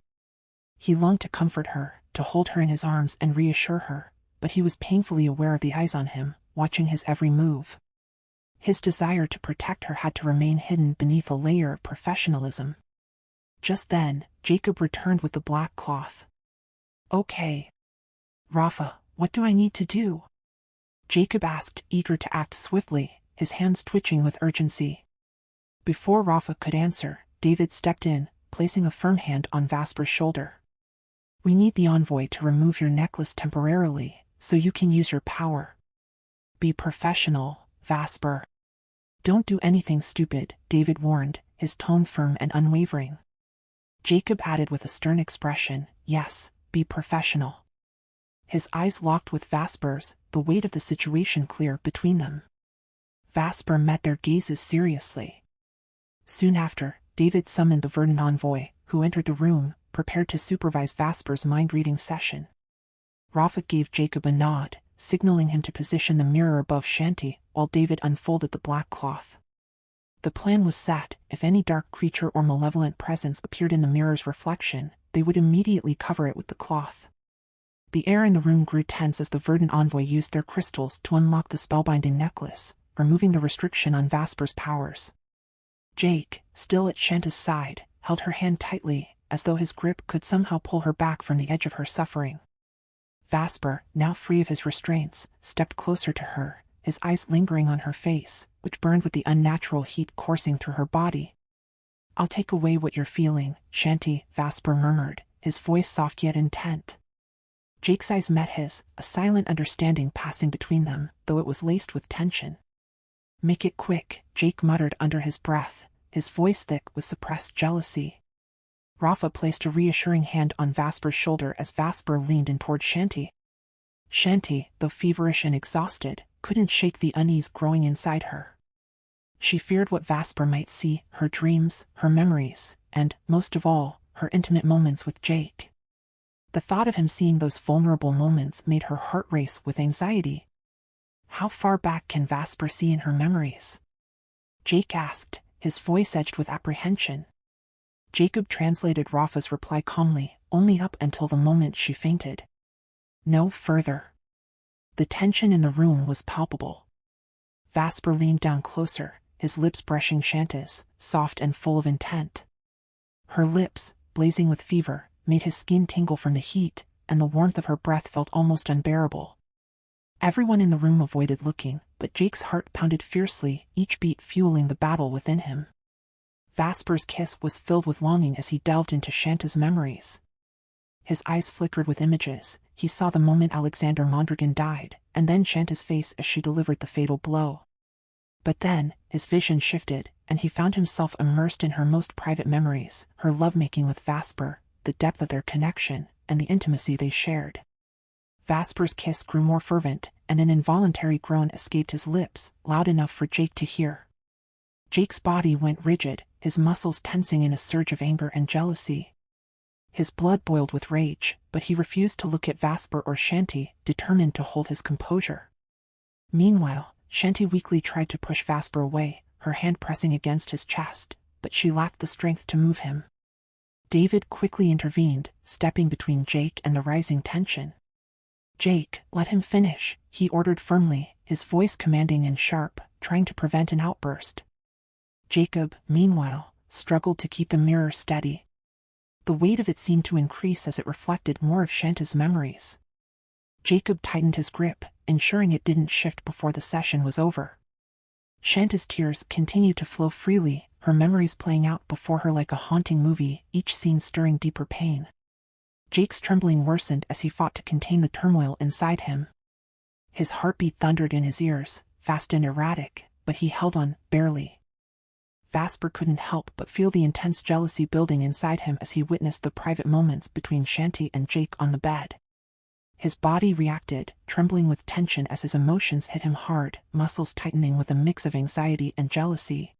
He longed to comfort her, to hold her in his arms and reassure her, but he was painfully aware of the eyes on him, watching his every move. His desire to protect her had to remain hidden beneath a layer of professionalism. Just then, Jacob returned with the black cloth. Okay. Rafa, what do I need to do? Jacob asked, eager to act swiftly, his hands twitching with urgency. Before Rafa could answer, David stepped in, placing a firm hand on Vasper's shoulder. We need the envoy to remove your necklace temporarily, so you can use your power. Be professional, Vasper. Don't do anything stupid, David warned, his tone firm and unwavering. Jacob added with a stern expression, yes, be professional. His eyes locked with Vasper's, the weight of the situation clear between them. Vasper met their gazes seriously. Soon after, David summoned the Verdant envoy, who entered the room, prepared to supervise Vasper's mind-reading session. Rafa gave Jacob a nod, signaling him to position the mirror above Shanti, while David unfolded the black cloth. The plan was set: if any dark creature or malevolent presence appeared in the mirror's reflection, they would immediately cover it with the cloth. The air in the room grew tense as the Verdant envoy used their crystals to unlock the spellbinding necklace, removing the restriction on Vasper's powers. Jake, still at Shanta's side, held her hand tightly, as though his grip could somehow pull her back from the edge of her suffering. Vasper, now free of his restraints, stepped closer to her, his eyes lingering on her face, which burned with the unnatural heat coursing through her body. I'll take away what you're feeling, Shanti, Vasper murmured, his voice soft yet intent. Jake's eyes met his, a silent understanding passing between them, though it was laced with tension. Make it quick, Jake muttered under his breath, his voice thick with suppressed jealousy. Rafa placed a reassuring hand on Vasper's shoulder as Vasper leaned in toward Shanti. Shanti, though feverish and exhausted, couldn't shake the unease growing inside her. She feared what Vasper might see, her dreams, her memories, and, most of all, her intimate moments with Jake. The thought of him seeing those vulnerable moments made her heart race with anxiety. How far back can Vasper see in her memories? Jake asked, his voice edged with apprehension. Jacob translated Rafa's reply calmly, only up until the moment she fainted. No further. The tension in the room was palpable. Vasper leaned down closer, his lips brushing Shanta's, soft and full of intent. Her lips, blazing with fever, made his skin tingle from the heat, and the warmth of her breath felt almost unbearable. Everyone in the room avoided looking, but Jake's heart pounded fiercely, each beat fueling the battle within him. Vasper's kiss was filled with longing as he delved into Shanta's memories. His eyes flickered with images. He saw the moment Alexander Mondragon died, and then Shanta's face as she delivered the fatal blow. But then, his vision shifted, and he found himself immersed in her most private memories, her lovemaking with Vasper, the depth of their connection, and the intimacy they shared. Vasper's kiss grew more fervent, and an involuntary groan escaped his lips, loud enough for Jake to hear. Jake's body went rigid, his muscles tensing in a surge of anger and jealousy. His blood boiled with rage, but he refused to look at Vasper or Shanti, determined to hold his composure. Meanwhile, Shanti weakly tried to push Vasper away, her hand pressing against his chest, but she lacked the strength to move him. David quickly intervened, stepping between Jake and the rising tension. Jake, let him finish, he ordered firmly, his voice commanding and sharp, trying to prevent an outburst. Jacob, meanwhile, struggled to keep the mirror steady. The weight of it seemed to increase as it reflected more of Shanta's memories. Jacob tightened his grip, ensuring it didn't shift before the session was over. Shanta's tears continued to flow freely, her memories playing out before her like a haunting movie, each scene stirring deeper pain. Jake's trembling worsened as he fought to contain the turmoil inside him. His heartbeat thundered in his ears, fast and erratic, but he held on, barely. Vasper couldn't help but feel the intense jealousy building inside him as he witnessed the private moments between Shanti and Jake on the bed. His body reacted, trembling with tension as his emotions hit him hard, muscles tightening with a mix of anxiety and jealousy.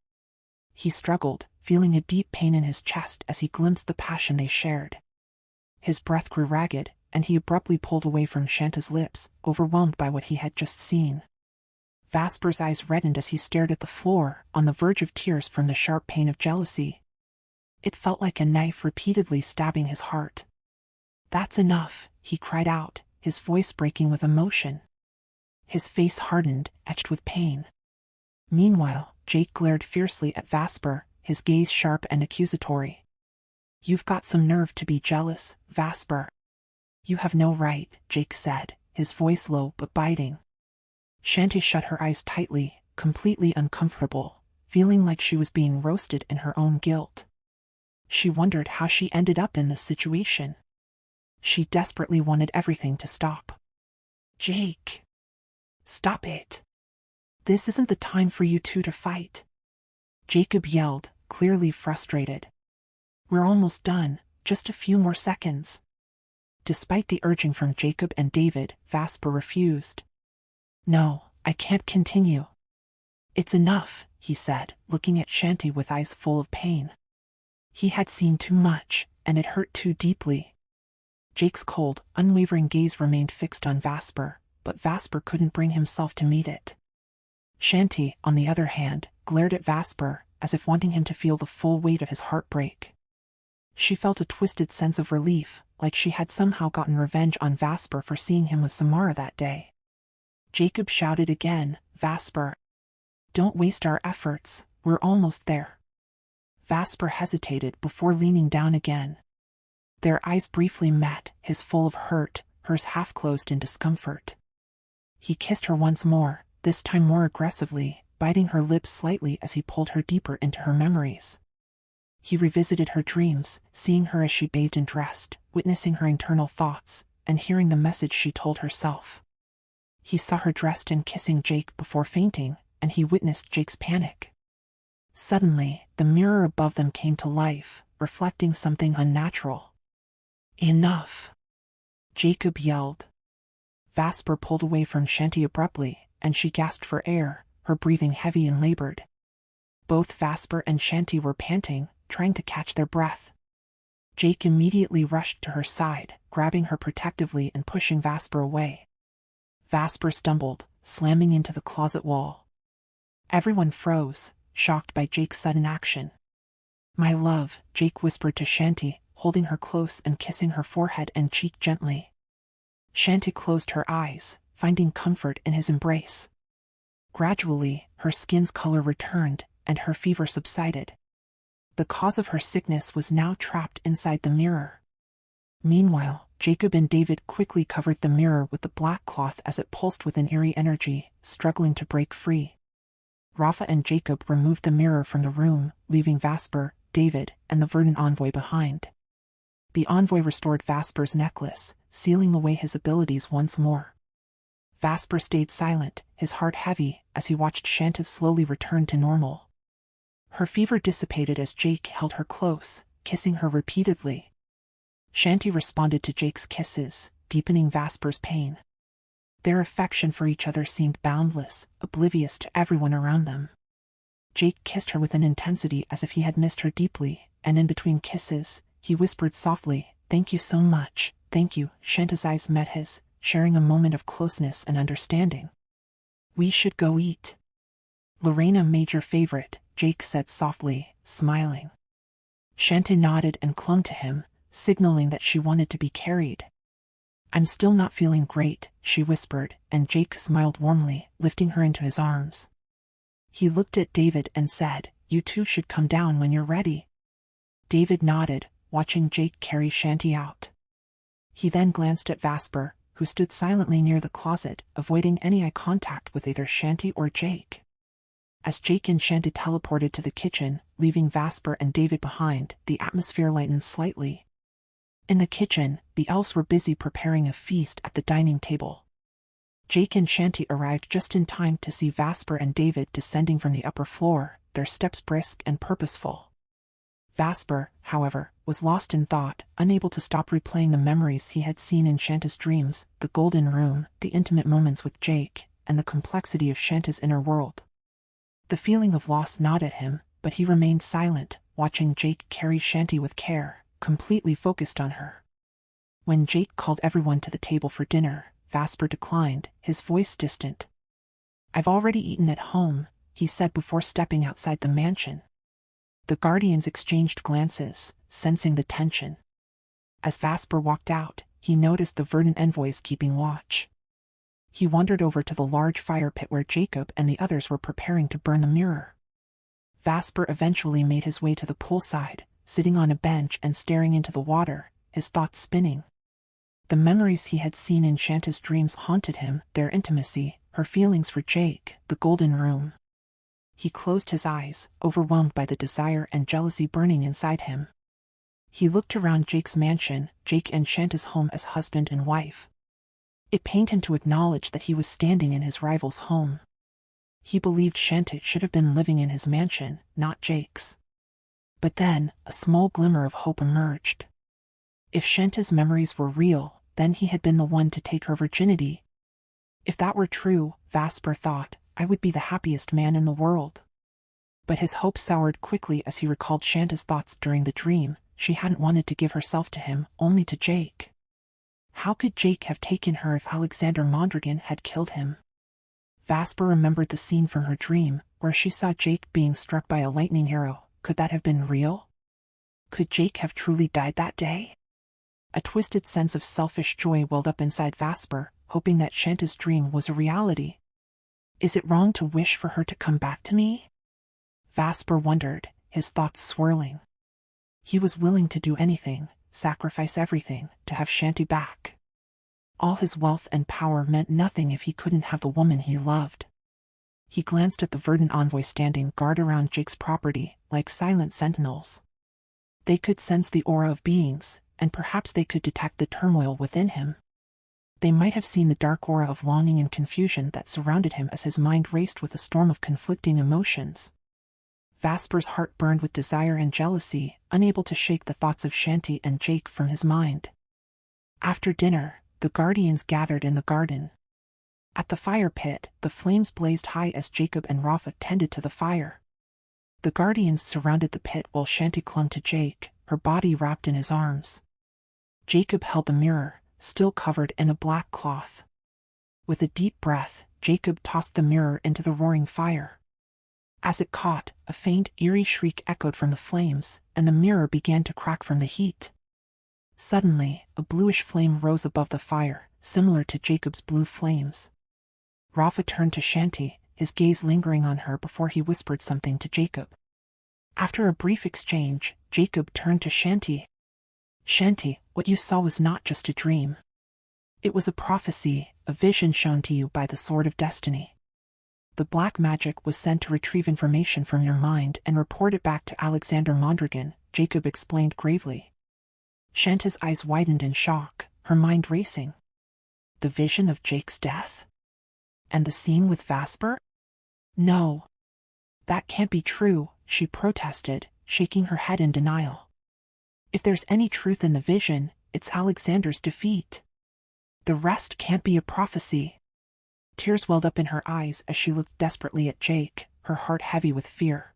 He struggled, feeling a deep pain in his chest as he glimpsed the passion they shared. His breath grew ragged, and he abruptly pulled away from Shanta's lips, overwhelmed by what he had just seen. Vasper's eyes reddened as he stared at the floor, on the verge of tears from the sharp pain of jealousy. It felt like a knife repeatedly stabbing his heart. "That's enough," he cried out, his voice breaking with emotion. His face hardened, etched with pain. Meanwhile, Jake glared fiercely at Vasper, his gaze sharp and accusatory. "You've got some nerve to be jealous, Vasper." "You have no right," Jake said, his voice low but biting. Shanti shut her eyes tightly, completely uncomfortable, feeling like she was being roasted in her own guilt. She wondered how she ended up in this situation. She desperately wanted everything to stop. "Jake! Stop it! This isn't the time for you two to fight," Jacob yelled, clearly frustrated. "We're almost done, just a few more seconds." Despite the urging from Jacob and David, Vasper refused. "No, I can't continue." "It's enough," he said, looking at Shanti with eyes full of pain. He had seen too much, and it hurt too deeply. Jake's cold, unwavering gaze remained fixed on Vasper, but Vasper couldn't bring himself to meet it. Shanti, on the other hand, glared at Vasper, as if wanting him to feel the full weight of his heartbreak. She felt a twisted sense of relief, like she had somehow gotten revenge on Vasper for seeing him with Samara that day. Jacob shouted again, "Vasper! Don't waste our efforts, we're almost there." Vasper hesitated before leaning down again. Their eyes briefly met, his full of hurt, hers half-closed in discomfort. He kissed her once more, this time more aggressively, biting her lips slightly as he pulled her deeper into her memories. He revisited her dreams, seeing her as she bathed and dressed, witnessing her internal thoughts, and hearing the message she told herself. He saw her dressed and kissing Jake before fainting, and he witnessed Jake's panic. Suddenly, the mirror above them came to life, reflecting something unnatural. "Enough!" Jacob yelled. Vasper pulled away from Shanti abruptly, and she gasped for air, her breathing heavy and labored. Both Vasper and Shanti were panting, trying to catch their breath. Jake immediately rushed to her side, grabbing her protectively and pushing Vasper away. Vasper stumbled, slamming into the closet wall. Everyone froze, shocked by Jake's sudden action. "My love," Jake whispered to Shanti, holding her close and kissing her forehead and cheek gently. Shanti closed her eyes, finding comfort in his embrace. Gradually, her skin's color returned, and her fever subsided. The cause of her sickness was now trapped inside the mirror. Meanwhile, Jacob and David quickly covered the mirror with the black cloth as it pulsed with an eerie energy, struggling to break free. Rafa and Jacob removed the mirror from the room, leaving Vasper, David, and the verdant envoy behind. The envoy restored Vasper's necklace, sealing away his abilities once more. Vasper stayed silent, his heart heavy, as he watched Shanti slowly return to normal. Her fever dissipated as Jake held her close, kissing her repeatedly. Shanti responded to Jake's kisses, deepening Vasper's pain. Their affection for each other seemed boundless, oblivious to everyone around them. Jake kissed her with an intensity as if he had missed her deeply, and in between kisses, he whispered softly, "Thank you so much, thank you." Shanti's eyes met his, sharing a moment of closeness and understanding. "We should go eat." "Lorena made your favorite," Jake said softly, smiling. Shanti nodded and clung to him, signaling that she wanted to be carried. "I'm still not feeling great," she whispered, and Jake smiled warmly, lifting her into his arms. He looked at David and said, "You two should come down when you're ready." David nodded, watching Jake carry Shanty out. He then glanced at Vasper, who stood silently near the closet, avoiding any eye contact with either Shanty or Jake. As Jake and Shanty teleported to the kitchen, leaving Vasper and David behind, the atmosphere lightened slightly. In the kitchen, the elves were busy preparing a feast at the dining table. Jake and Shanty arrived just in time to see Vasper and David descending from the upper floor, their steps brisk and purposeful. Vasper, however, was lost in thought, unable to stop replaying the memories he had seen in Shanta's dreams, the golden room, the intimate moments with Jake, and the complexity of Shanta's inner world. The feeling of loss gnawed at him, but he remained silent, watching Jake carry Shanty with care, completely focused on her. When Jake called everyone to the table for dinner, Vasper declined, his voice distant. "I've already eaten at home," he said before stepping outside the mansion. The guardians exchanged glances, sensing the tension. As Vasper walked out, he noticed the verdant envoys keeping watch. He wandered over to the large fire pit where Jacob and the others were preparing to burn the mirror. Vasper eventually made his way to the poolside, sitting on a bench and staring into the water, his thoughts spinning. The memories he had seen in Shanta's dreams haunted him, their intimacy, her feelings for Jake, the golden room. He closed his eyes, overwhelmed by the desire and jealousy burning inside him. He looked around Jake's mansion, Jake and Shanta's home as husband and wife. It pained him to acknowledge that he was standing in his rival's home. He believed Shanta should have been living in his mansion, not Jake's. But then, a small glimmer of hope emerged. If Shanta's memories were real, then he had been the one to take her virginity. If that were true, Vasper thought, I would be the happiest man in the world. But his hope soured quickly as he recalled Shanta's thoughts during the dream. She hadn't wanted to give herself to him, only to Jake. How could Jake have taken her if Alexander Mondragon had killed him? Vasper remembered the scene from her dream, where she saw Jake being struck by a lightning arrow. Could that have been real? Could Jake have truly died that day? A twisted sense of selfish joy welled up inside Vasper, hoping that Shanta's dream was a reality. Is it wrong to wish for her to come back to me? Vasper wondered, his thoughts swirling. He was willing to do anything, sacrifice everything, to have Shanty back. All his wealth and power meant nothing if he couldn't have the woman he loved. He glanced at the verdant envoys standing guard around Jake's property, like silent sentinels. They could sense the aura of beings, and perhaps they could detect the turmoil within him. They might have seen the dark aura of longing and confusion that surrounded him as his mind raced with a storm of conflicting emotions. Vasper's heart burned with desire and jealousy, unable to shake the thoughts of Shanty and Jake from his mind. After dinner, the guardians gathered in the garden. At the fire pit, the flames blazed high as Jacob and Rafa tended to the fire. The guardians surrounded the pit while Shanty clung to Jake, her body wrapped in his arms. Jacob held the mirror, still covered in a black cloth. With a deep breath, Jacob tossed the mirror into the roaring fire. As it caught, a faint, eerie shriek echoed from the flames, and the mirror began to crack from the heat. Suddenly, a bluish flame rose above the fire, similar to Jacob's blue flames. Rafa turned to Shanty, his gaze lingering on her before he whispered something to Jacob. After a brief exchange, Jacob turned to Shanty. Shanty, what you saw was not just a dream. It was a prophecy, a vision shown to you by the Sword of Destiny. The black magic was sent to retrieve information from your mind and report it back to Alexander Mondragon, Jacob explained gravely. Shanta's eyes widened in shock, her mind racing. The vision of Jake's death? And the scene with Vasper? No. That can't be true, she protested, shaking her head in denial. If there's any truth in the vision, it's Alexander's defeat. The rest can't be a prophecy. Tears welled up in her eyes as she looked desperately at Jake, her heart heavy with fear.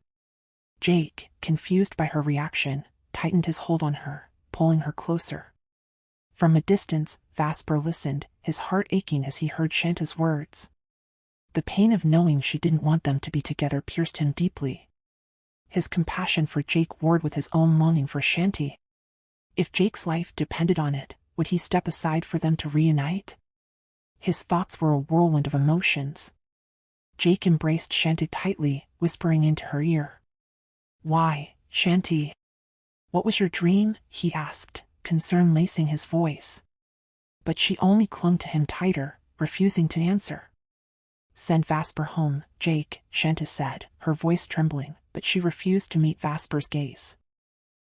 Jake, confused by her reaction, tightened his hold on her, pulling her closer. From a distance, Vasper listened, his heart aching as he heard Shanta's words. The pain of knowing she didn't want them to be together pierced him deeply. His compassion for Jake warred with his own longing for Shanty. If Jake's life depended on it, would he step aside for them to reunite? His thoughts were a whirlwind of emotions. Jake embraced Shanty tightly, whispering into her ear. Why, Shanty? "What was your dream?" he asked, concern lacing his voice. But she only clung to him tighter, refusing to answer. "Send Vasper home, Jake," Shanta said, her voice trembling, but she refused to meet Vasper's gaze.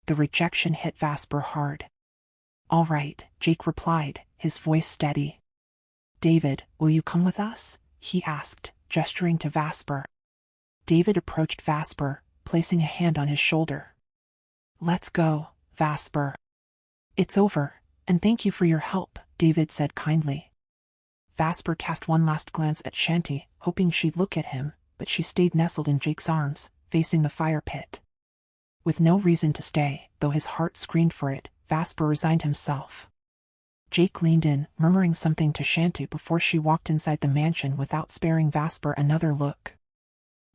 The rejection hit Vasper hard. "All right," Jake replied, his voice steady. "David, will you come with us?" he asked, gesturing to Vasper. David approached Vasper, placing a hand on his shoulder. "Let's go, Vasper. It's over, and thank you for your help," David said kindly. Vasper cast one last glance at Shanti, hoping she'd look at him, but she stayed nestled in Jake's arms, facing the fire pit. With no reason to stay, though his heart screamed for it, Vasper resigned himself. Jake leaned in, murmuring something to Shanti before she walked inside the mansion without sparing Vasper another look.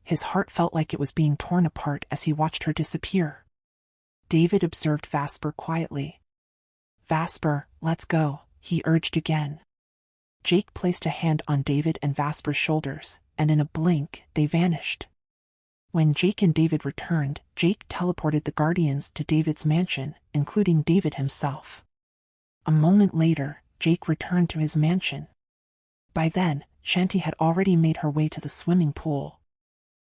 His heart felt like it was being torn apart as he watched her disappear. David observed Vasper quietly. "Vasper, let's go," he urged again. Jake placed a hand on David and Vasper's shoulders, and in a blink, they vanished. When Jake and David returned, Jake teleported the Guardians to David's mansion, including David himself. A moment later, Jake returned to his mansion. By then, Shanti had already made her way to the swimming pool.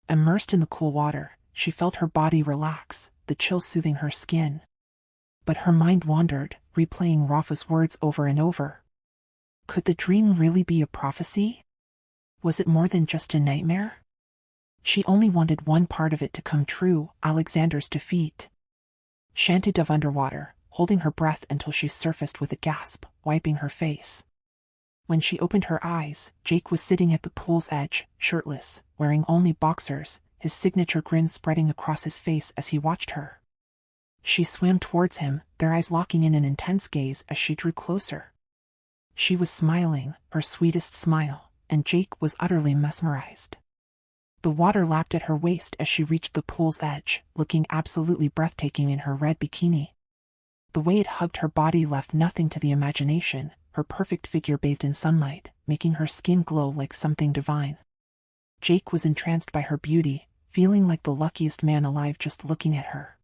Immersed in the cool water, she felt her body relax, the chill soothing her skin. But her mind wandered, replaying Rafa's words over and over. Could the dream really be a prophecy? Was it more than just a nightmare? She only wanted one part of it to come true, Alexander's defeat. Shanti dove underwater, holding her breath until she surfaced with a gasp, wiping her face. When she opened her eyes, Jake was sitting at the pool's edge, shirtless, wearing only boxers, his signature grin spreading across his face as he watched her. She swam towards him, their eyes locking in an intense gaze as she drew closer. She was smiling, her sweetest smile, and Jake was utterly mesmerized. The water lapped at her waist as she reached the pool's edge, looking absolutely breathtaking in her red bikini. The way it hugged her body left nothing to the imagination, her perfect figure bathed in sunlight, making her skin glow like something divine. Jake was entranced by her beauty, feeling like the luckiest man alive just looking at her.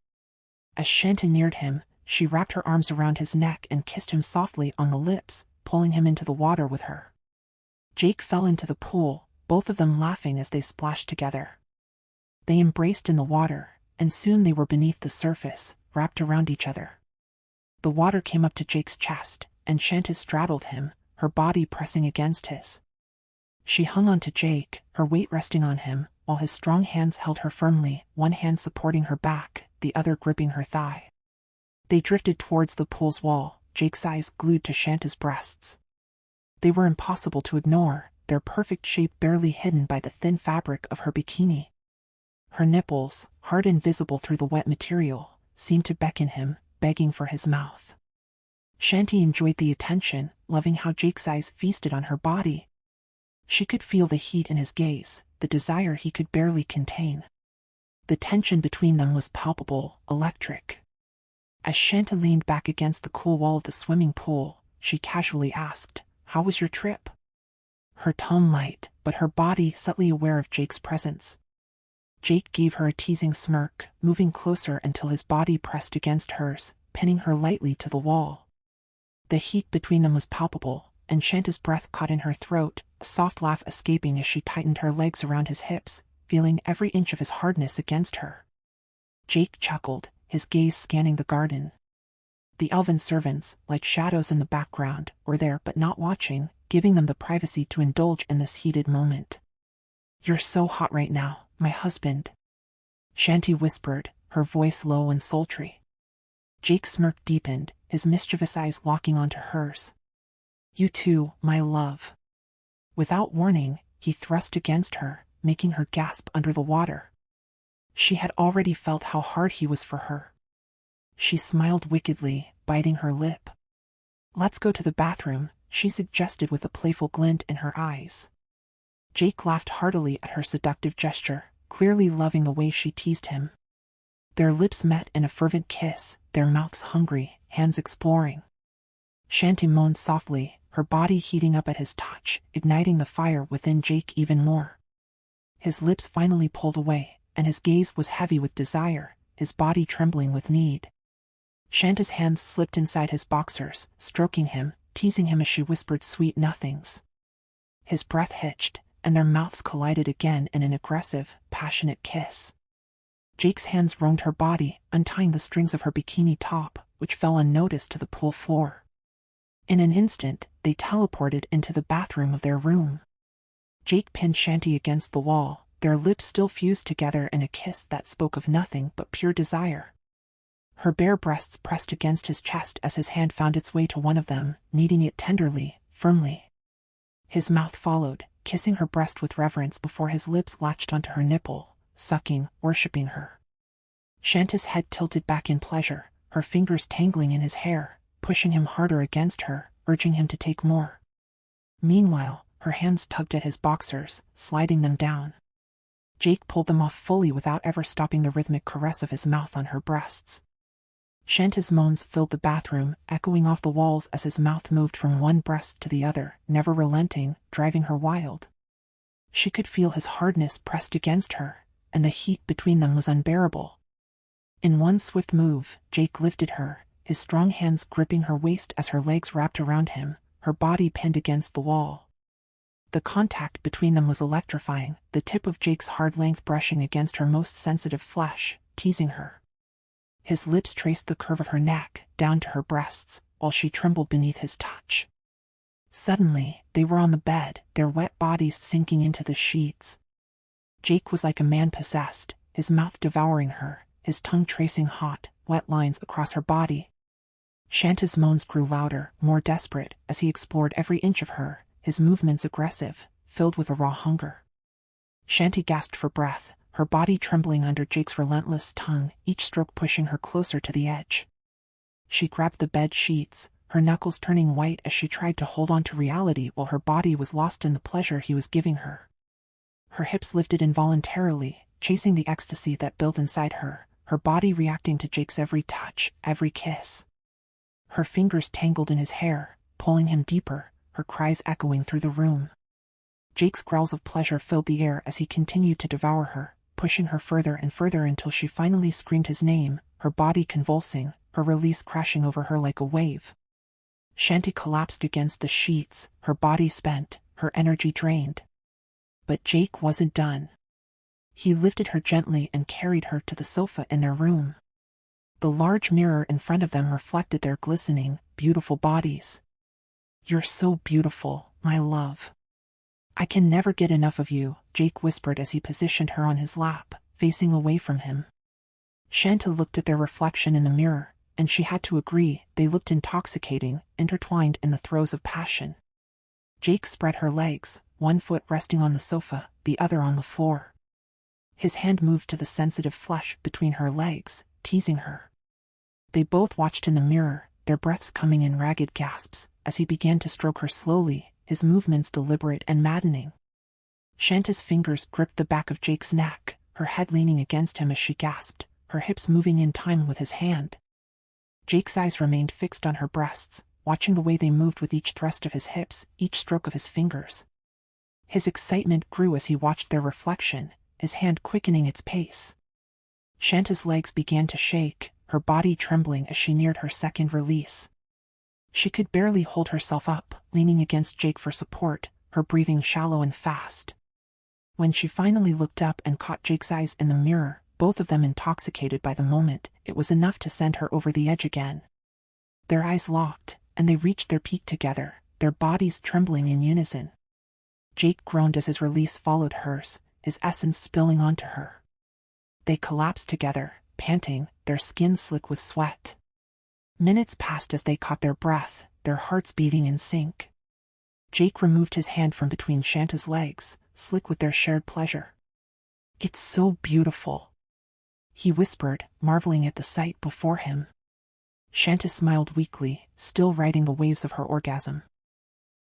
As Shanta neared him, she wrapped her arms around his neck and kissed him softly on the lips, pulling him into the water with her. Jake fell into the pool, both of them laughing as they splashed together. They embraced in the water, and soon they were beneath the surface, wrapped around each other. The water came up to Jake's chest, and Shanta straddled him, her body pressing against his. She hung on to Jake, her weight resting on him, while his strong hands held her firmly, one hand supporting her back, the other gripping her thigh. They drifted towards the pool's wall, Jake's eyes glued to Shanta's breasts. They were impossible to ignore, their perfect shape barely hidden by the thin fabric of her bikini. Her nipples, hard and visible through the wet material, seemed to beckon him, begging for his mouth. Shanti enjoyed the attention, loving how Jake's eyes feasted on her body. She could feel the heat in his gaze, the desire he could barely contain. The tension between them was palpable, electric. As Shanta leaned back against the cool wall of the swimming pool, she casually asked, "How was your trip?" Her tone light, but her body subtly aware of Jake's presence. Jake gave her a teasing smirk, moving closer until his body pressed against hers, pinning her lightly to the wall. The heat between them was palpable, and Shanta's breath caught in her throat, a soft laugh escaping as she tightened her legs around his hips, feeling every inch of his hardness against her. Jake chuckled, his gaze scanning the garden. The elven servants, like shadows in the background, were there but not watching, giving them the privacy to indulge in this heated moment. "You're so hot right now, my husband," Shanti whispered, her voice low and sultry. Jake's smirk deepened, his mischievous eyes locking onto hers. "You too, my love." Without warning, he thrust against her, making her gasp under the water. She had already felt how hard he was for her. She smiled wickedly, biting her lip. "Let's go to the bathroom," she suggested with a playful glint in her eyes. Jake laughed heartily at her seductive gesture, clearly loving the way she teased him. Their lips met in a fervent kiss, their mouths hungry, hands exploring. Shanti moaned softly, her body heating up at his touch, igniting the fire within Jake even more. His lips finally pulled away, and his gaze was heavy with desire, his body trembling with need. Shanta's hands slipped inside his boxers, stroking him, teasing him as she whispered sweet nothings. His breath hitched, and their mouths collided again in an aggressive, passionate kiss. Jake's hands roamed her body, untying the strings of her bikini top, which fell unnoticed to the pool floor. In an instant, they teleported into the bathroom of their room. Jake pinned Shanty against the wall, their lips still fused together in a kiss that spoke of nothing but pure desire. Her bare breasts pressed against his chest as his hand found its way to one of them, kneading it tenderly, firmly. His mouth followed, kissing her breast with reverence before his lips latched onto her nipple, sucking, worshipping her. Shanta's head tilted back in pleasure, her fingers tangling in his hair, pushing him harder against her, urging him to take more. Meanwhile, her hands tugged at his boxers, sliding them down. Jake pulled them off fully without ever stopping the rhythmic caress of his mouth on her breasts. Shanta's moans filled the bathroom, echoing off the walls as his mouth moved from one breast to the other, never relenting, driving her wild. She could feel his hardness pressed against her, and the heat between them was unbearable. In one swift move, Jake lifted her, his strong hands gripping her waist as her legs wrapped around him, her body pinned against the wall. The contact between them was electrifying, the tip of Jake's hard length brushing against her most sensitive flesh, teasing her. His lips traced the curve of her neck, down to her breasts, while she trembled beneath his touch. Suddenly, they were on the bed, their wet bodies sinking into the sheets. Jake was like a man possessed, his mouth devouring her, his tongue tracing hot, wet lines across her body. Shanta's moans grew louder, more desperate, as he explored every inch of her, his movements aggressive, filled with a raw hunger. Shanty gasped for breath, her body trembling under Jake's relentless tongue, each stroke pushing her closer to the edge. She grabbed the bed sheets, her knuckles turning white as she tried to hold on to reality while her body was lost in the pleasure he was giving her. Her hips lifted involuntarily, chasing the ecstasy that built inside her, her body reacting to Jake's every touch, every kiss. Her fingers tangled in his hair, pulling him deeper, her cries echoing through the room. Jake's growls of pleasure filled the air as he continued to devour her, pushing her further and further until she finally screamed his name, her body convulsing, her release crashing over her like a wave. Shanty collapsed against the sheets, her body spent, her energy drained. But Jake wasn't done. He lifted her gently and carried her to the sofa in their room. The large mirror in front of them reflected their glistening, beautiful bodies. "You're so beautiful, my love. I can never get enough of you," Jake whispered as he positioned her on his lap, facing away from him. Shanta looked at their reflection in the mirror, and she had to agree, they looked intoxicating, intertwined in the throes of passion. Jake spread her legs, one foot resting on the sofa, the other on the floor. His hand moved to the sensitive flesh between her legs, teasing her. They both watched in the mirror, their breaths coming in ragged gasps, as he began to stroke her slowly, his movements deliberate and maddening. Shanta's fingers gripped the back of Jake's neck, her head leaning against him as she gasped, her hips moving in time with his hand. Jake's eyes remained fixed on her breasts, watching the way they moved with each thrust of his hips, each stroke of his fingers. His excitement grew as he watched their reflection, his hand quickening its pace. Shanta's legs began to shake, her body trembling as she neared her second release. She could barely hold herself up, leaning against Jake for support, her breathing shallow and fast. When she finally looked up and caught Jake's eyes in the mirror, both of them intoxicated by the moment, it was enough to send her over the edge again. Their eyes locked, and they reached their peak together, their bodies trembling in unison. Jake groaned as his release followed hers, his essence spilling onto her. They collapsed together, panting, their skin slick with sweat. Minutes passed as they caught their breath, their hearts beating in sync. Jake removed his hand from between Shanta's legs, slick with their shared pleasure. "It's so beautiful," he whispered, marveling at the sight before him. Shanta smiled weakly, still riding the waves of her orgasm.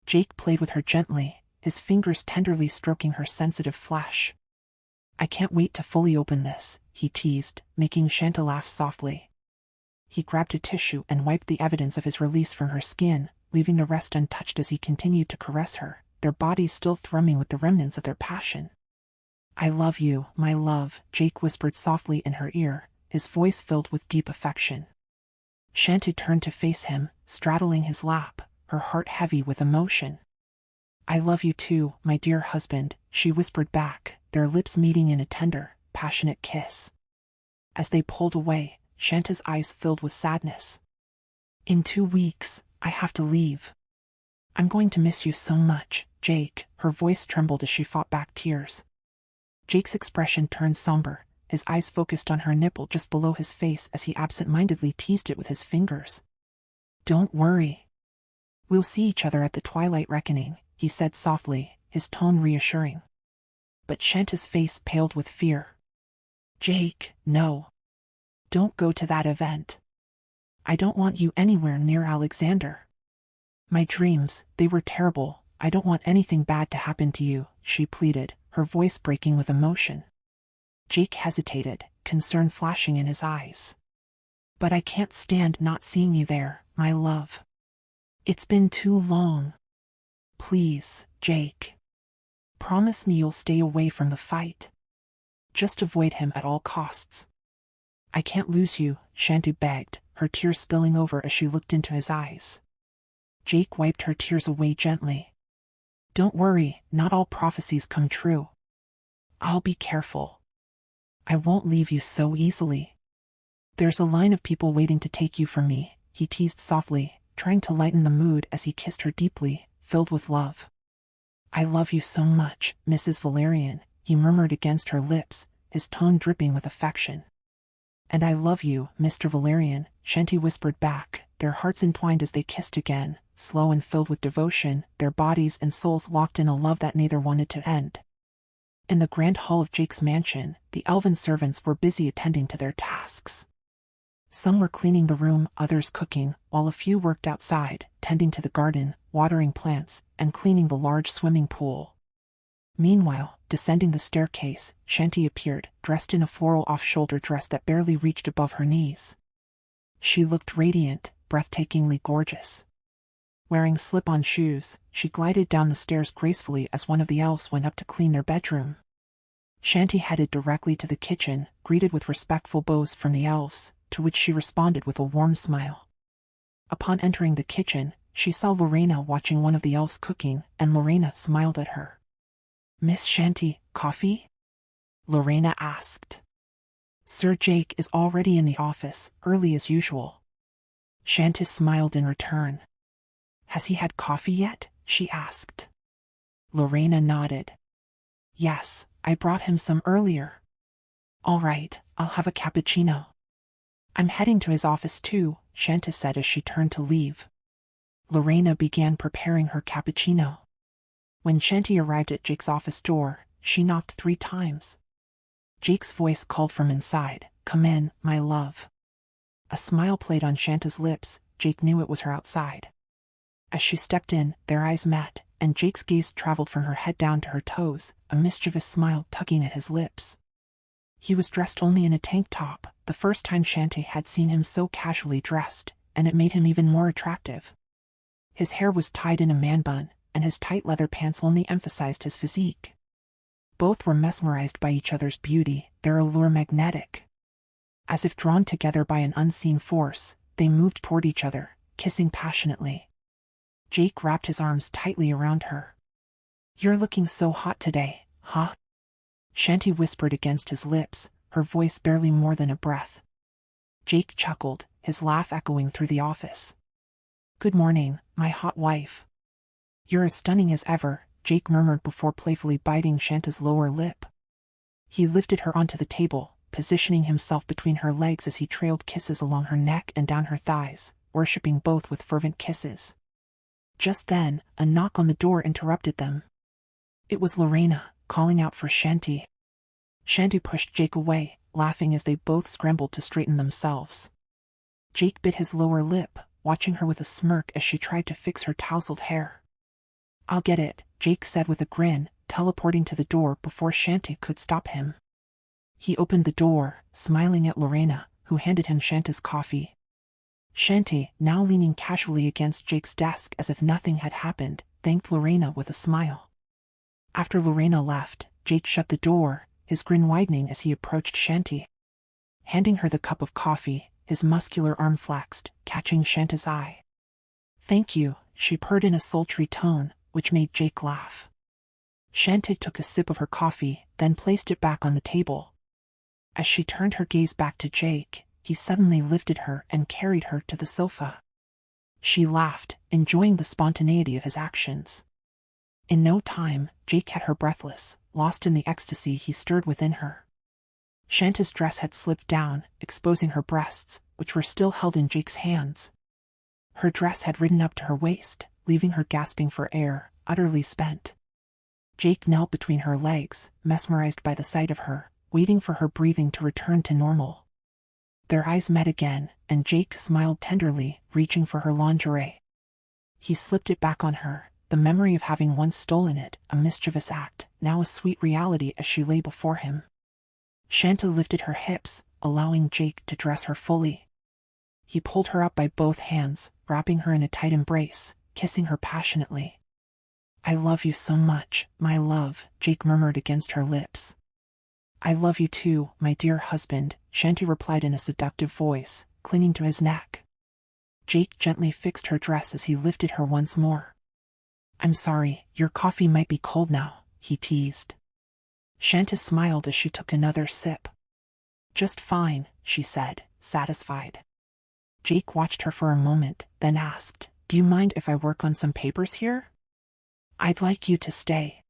Jake played with her gently, his fingers tenderly stroking her sensitive flesh. "I can't wait to fully open this," he teased, making Shanta laugh softly. He grabbed a tissue and wiped the evidence of his release from her skin, leaving the rest untouched as he continued to caress her, their bodies still thrumming with the remnants of their passion. "I love you, my love," Jake whispered softly in her ear, his voice filled with deep affection. Shanty turned to face him, straddling his lap, her heart heavy with emotion. I love you too, my dear husband, she whispered back, their lips meeting in a tender, passionate kiss. As they pulled away, Shanta's eyes filled with sadness. In 2 weeks, I have to leave. I'm going to miss you so much, Jake. Her voice trembled as she fought back tears. Jake's expression turned somber, his eyes focused on her nipple just below his face as he absent-mindedly teased it with his fingers. Don't worry. We'll see each other at the twilight reckoning, he said softly, his tone reassuring. But Shanta's face paled with fear. Jake, no. Don't go to that event. I don't want you anywhere near Alexander. My dreams, they were terrible. I don't want anything bad to happen to you, she pleaded, her voice breaking with emotion. Jake hesitated, concern flashing in his eyes. But I can't stand not seeing you there, my love. It's been too long. Please, Jake. Promise me you'll stay away from the fight. Just avoid him at all costs. I can't lose you, Shanty begged, her tears spilling over as she looked into his eyes. Jake wiped her tears away gently. Don't worry, not all prophecies come true. I'll be careful. I won't leave you so easily. There's a line of people waiting to take you from me, he teased softly, trying to lighten the mood as he kissed her deeply, filled with love. I love you so much, Mrs. Valerian, he murmured against her lips, his tone dripping with affection. And I love you, Mr. Valerian, Shanty whispered back, their hearts entwined as they kissed again, slow and filled with devotion, their bodies and souls locked in a love that neither wanted to end. In the grand hall of Jake's mansion, the elven servants were busy attending to their tasks. Some were cleaning the room, others cooking, while a few worked outside, tending to the garden, watering plants, and cleaning the large swimming pool. Meanwhile, descending the staircase, Shanty appeared, dressed in a floral off-shoulder dress that barely reached above her knees. She looked radiant, breathtakingly gorgeous. Wearing slip-on shoes, she glided down the stairs gracefully as one of the elves went up to clean their bedroom. Shanty headed directly to the kitchen, greeted with respectful bows from the elves, to which she responded with a warm smile. Upon entering the kitchen, she saw Lorena watching one of the elves cooking, and Lorena smiled at her. Miss Shanty, coffee? Lorena asked. Sir Jake is already in the office, early as usual. Shanty smiled in return. Has he had coffee yet? She asked. Lorena nodded. Yes, I brought him some earlier. All right, I'll have a cappuccino. I'm heading to his office too, Shanty said as she turned to leave. Lorena began preparing her cappuccino. When Shanty arrived at Jake's office door, she knocked 3 times. Jake's voice called from inside, Come in, my love. A smile played on Shanta's lips. Jake knew it was her outside. As she stepped in, their eyes met, and Jake's gaze traveled from her head down to her toes, a mischievous smile tugging at his lips. He was dressed only in a tank top, the first time Shanty had seen him so casually dressed, and it made him even more attractive. His hair was tied in a man bun, and his tight leather pants only emphasized his physique. Both were mesmerized by each other's beauty, their allure magnetic. As if drawn together by an unseen force, they moved toward each other, kissing passionately. Jake wrapped his arms tightly around her. You're looking so hot today, huh? Shanty whispered against his lips, her voice barely more than a breath. Jake chuckled, his laugh echoing through the office. Good morning, my hot wife. You're as stunning as ever, Jake murmured before playfully biting Shanta's lower lip. He lifted her onto the table, positioning himself between her legs as he trailed kisses along her neck and down her thighs, worshipping both with fervent kisses. Just then, a knock on the door interrupted them. It was Lorena, calling out for Shanty. Shanty pushed Jake away, laughing as they both scrambled to straighten themselves. Jake bit his lower lip, watching her with a smirk as she tried to fix her tousled hair. I'll get it, Jake said with a grin, teleporting to the door before Shanty could stop him. He opened the door, smiling at Lorena, who handed him Shanty's coffee. Shanty, now leaning casually against Jake's desk as if nothing had happened, thanked Lorena with a smile. After Lorena left, Jake shut the door, his grin widening as he approached Shanty. Handing her the cup of coffee, his muscular arm flexed, catching Shanta's eye. "Thank you," she purred in a sultry tone, which made Jake laugh. Shanta took a sip of her coffee, then placed it back on the table. As she turned her gaze back to Jake, he suddenly lifted her and carried her to the sofa. She laughed, enjoying the spontaneity of his actions. In no time, Jake had her breathless, lost in the ecstasy he stirred within her. Shanta's dress had slipped down, exposing her breasts, which were still held in Jake's hands. Her dress had ridden up to her waist, leaving her gasping for air, utterly spent. Jake knelt between her legs, mesmerized by the sight of her, waiting for her breathing to return to normal. Their eyes met again, and Jake smiled tenderly, reaching for her lingerie. He slipped it back on her, the memory of having once stolen it, a mischievous act, now a sweet reality as she lay before him. Shanta lifted her hips, allowing Jake to dress her fully. He pulled her up by both hands, wrapping her in a tight embrace, kissing her passionately. "I love you so much, my love," Jake murmured against her lips. "I love you too, my dear husband," Shanti replied in a seductive voice, clinging to his neck. Jake gently fixed her dress as he lifted her once more. "I'm sorry, your coffee might be cold now," he teased. Shanta smiled as she took another sip. "Just fine," she said, satisfied. Jake watched her for a moment, then asked, "Do you mind if I work on some papers here?" "I'd like you to stay."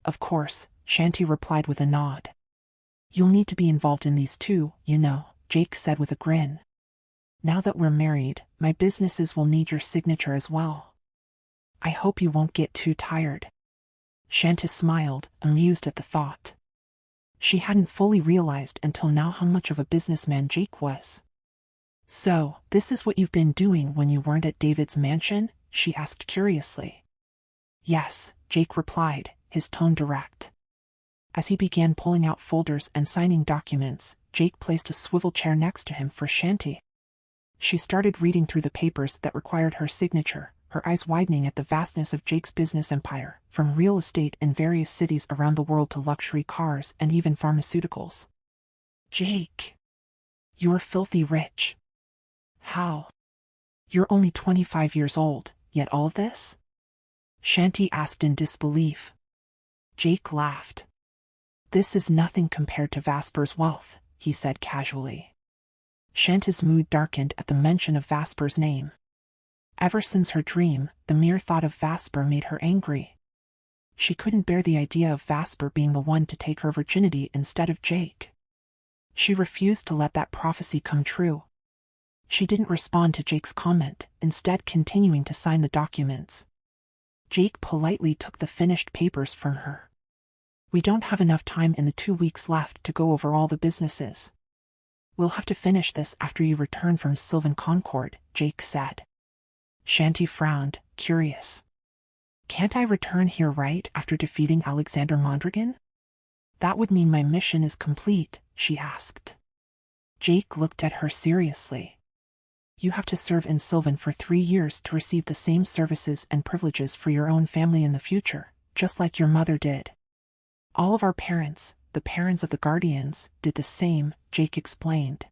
"Of course," Shanti replied with a nod. "You'll need to be involved in these too, you know," Jake said with a grin. "Now that we're married, my businesses will need your signature as well. I hope you won't get too tired." Shanta smiled, amused at the thought. She hadn't fully realized until now how much of a businessman Jake was. "So, this is what you've been doing when you weren't at David's mansion?" she asked curiously. "Yes," Jake replied, his tone direct. As he began pulling out folders and signing documents, Jake placed a swivel chair next to him for Shanti. She started reading through the papers that required her signature, her eyes widening at the vastness of Jake's business empire, from real estate in various cities around the world to luxury cars and even pharmaceuticals. "Jake, you're filthy rich. How? You're only 25 years old, yet all this?" Shanti asked in disbelief. Jake laughed. "This is nothing compared to Vasper's wealth," he said casually. Shanta's mood darkened at the mention of Vasper's name. Ever since her dream, the mere thought of Vasper made her angry. She couldn't bear the idea of Vasper being the one to take her virginity instead of Jake. She refused to let that prophecy come true. She didn't respond to Jake's comment, instead continuing to sign the documents. Jake politely took the finished papers from her. "We don't have enough time in the 2 weeks left to go over all the businesses. We'll have to finish this after you return from Sylvan Concord," Jake said. Shanti frowned, curious. "Can't I return here right after defeating Alexander Mondragon? That would mean my mission is complete," she asked. Jake looked at her seriously. "You have to serve in Sylvan for 3 years to receive the same services and privileges for your own family in the future, just like your mother did. All of our parents, the parents of the Guardians, did the same," Jake explained.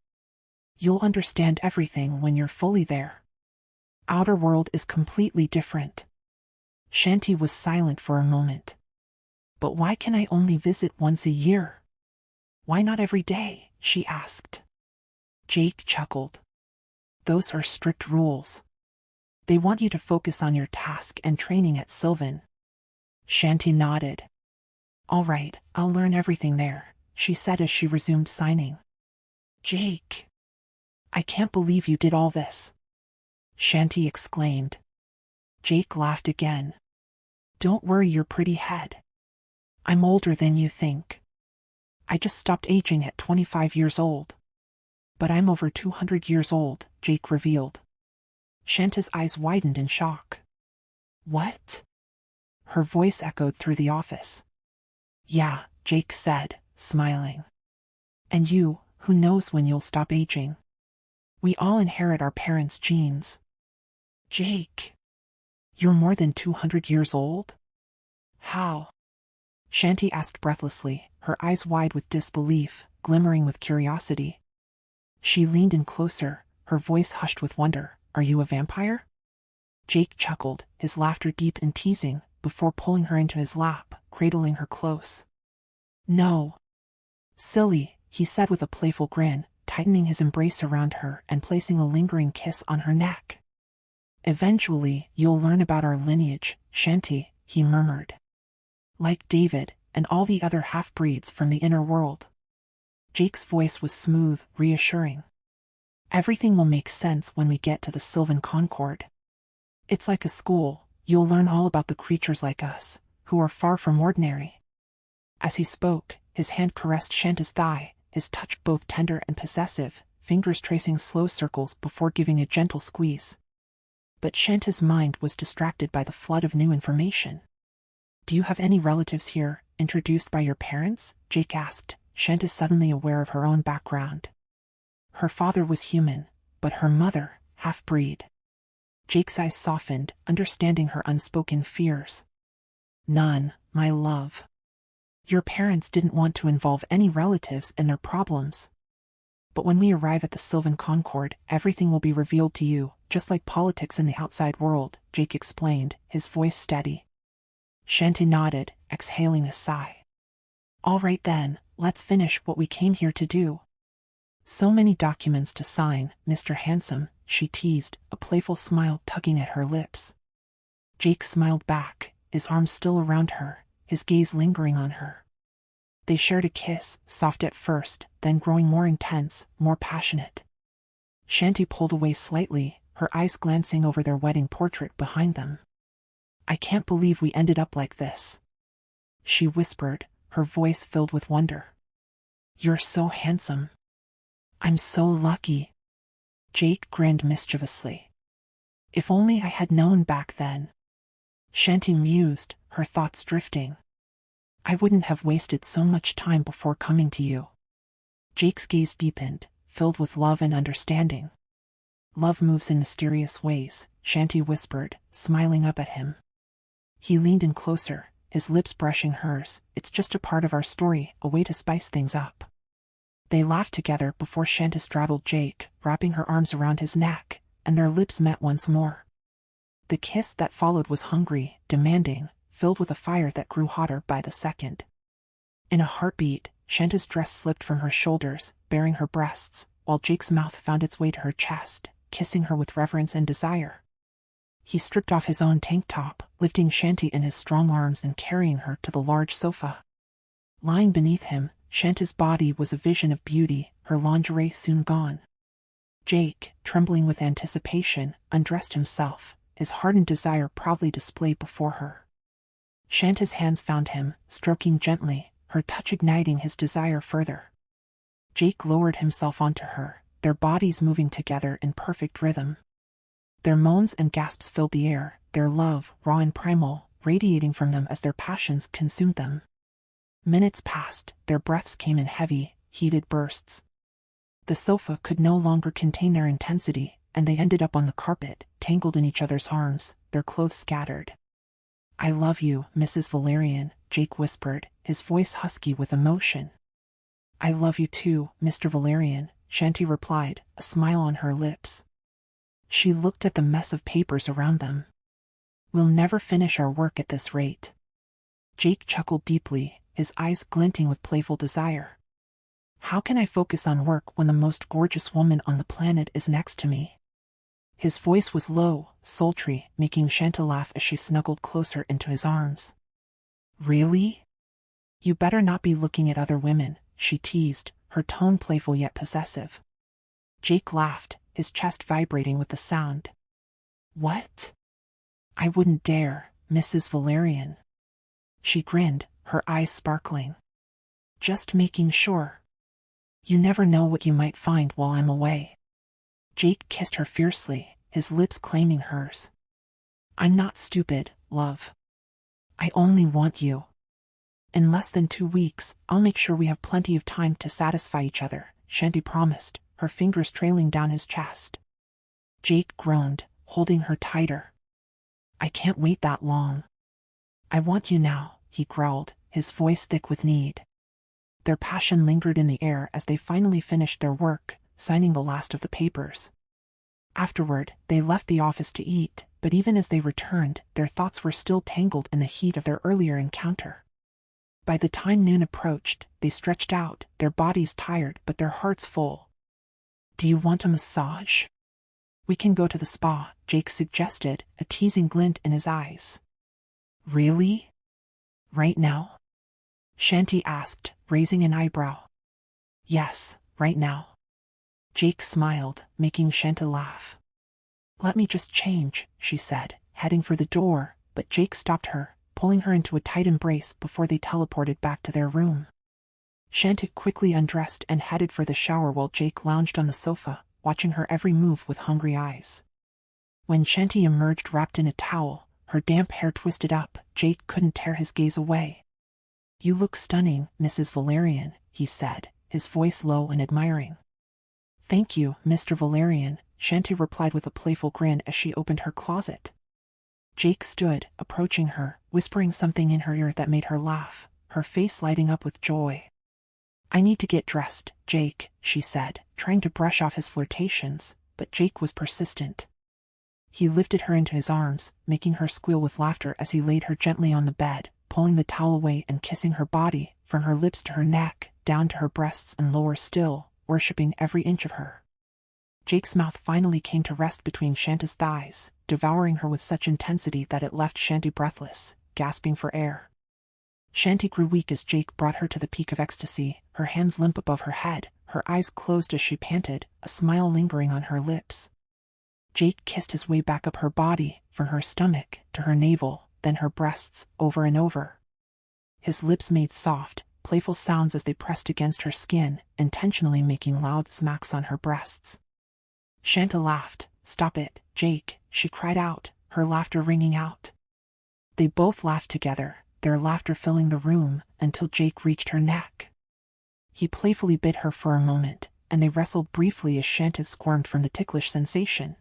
"You'll understand everything when you're fully there. Outer world is completely different." Shanti was silent for a moment. "But why can I only visit once a year? Why not every day?" she asked. Jake chuckled. "Those are strict rules. They want you to focus on your task and training at Sylvan." Shanti nodded. "All right, I'll learn everything there," she said as she resumed signing. "Jake, I can't believe you did all this," Shanti exclaimed. Jake laughed again. "Don't worry your pretty head. I'm older than you think. I just stopped aging at 25 years old. But I'm over 200 years old," Jake revealed. Shanta's eyes widened in shock. "What?" Her voice echoed through the office. "Yeah," Jake said, smiling. "And you, who knows when you'll stop aging? We all inherit our parents' genes." "Jake, you're more than 200 years old? How?" Shanti asked breathlessly, her eyes wide with disbelief, glimmering with curiosity. She leaned in closer, her voice hushed with wonder. Are you a vampire? Jake chuckled, his laughter deep and teasing, before pulling her into his lap, cradling her close. No. Silly, he said with a playful grin, tightening his embrace around her and placing a lingering kiss on her neck. Eventually, you'll learn about our lineage, Shanty, he murmured. Like David, and all the other half-breeds from the inner world. Jake's voice was smooth, reassuring. Everything will make sense when we get to the Sylvan Concord. It's like a school, you'll learn all about the creatures like us, who are far from ordinary. As he spoke, his hand caressed Shanta's thigh, his touch both tender and possessive, fingers tracing slow circles before giving a gentle squeeze. But Shanta's mind was distracted by the flood of new information. Do you have any relatives here, introduced by your parents? Jake asked, Shanta suddenly aware of her own background. Her father was human, but her mother, half-breed. Jake's eyes softened, understanding her unspoken fears. None, my love. Your parents didn't want to involve any relatives in their problems. But when we arrive at the Sylvan Concord, everything will be revealed to you, just like politics in the outside world, Jake explained, his voice steady. Shanty nodded, exhaling a sigh. All right then, let's finish what we came here to do. So many documents to sign, Mr. Handsome, she teased, a playful smile tugging at her lips. Jake smiled back, his arms still around her, his gaze lingering on her. They shared a kiss, soft at first, then growing more intense, more passionate. Shanty pulled away slightly, her eyes glancing over their wedding portrait behind them. I can't believe we ended up like this, she whispered, her voice filled with wonder. You're so handsome. I'm so lucky. Jake grinned mischievously. If only I had known back then. Shanty mused, her thoughts drifting. I wouldn't have wasted so much time before coming to you. Jake's gaze deepened, filled with love and understanding. Love moves in mysterious ways, Shanty whispered, smiling up at him. He leaned in closer, his lips brushing hers. It's just a part of our story, a way to spice things up. They laughed together before Shanta straddled Jake, wrapping her arms around his neck, and their lips met once more. The kiss that followed was hungry, demanding, filled with a fire that grew hotter by the second. In a heartbeat, Shanta's dress slipped from her shoulders, baring her breasts, while Jake's mouth found its way to her chest, kissing her with reverence and desire. He stripped off his own tank top, lifting Shanty in his strong arms and carrying her to the large sofa. Lying beneath him, Shanta's body was a vision of beauty, her lingerie soon gone. Jake, trembling with anticipation, undressed himself, his hardened desire proudly displayed before her. Shanta's hands found him, stroking gently, her touch igniting his desire further. Jake lowered himself onto her, their bodies moving together in perfect rhythm. Their moans and gasps filled the air, their love, raw and primal, radiating from them as their passions consumed them. Minutes passed, their breaths came in heavy, heated bursts. The sofa could no longer contain their intensity, and they ended up on the carpet, tangled in each other's arms, their clothes scattered. I love you, Mrs. Valerian, Jake whispered, his voice husky with emotion. I love you too, Mr. Valerian, Shanty replied, a smile on her lips. She looked at the mess of papers around them. We'll never finish our work at this rate. Jake chuckled deeply, his eyes glinting with playful desire. How can I focus on work when the most gorgeous woman on the planet is next to me? His voice was low, sultry, making Shanta laugh as she snuggled closer into his arms. Really? You better not be looking at other women, she teased, her tone playful yet possessive. Jake laughed, his chest vibrating with the sound. What? I wouldn't dare, Mrs. Valerian. She grinned, her eyes sparkling. Just making sure. You never know what you might find while I'm away. Jake kissed her fiercely, his lips claiming hers. I'm not stupid, love. I only want you. In less than 2 weeks, I'll make sure we have plenty of time to satisfy each other, Shanty promised, her fingers trailing down his chest. Jake groaned, holding her tighter. I can't wait that long. I want you now, he growled, his voice thick with need. Their passion lingered in the air as they finally finished their work, signing the last of the papers. Afterward, they left the office to eat, but even as they returned, their thoughts were still tangled in the heat of their earlier encounter. By the time noon approached, they stretched out, their bodies tired but their hearts full. "Do you want a massage?" "We can go to the spa," Jake suggested, a teasing glint in his eyes. "Really? Right now?" Shanti asked, raising an eyebrow. "Yes, right now." Jake smiled, making Shanta laugh. "Let me just change," she said, heading for the door, but Jake stopped her, pulling her into a tight embrace before they teleported back to their room. Shanta quickly undressed and headed for the shower while Jake lounged on the sofa, watching her every move with hungry eyes. When Shanti emerged wrapped in a towel, her damp hair twisted up, Jake couldn't tear his gaze away. "You look stunning, Mrs. Valerian," he said, his voice low and admiring. "Thank you, Mr. Valerian," Shanti replied with a playful grin as she opened her closet. Jake stood, approaching her, whispering something in her ear that made her laugh, her face lighting up with joy. "I need to get dressed, Jake," she said, trying to brush off his flirtations, but Jake was persistent. He lifted her into his arms, making her squeal with laughter as he laid her gently on the bed, pulling the towel away and kissing her body, from her lips to her neck, down to her breasts and lower still, worshipping every inch of her. Jake's mouth finally came to rest between Shanta's thighs, devouring her with such intensity that it left Shanti breathless, gasping for air. Shanti grew weak as Jake brought her to the peak of ecstasy, her hands limp above her head, her eyes closed as she panted, a smile lingering on her lips. Jake kissed his way back up her body, from her stomach to her navel, then her breasts, over and over. His lips made soft, playful sounds as they pressed against her skin, intentionally making loud smacks on her breasts. Shanta laughed. "Stop it, Jake," she cried out, her laughter ringing out. They both laughed together, their laughter filling the room, until Jake reached her neck. He playfully bit her for a moment, and they wrestled briefly as Shanta squirmed from the ticklish sensation.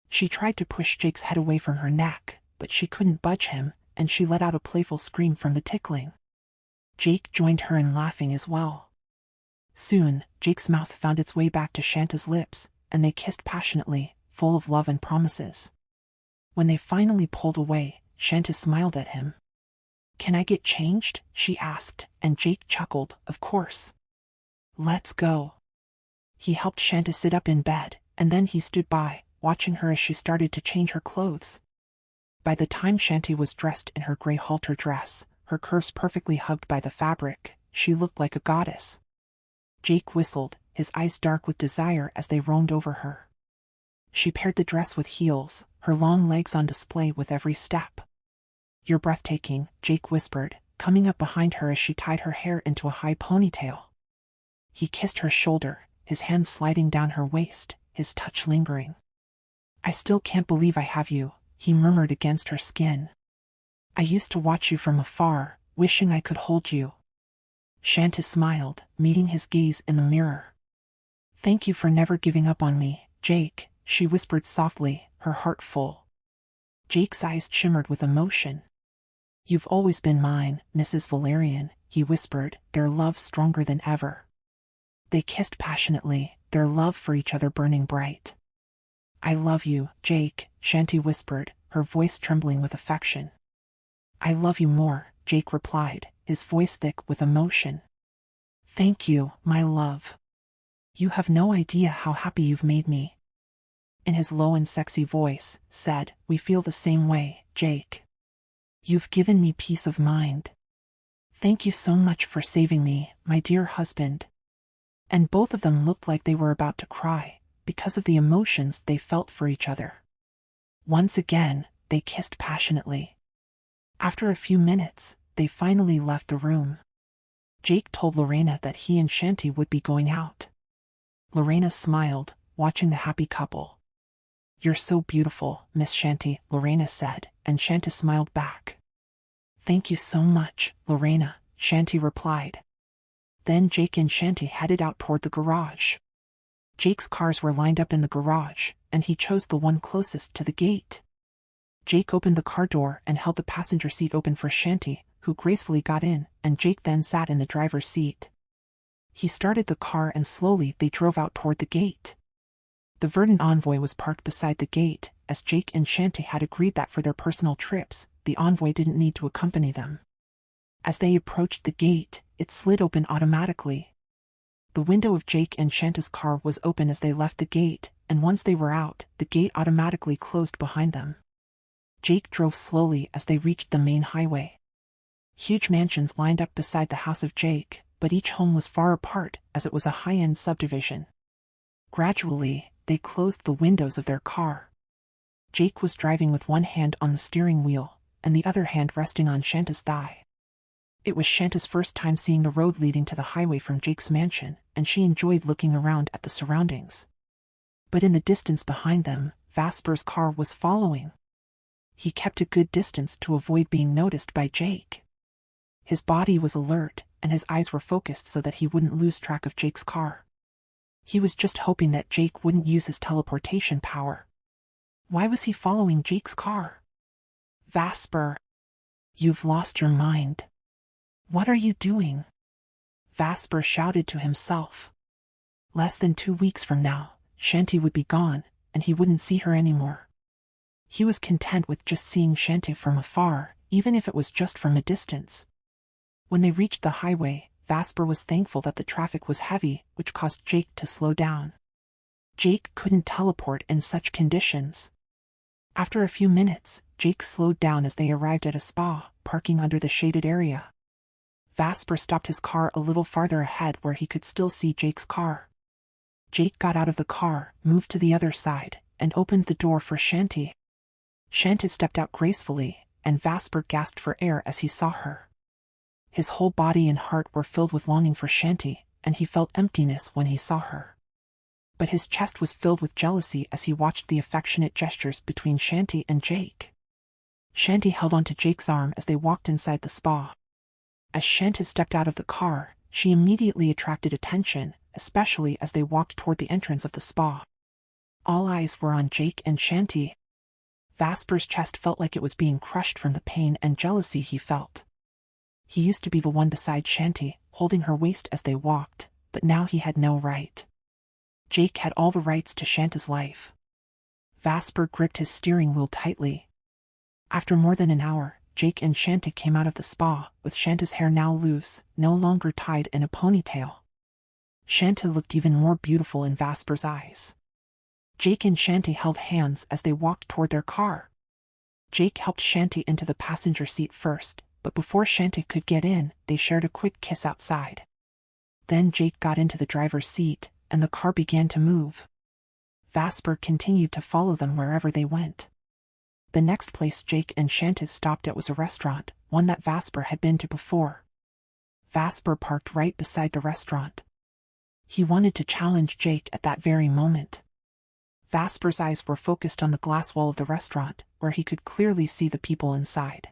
She tried to push Jake's head away from her neck, but she couldn't budge him, and she let out a playful scream from the tickling. Jake joined her in laughing as well. Soon, Jake's mouth found its way back to Shanta's lips, and they kissed passionately, full of love and promises. When they finally pulled away, Shanta smiled at him. "Can I get changed?" she asked, and Jake chuckled, "Of course. Let's go." He helped Shanta sit up in bed, and then he stood by, watching her as she started to change her clothes. By the time Shanti was dressed in her gray halter dress, her curves perfectly hugged by the fabric, she looked like a goddess. Jake whistled, his eyes dark with desire as they roamed over her. She paired the dress with heels, her long legs on display with every step. "You're breathtaking," Jake whispered, coming up behind her as she tied her hair into a high ponytail. He kissed her shoulder, his hand sliding down her waist, his touch lingering. "I still can't believe I have you," he murmured against her skin. "I used to watch you from afar, wishing I could hold you." Shanta smiled, meeting his gaze in the mirror. "Thank you for never giving up on me, Jake," she whispered softly, her heart full. Jake's eyes shimmered with emotion. "You've always been mine, Mrs. Valerian," he whispered, their love stronger than ever. They kissed passionately, their love for each other burning bright. "I love you, Jake," Shanti whispered, her voice trembling with affection. "I love you more," Jake replied, his voice thick with emotion. "Thank you, my love. You have no idea how happy you've made me." In his low and sexy voice, said, "We feel the same way, Jake. You've given me peace of mind. Thank you so much for saving me, my dear husband." And both of them looked like they were about to cry, because of the emotions they felt for each other. Once again, they kissed passionately. After a few minutes, they finally left the room. Jake told Lorena that he and Shanti would be going out. Lorena smiled, watching the happy couple. "You're so beautiful, Miss Shanti," Lorena said, and Shanti smiled back. "Thank you so much, Lorena," Shanti replied. Then Jake and Shanti headed out toward the garage. Jake's cars were lined up in the garage, and he chose the one closest to the gate. Jake opened the car door and held the passenger seat open for Shanti, who gracefully got in, and Jake then sat in the driver's seat. He started the car and slowly they drove out toward the gate. The verdant envoy was parked beside the gate, as Jake and Shanty had agreed that for their personal trips, the envoy didn't need to accompany them. As they approached the gate, it slid open automatically. The window of Jake and Shanta's car was open as they left the gate, and once they were out, the gate automatically closed behind them. Jake drove slowly as they reached the main highway. Huge mansions lined up beside the house of Jake, but each home was far apart as it was a high-end subdivision. Gradually, they closed the windows of their car. Jake was driving with one hand on the steering wheel, and the other hand resting on Shanta's thigh. It was Shanta's first time seeing the road leading to the highway from Jake's mansion, and she enjoyed looking around at the surroundings. But in the distance behind them, Vasper's car was following. He kept a good distance to avoid being noticed by Jake. His body was alert, and his eyes were focused so that he wouldn't lose track of Jake's car. He was just hoping that Jake wouldn't use his teleportation power. Why was he following Jake's car? Vasper, you've lost your mind. What are you doing? Vasper shouted to himself. Less than 2 weeks from now, Shanty would be gone, and he wouldn't see her anymore. He was content with just seeing Shanty from afar, even if it was just from a distance. When they reached the highway, Vasper was thankful that the traffic was heavy, which caused Jake to slow down. Jake couldn't teleport in such conditions. After a few minutes, Jake slowed down as they arrived at a spa, parking under the shaded area. Vasper stopped his car a little farther ahead where he could still see Jake's car. Jake got out of the car, moved to the other side, and opened the door for Shanty. Shanty stepped out gracefully, and Vasper gasped for air as he saw her. His whole body and heart were filled with longing for Shanty, and he felt emptiness when he saw her. But his chest was filled with jealousy as he watched the affectionate gestures between Shanty and Jake. Shanty held onto Jake's arm as they walked inside the spa. As Shanty stepped out of the car, she immediately attracted attention, especially as they walked toward the entrance of the spa. All eyes were on Jake and Shanty. Vasper's chest felt like it was being crushed from the pain and jealousy he felt. He used to be the one beside Shanty, holding her waist as they walked, but now he had no right. Jake had all the rights to Shanta's life. Vasper gripped his steering wheel tightly. After more than an hour, Jake and Shanty came out of the spa, with Shanta's hair now loose, no longer tied in a ponytail. Shanty looked even more beautiful in Vasper's eyes. Jake and Shanty held hands as they walked toward their car. Jake helped Shanty into the passenger seat first, but before Shanty could get in, they shared a quick kiss outside. Then Jake got into the driver's seat, and the car began to move. Vasper continued to follow them wherever they went. The next place Jake and Shanty stopped at was a restaurant, one that Vasper had been to before. Vasper parked right beside the restaurant. He wanted to challenge Jake at that very moment. Vasper's eyes were focused on the glass wall of the restaurant, where he could clearly see the people inside.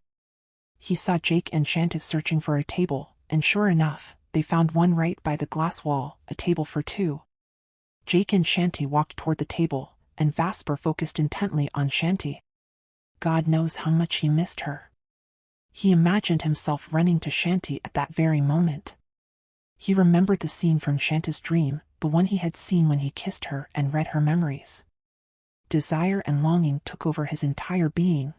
He saw Jake and Shanty searching for a table, and sure enough, they found one right by the glass wall, a table for two. Jake and Shanty walked toward the table, and Vasper focused intently on Shanty. God knows how much he missed her. He imagined himself running to Shanty at that very moment. He remembered the scene from Shanty's dream, the one he had seen when he kissed her and read her memories. Desire and longing took over his entire being.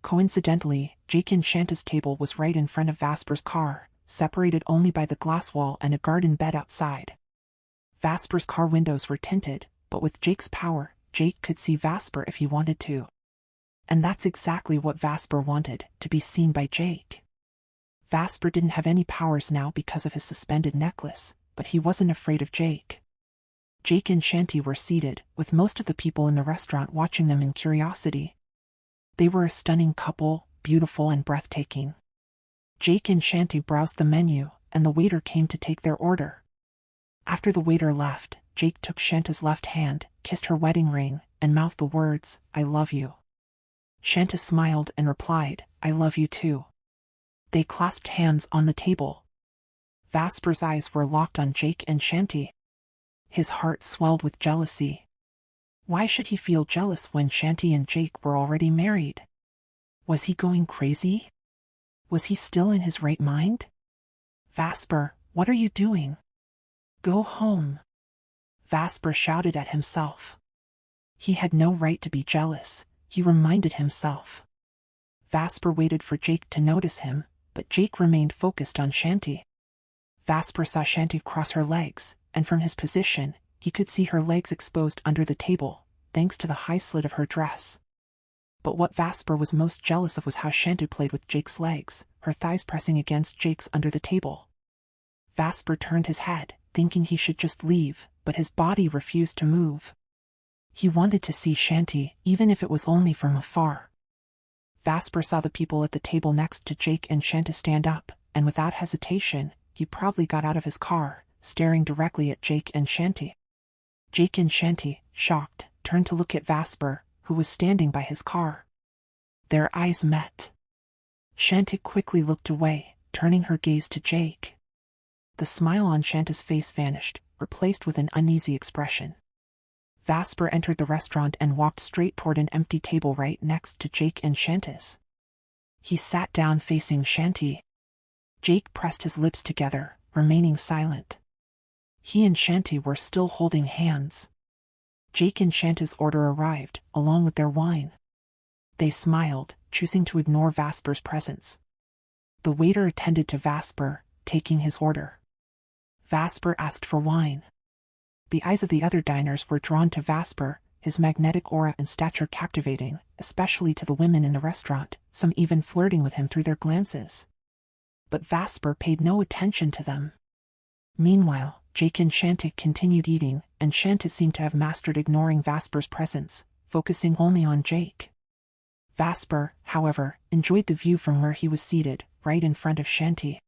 Coincidentally, Jake and Shanty's table was right in front of Vasper's car, separated only by the glass wall and a garden bed outside. Vasper's car windows were tinted, but with Jake's power, Jake could see Vasper if he wanted to. And that's exactly what Vasper wanted, to be seen by Jake. Vasper didn't have any powers now because of his suspended necklace, but he wasn't afraid of Jake. Jake and Shanty were seated, with most of the people in the restaurant watching them in curiosity. They were a stunning couple, beautiful and breathtaking. Jake and Shanty browsed the menu, and the waiter came to take their order. After the waiter left, Jake took Shanty's left hand, kissed her wedding ring, and mouthed the words, "I love you." Shanty smiled and replied, "I love you too." They clasped hands on the table. Vasper's eyes were locked on Jake and Shanty. His heart swelled with jealousy. Why should he feel jealous when Shanty and Jake were already married? Was he going crazy? Was he still in his right mind? "Vasper, what are you doing?" Go home, Vasper shouted at himself. He had no right to be jealous, he reminded himself. Vasper waited for Jake to notice him, but Jake remained focused on Shanti. Vasper saw Shanti cross her legs, and from his position, he could see her legs exposed under the table, thanks to the high slit of her dress. But what Vasper was most jealous of was how Shanti played with Jake's legs, her thighs pressing against Jake's under the table. Vasper turned his head, thinking he should just leave, but his body refused to move. He wanted to see Shanti, even if it was only from afar. Vasper saw the people at the table next to Jake and Shanti stand up, and without hesitation, he proudly got out of his car, staring directly at Jake and Shanti. Jake and Shanti, shocked, turned to look at Vasper, who was standing by his car. Their eyes met. Shanti quickly looked away, turning her gaze to Jake. The smile on Shanti's face vanished, replaced with an uneasy expression. Vasper entered the restaurant and walked straight toward an empty table right next to Jake and Shanti's. He sat down facing Shanti. Jake pressed his lips together, remaining silent. He and Shanti were still holding hands. Jake and Shanti's order arrived, along with their wine. They smiled, choosing to ignore Vasper's presence. The waiter attended to Vasper, taking his order. Vasper asked for wine. The eyes of the other diners were drawn to Vasper, his magnetic aura and stature captivating, especially to the women in the restaurant, some even flirting with him through their glances. But Vasper paid no attention to them. Meanwhile, Jake and Shanti continued eating, and Shanti seemed to have mastered ignoring Vasper's presence, focusing only on Jake. Vasper, however, enjoyed the view from where he was seated, right in front of Shanti.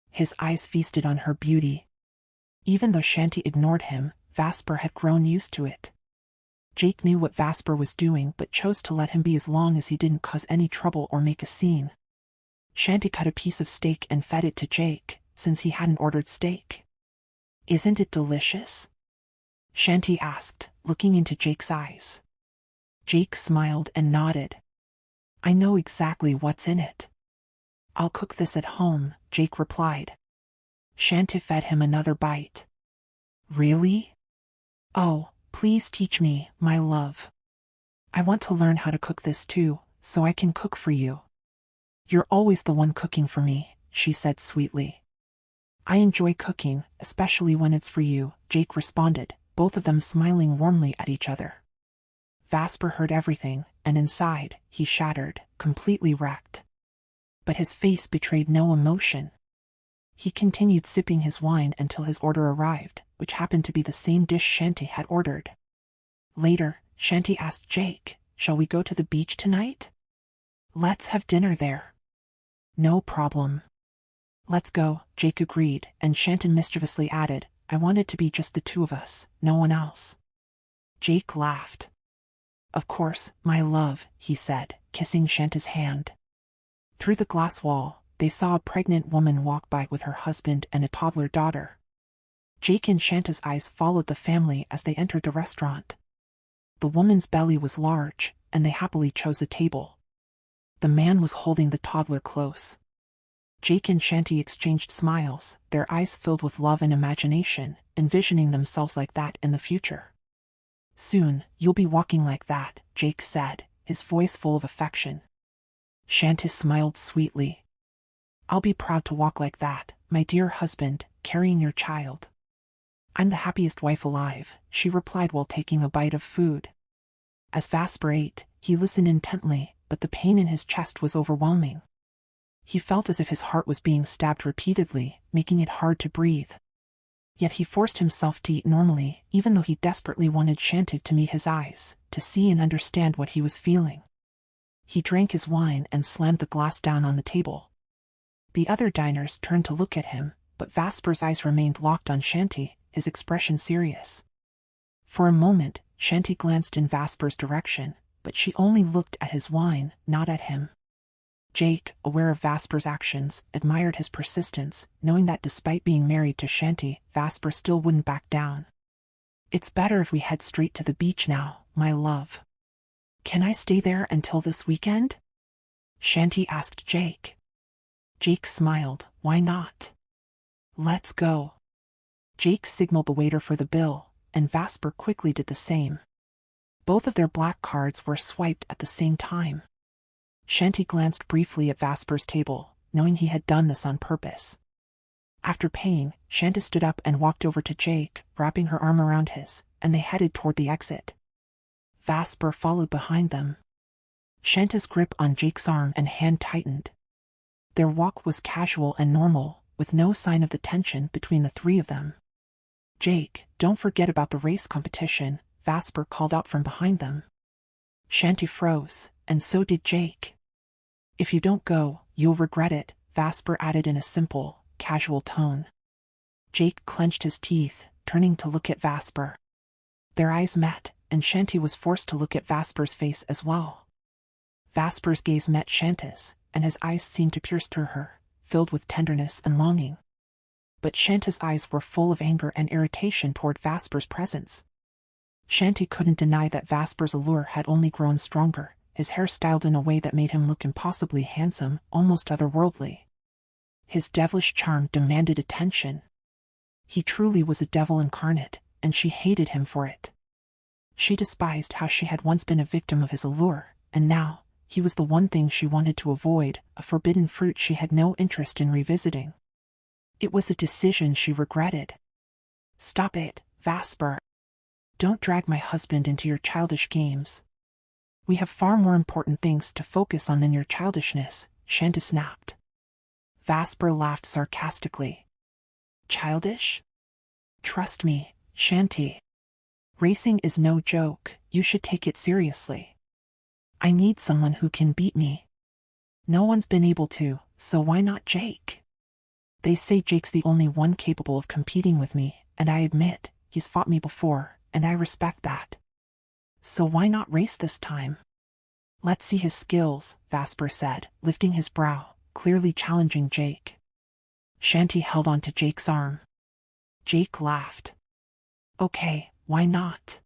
His eyes feasted on her beauty. Even though Shanti ignored him, Vasper had grown used to it. Jake knew what Vasper was doing but chose to let him be as long as he didn't cause any trouble or make a scene. Shanti cut a piece of steak and fed it to Jake, since he hadn't ordered steak. "Isn't it delicious?" Shanti asked, looking into Jake's eyes. Jake smiled and nodded. "I know exactly what's in it." "I'll cook this at home," Jake replied. Shanti fed him another bite. "Really? Oh, please teach me, my love. I want to learn how to cook this too, so I can cook for you." "You're always the one cooking for me," she said sweetly. "I enjoy cooking, especially when it's for you," Jake responded, both of them smiling warmly at each other. Vasper heard everything, and inside, he shattered, completely wrecked. But his face betrayed no emotion. He continued sipping his wine until his order arrived, which happened to be the same dish Shanti had ordered. Later, Shanti asked Jake, "Shall we go to the beach tonight?" "Let's have dinner there." "No problem." "Let's go," Jake agreed, and Shanti mischievously added, "I want it to be just the two of us, no one else." Jake laughed. "Of course, my love," he said, kissing Shanti's hand. Through the glass wall, they saw a pregnant woman walk by with her husband and a toddler daughter. Jake and Shanti's eyes followed the family as they entered the restaurant. The woman's belly was large, and they happily chose a table. The man was holding the toddler close. Jake and Shanti exchanged smiles, their eyes filled with love and imagination, envisioning themselves like that in the future. "Soon, you'll be walking like that," Jake said, his voice full of affection. Shanti smiled sweetly. "I'll be proud to walk like that, my dear husband, carrying your child." "I'm the happiest wife alive," she replied while taking a bite of food. As Vasper ate, he listened intently, but the pain in his chest was overwhelming. He felt as if his heart was being stabbed repeatedly, making it hard to breathe. Yet he forced himself to eat normally, even though he desperately wanted Shanti to meet his eyes, to see and understand what he was feeling. He drank his wine and slammed the glass down on the table. The other diners turned to look at him, but Vasper's eyes remained locked on Shanti, his expression serious. For a moment, Shanti glanced in Vasper's direction, but she only looked at his wine, not at him. Jake, aware of Vasper's actions, admired his persistence, knowing that despite being married to Shanti, Vasper still wouldn't back down. "It's better if we head straight to the beach now, my love. Can I stay there until this weekend?" Shanti asked Jake. Jake smiled. "Why not? Let's go." Jake signaled the waiter for the bill, and Vasper quickly did the same. Both of their black cards were swiped at the same time. Shanti glanced briefly at Vasper's table, knowing he had done this on purpose. After paying, Shanti stood up and walked over to Jake, wrapping her arm around his, and they headed toward the exit. Vasper followed behind them. Shanti's grip on Jake's arm and hand tightened. Their walk was casual and normal, with no sign of the tension between the three of them. "Jake, don't forget about the race competition," Vasper called out from behind them. Shanti froze, and so did Jake. "If you don't go, you'll regret it," Vasper added in a simple, casual tone. Jake clenched his teeth, turning to look at Vasper. Their eyes met, and Shanti was forced to look at Vasper's face as well. Vasper's gaze met Shanti's, and his eyes seemed to pierce through her, filled with tenderness and longing. But Shanti's eyes were full of anger and irritation toward Vasper's presence. Shanti couldn't deny that Vasper's allure had only grown stronger, his hair styled in a way that made him look impossibly handsome, almost otherworldly. His devilish charm demanded attention. He truly was a devil incarnate, and she hated him for it. She despised how she had once been a victim of his allure, and now, he was the one thing she wanted to avoid, a forbidden fruit she had no interest in revisiting. It was a decision she regretted. "Stop it, Vasper. Don't drag my husband into your childish games. We have far more important things to focus on than your childishness," Shanti snapped. Vasper laughed sarcastically. "Childish? Trust me, Shanti. Racing is no joke, you should take it seriously. I need someone who can beat me. No one's been able to, so why not Jake? They say Jake's the only one capable of competing with me, and I admit, he's fought me before, and I respect that. So why not race this time? Let's see his skills," Vasper said, lifting his brow, clearly challenging Jake. Shanti held on to Jake's arm. Jake laughed. "Okay, why not?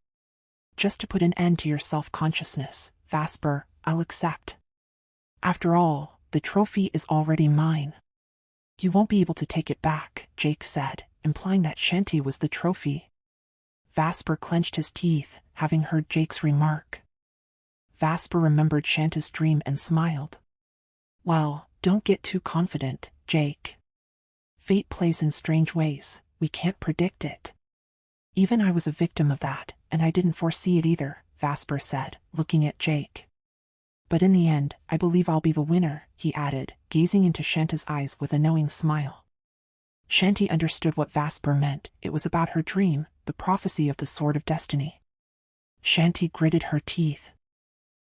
Just to put an end to your self-consciousness, Vasper, I'll accept. After all, the trophy is already mine." "You won't be able to take it back," Jake said, implying that Shanti was the trophy. Vasper clenched his teeth, having heard Jake's remark. Vasper remembered Shanti's dream and smiled. "Well, don't get too confident, Jake. Fate plays in strange ways, we can't predict it. Even I was a victim of that, and I didn't foresee it either," Vasper said, looking at Jake. "But in the end, I believe I'll be the winner," he added, gazing into Shanti's eyes with a knowing smile. Shanti understood what Vasper meant. It was about her dream, the prophecy of the Sword of Destiny. Shanti gritted her teeth.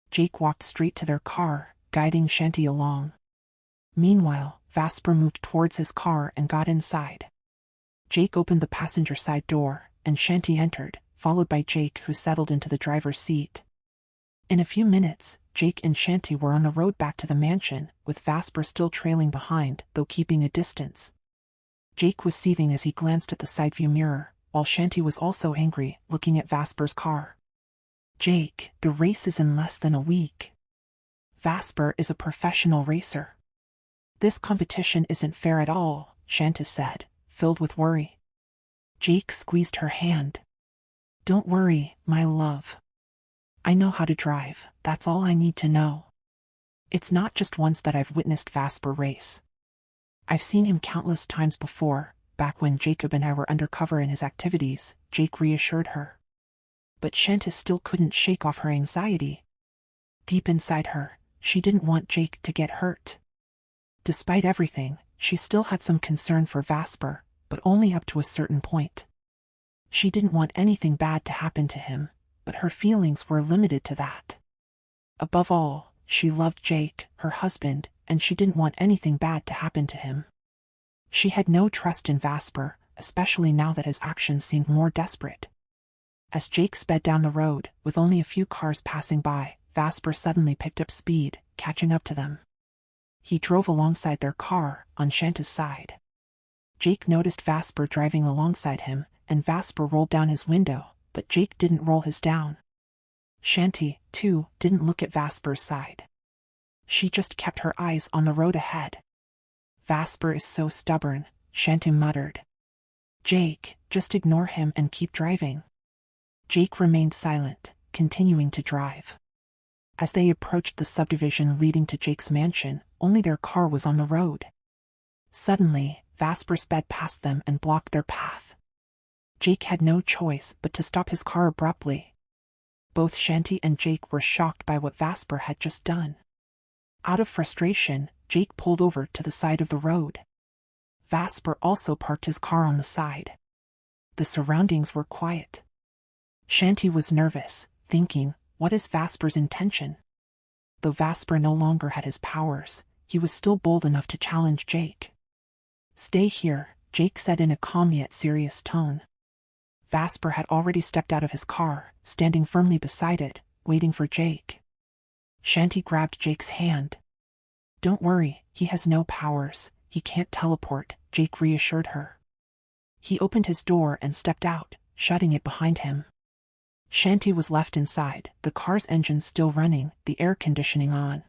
Jake walked straight to their car, guiding Shanti along. Meanwhile, Vasper moved towards his car and got inside. Jake opened the passenger side door, and Shanti entered, followed by Jake, who settled into the driver's seat. In a few minutes, Jake and Shanti were on the road back to the mansion, with Vasper still trailing behind, though keeping a distance. Jake was seething as he glanced at the side view mirror, while Shanti was also angry, looking at Vasper's car. "Jake, the race is in less than a week. Vasper is a professional racer. This competition isn't fair at all," Shanti said, filled with worry. Jake squeezed her hand. "Don't worry, my love. I know how to drive, that's all I need to know. It's not just once that I've witnessed Vasper race. I've seen him countless times before, back when Jacob and I were undercover in his activities," Jake reassured her. But Shanti still couldn't shake off her anxiety. Deep inside her, she didn't want Jake to get hurt. Despite everything, she still had some concern for Vasper, but only up to a certain point. She didn't want anything bad to happen to him, but her feelings were limited to that. Above all, she loved Jake, her husband, and she didn't want anything bad to happen to him. She had no trust in Vasper, especially now that his actions seemed more desperate. As Jake sped down the road, with only a few cars passing by, Vasper suddenly picked up speed, catching up to them. He drove alongside their car, on Shanti's side. Jake noticed Vasper driving alongside him, and Vasper rolled down his window, but Jake didn't roll his down. Shanti, too, didn't look at Vasper's side. She just kept her eyes on the road ahead. "Vasper is so stubborn," Shanti muttered. Jake, just ignore him and keep driving. Jake remained silent, continuing to drive. As they approached the subdivision leading to Jake's mansion, only their car was on the road. Suddenly, Vasper sped past them and blocked their path. Jake had no choice but to stop his car abruptly. Both Shanti and Jake were shocked by what Vasper had just done. Out of frustration, Jake pulled over to the side of the road. Vasper also parked his car on the side. The surroundings were quiet. Shanti was nervous, thinking, what is Vasper's intention? Though Vasper no longer had his powers, he was still bold enough to challenge Jake. Stay here, Jake said in a calm yet serious tone. Vasper had already stepped out of his car, standing firmly beside it, waiting for Jake. Shanti grabbed Jake's hand. Don't worry, he has no powers, he can't teleport, Jake reassured her. He opened his door and stepped out, shutting it behind him. Shanti was left inside, the car's engine still running, the air conditioning on.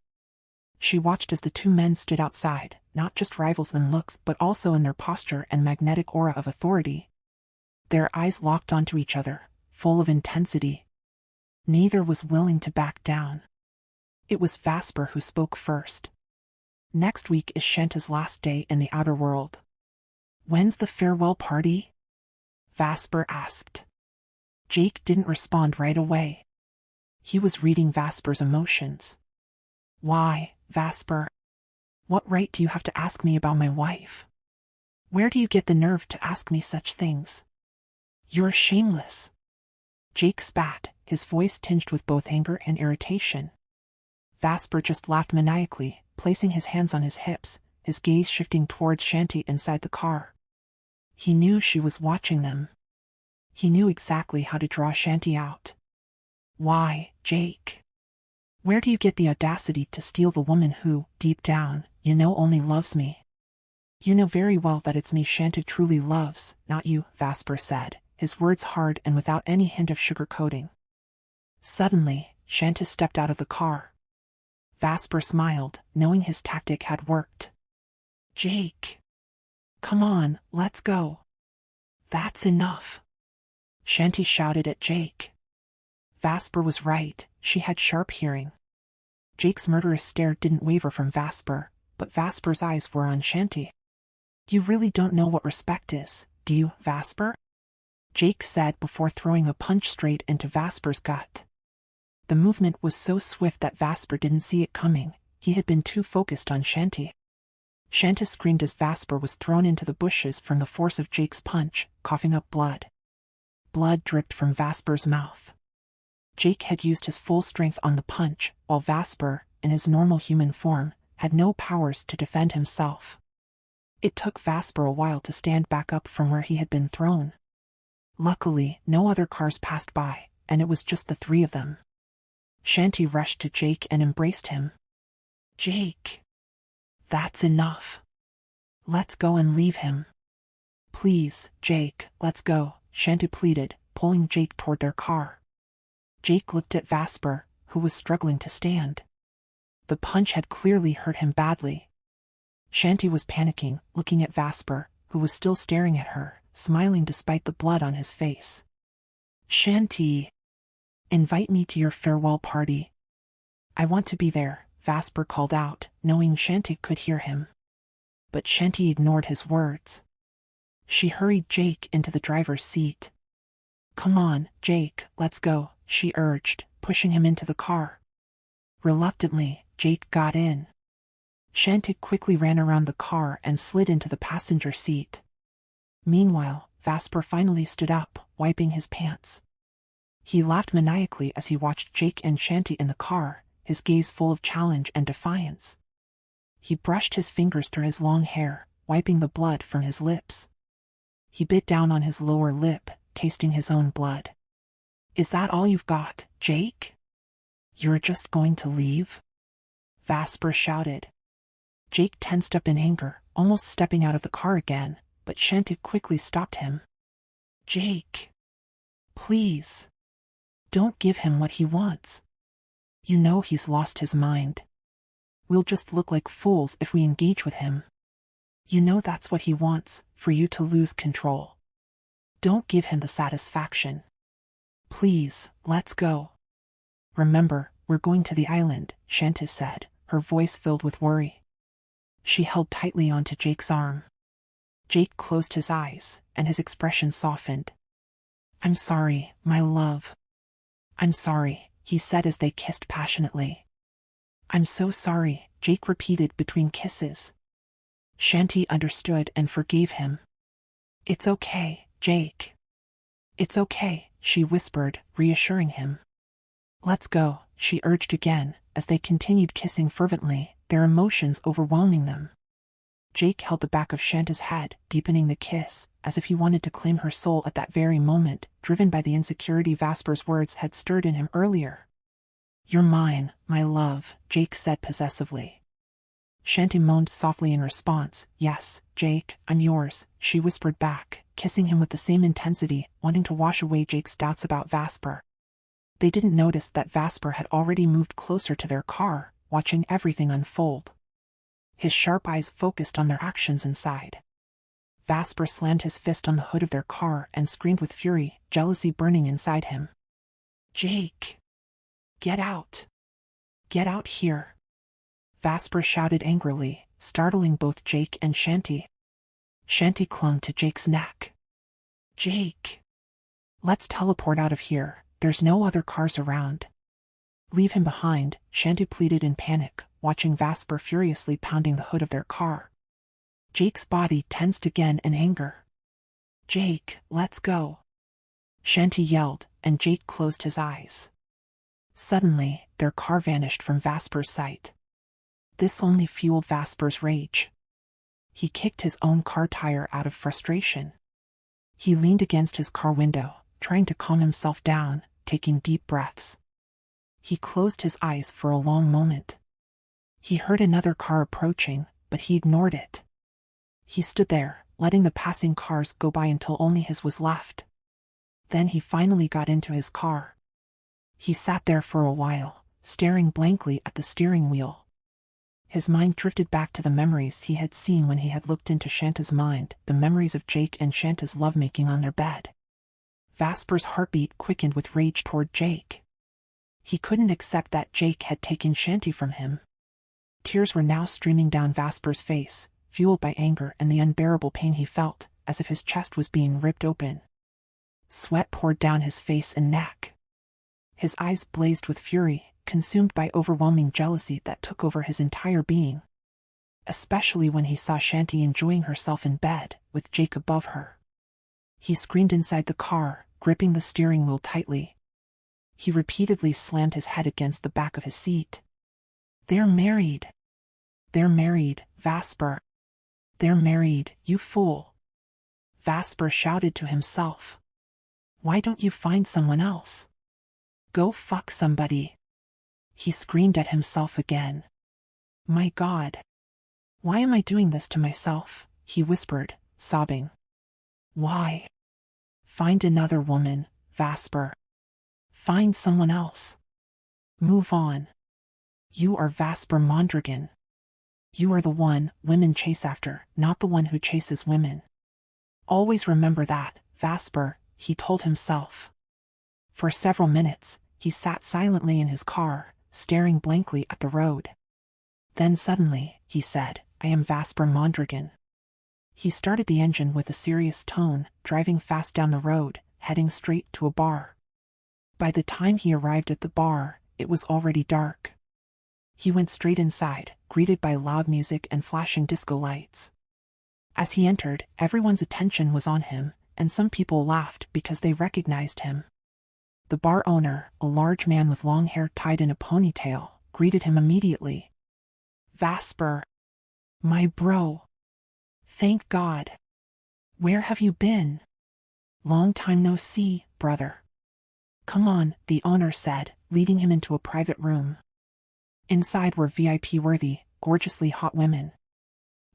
She watched as the two men stood outside, not just rivals in looks but also in their posture and magnetic aura of authority. Their eyes locked onto each other, full of intensity. Neither was willing to back down. It was Vasper who spoke first. Next week is Shanta's last day in the outer world. When's the farewell party? Vasper asked. Jake didn't respond right away. He was reading Vasper's emotions. Why, Vasper? What right do you have to ask me about my wife? Where do you get the nerve to ask me such things? You're shameless. Jake spat, his voice tinged with both anger and irritation. Vasper just laughed maniacally, placing his hands on his hips, his gaze shifting towards Shanti inside the car. He knew she was watching them. He knew exactly how to draw Shanti out. Why, Jake? Where do you get the audacity to steal the woman who, deep down, you know only loves me? You know very well that it's me Shanti truly loves, not you, Vasper said, his words hard and without any hint of sugarcoating. Suddenly, Shanti stepped out of the car. Vasper smiled, knowing his tactic had worked. Jake. Come on, let's go. That's enough. Shanti shouted at Jake. Vasper was right, she had sharp hearing. Jake's murderous stare didn't waver from Vasper, but Vasper's eyes were on Shanti. You really don't know what respect is, do you, Vasper? Jake said before throwing a punch straight into Vasper's gut. The movement was so swift that Vasper didn't see it coming, he had been too focused on Shanti. Shanti screamed as Vasper was thrown into the bushes from the force of Jake's punch, coughing up blood. Blood dripped from Vasper's mouth. Jake had used his full strength on the punch, while Vasper, in his normal human form, had no powers to defend himself. It took Vasper a while to stand back up from where he had been thrown. Luckily, no other cars passed by, and it was just the three of them. Shanti rushed to Jake and embraced him. Jake. That's enough. Let's go and leave him. Please, Jake, let's go, Shanti pleaded, pulling Jake toward their car. Jake looked at Vasper, who was struggling to stand. The punch had clearly hurt him badly. Shanti was panicking, looking at Vasper, who was still staring at her, smiling despite the blood on his face. Shanti. Invite me to your farewell party. I want to be there, Vasper called out, knowing Shanti could hear him. But Shanti ignored his words. She hurried Jake into the driver's seat. Come on, Jake, let's go, she urged, pushing him into the car. Reluctantly, Jake got in. Shanti quickly ran around the car and slid into the passenger seat. Meanwhile, Vasper finally stood up, wiping his pants. He laughed maniacally as he watched Jake and Shanti in the car, his gaze full of challenge and defiance. He brushed his fingers through his long hair, wiping the blood from his lips. He bit down on his lower lip, tasting his own blood. Is that all you've got, Jake? You're just going to leave? Vasper shouted. Jake tensed up in anger, almost stepping out of the car again, but Shanti quickly stopped him. Jake. Please. Don't give him what he wants. You know he's lost his mind. We'll just look like fools if we engage with him. You know that's what he wants, for you to lose control. Don't give him the satisfaction. Please, let's go. Remember, we're going to the island, Shanta said, her voice filled with worry. She held tightly onto Jake's arm. Jake closed his eyes, and his expression softened. I'm sorry, my love. I'm sorry, he said as they kissed passionately. I'm so sorry, Jake repeated between kisses. Shanti understood and forgave him. It's okay, Jake. It's okay, she whispered, reassuring him. Let's go, she urged again, as they continued kissing fervently, their emotions overwhelming them. Jake held the back of Shanta's head, deepening the kiss, as if he wanted to claim her soul at that very moment, driven by the insecurity Vasper's words had stirred in him earlier. You're mine, my love, Jake said possessively. Shanti moaned softly in response. Yes, Jake, I'm yours, she whispered back, kissing him with the same intensity, wanting to wash away Jake's doubts about Vasper. They didn't notice that Vasper had already moved closer to their car, watching everything unfold. His sharp eyes focused on their actions inside. Vasper slammed his fist on the hood of their car and screamed with fury, jealousy burning inside him. Jake! Get out! Get out here! Vasper shouted angrily, startling both Jake and Shanti. Shanti clung to Jake's neck. Jake! Let's teleport out of here, there's no other cars around. Leave him behind, Shanti pleaded in panic, watching Vasper furiously pounding the hood of their car. Jake's body tensed again in anger. Jake, let's go! Shanti yelled, and Jake closed his eyes. Suddenly, their car vanished from Vasper's sight. This only fueled Vasper's rage. He kicked his own car tire out of frustration. He leaned against his car window, trying to calm himself down, taking deep breaths. He closed his eyes for a long moment. He heard another car approaching, but he ignored it. He stood there, letting the passing cars go by until only his was left. Then he finally got into his car. He sat there for a while, staring blankly at the steering wheel. His mind drifted back to the memories he had seen when he had looked into Shanta's mind, the memories of Jake and Shanta's lovemaking on their bed. Vasper's heartbeat quickened with rage toward Jake. He couldn't accept that Jake had taken Shanti from him. Tears were now streaming down Vasper's face, fueled by anger and the unbearable pain he felt, as if his chest was being ripped open. Sweat poured down his face and neck. His eyes blazed with fury, consumed by overwhelming jealousy that took over his entire being. Especially when he saw Shanti enjoying herself in bed, with Jake above her. He screamed inside the car, gripping the steering wheel tightly. He repeatedly slammed his head against the back of his seat. They're married. They're married, Vasper. They're married, you fool. Vasper shouted to himself. Why don't you find someone else? Go fuck somebody. He screamed at himself again. My God. Why am I doing this to myself? He whispered, sobbing. Why? Find another woman, Vasper. Find someone else. Move on. You are Vasper Mondragon. You are the one women chase after, not the one who chases women. Always remember that, Vasper, he told himself. For several minutes, he sat silently in his car, staring blankly at the road. Then suddenly, he said, I am Vasper Mondragon. He started the engine with a serious tone, driving fast down the road, heading straight to a bar. By the time he arrived at the bar, it was already dark. He went straight inside, greeted by loud music and flashing disco lights. As he entered, everyone's attention was on him, and some people laughed because they recognized him. The bar owner, a large man with long hair tied in a ponytail, greeted him immediately. Vasper. My bro. Thank God. Where have you been? Long time no see, brother. Come on, the owner said, leading him into a private room. Inside were VIP-worthy, gorgeously hot women.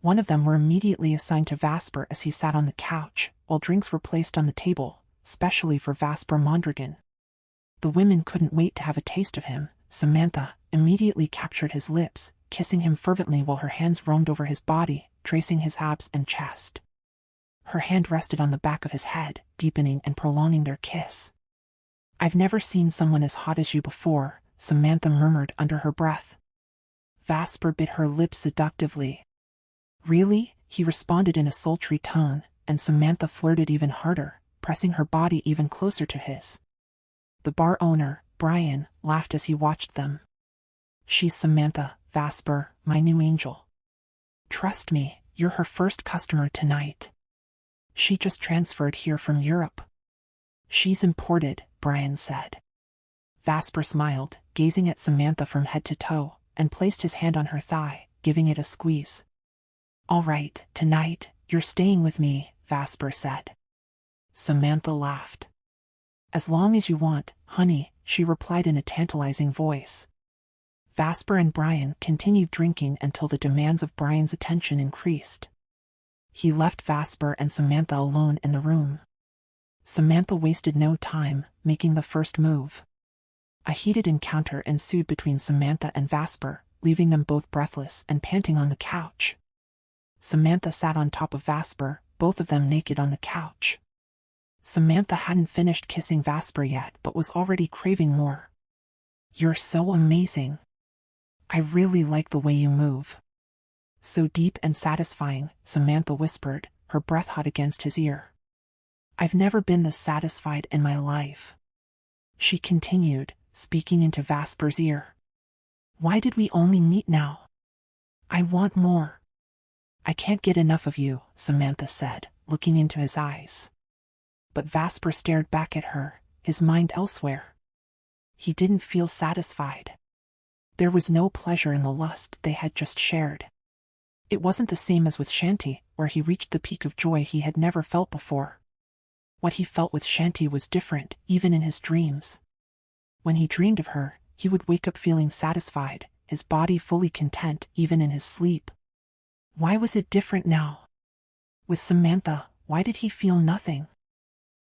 One of them were immediately assigned to Vasper as he sat on the couch, while drinks were placed on the table, specially for Vasper Mondragon. The women couldn't wait to have a taste of him. Samantha immediately captured his lips, kissing him fervently while her hands roamed over his body, tracing his abs and chest. Her hand rested on the back of his head, deepening and prolonging their kiss. "I've never seen someone as hot as you before," Samantha murmured under her breath. Vasper bit her lips seductively. "Really?" he responded in a sultry tone, and Samantha flirted even harder, pressing her body even closer to his. The bar owner, Brian, laughed as he watched them. "She's Samantha, Vasper, my new angel. Trust me, you're her first customer tonight. She just transferred here from Europe." "She's imported," Brian said. Vasper smiled, gazing at Samantha from head to toe, and placed his hand on her thigh, giving it a squeeze. "All right, tonight, you're staying with me," Vasper said. Samantha laughed. "As long as you want, honey," she replied in a tantalizing voice. Vasper and Brian continued drinking until the demands of Brian's attention increased. He left Vasper and Samantha alone in the room. Samantha wasted no time, making the first move. A heated encounter ensued between Samantha and Vasper, leaving them both breathless and panting on the couch. Samantha sat on top of Vasper, both of them naked on the couch. Samantha hadn't finished kissing Vasper yet but was already craving more. "You're so amazing. I really like the way you move." "So deep and satisfying," Samantha whispered, her breath hot against his ear. "I've never been this satisfied in my life," she continued, speaking into Vasper's ear. "Why did we only meet now? I want more." "I can't get enough of you," Samantha said, looking into his eyes. But Vasper stared back at her, his mind elsewhere. He didn't feel satisfied. There was no pleasure in the lust they had just shared. It wasn't the same as with Shanti, where he reached the peak of joy he had never felt before. What he felt with Shanti was different, even in his dreams. When he dreamed of her, he would wake up feeling satisfied, his body fully content even in his sleep. Why was it different now? With Samantha, why did he feel nothing?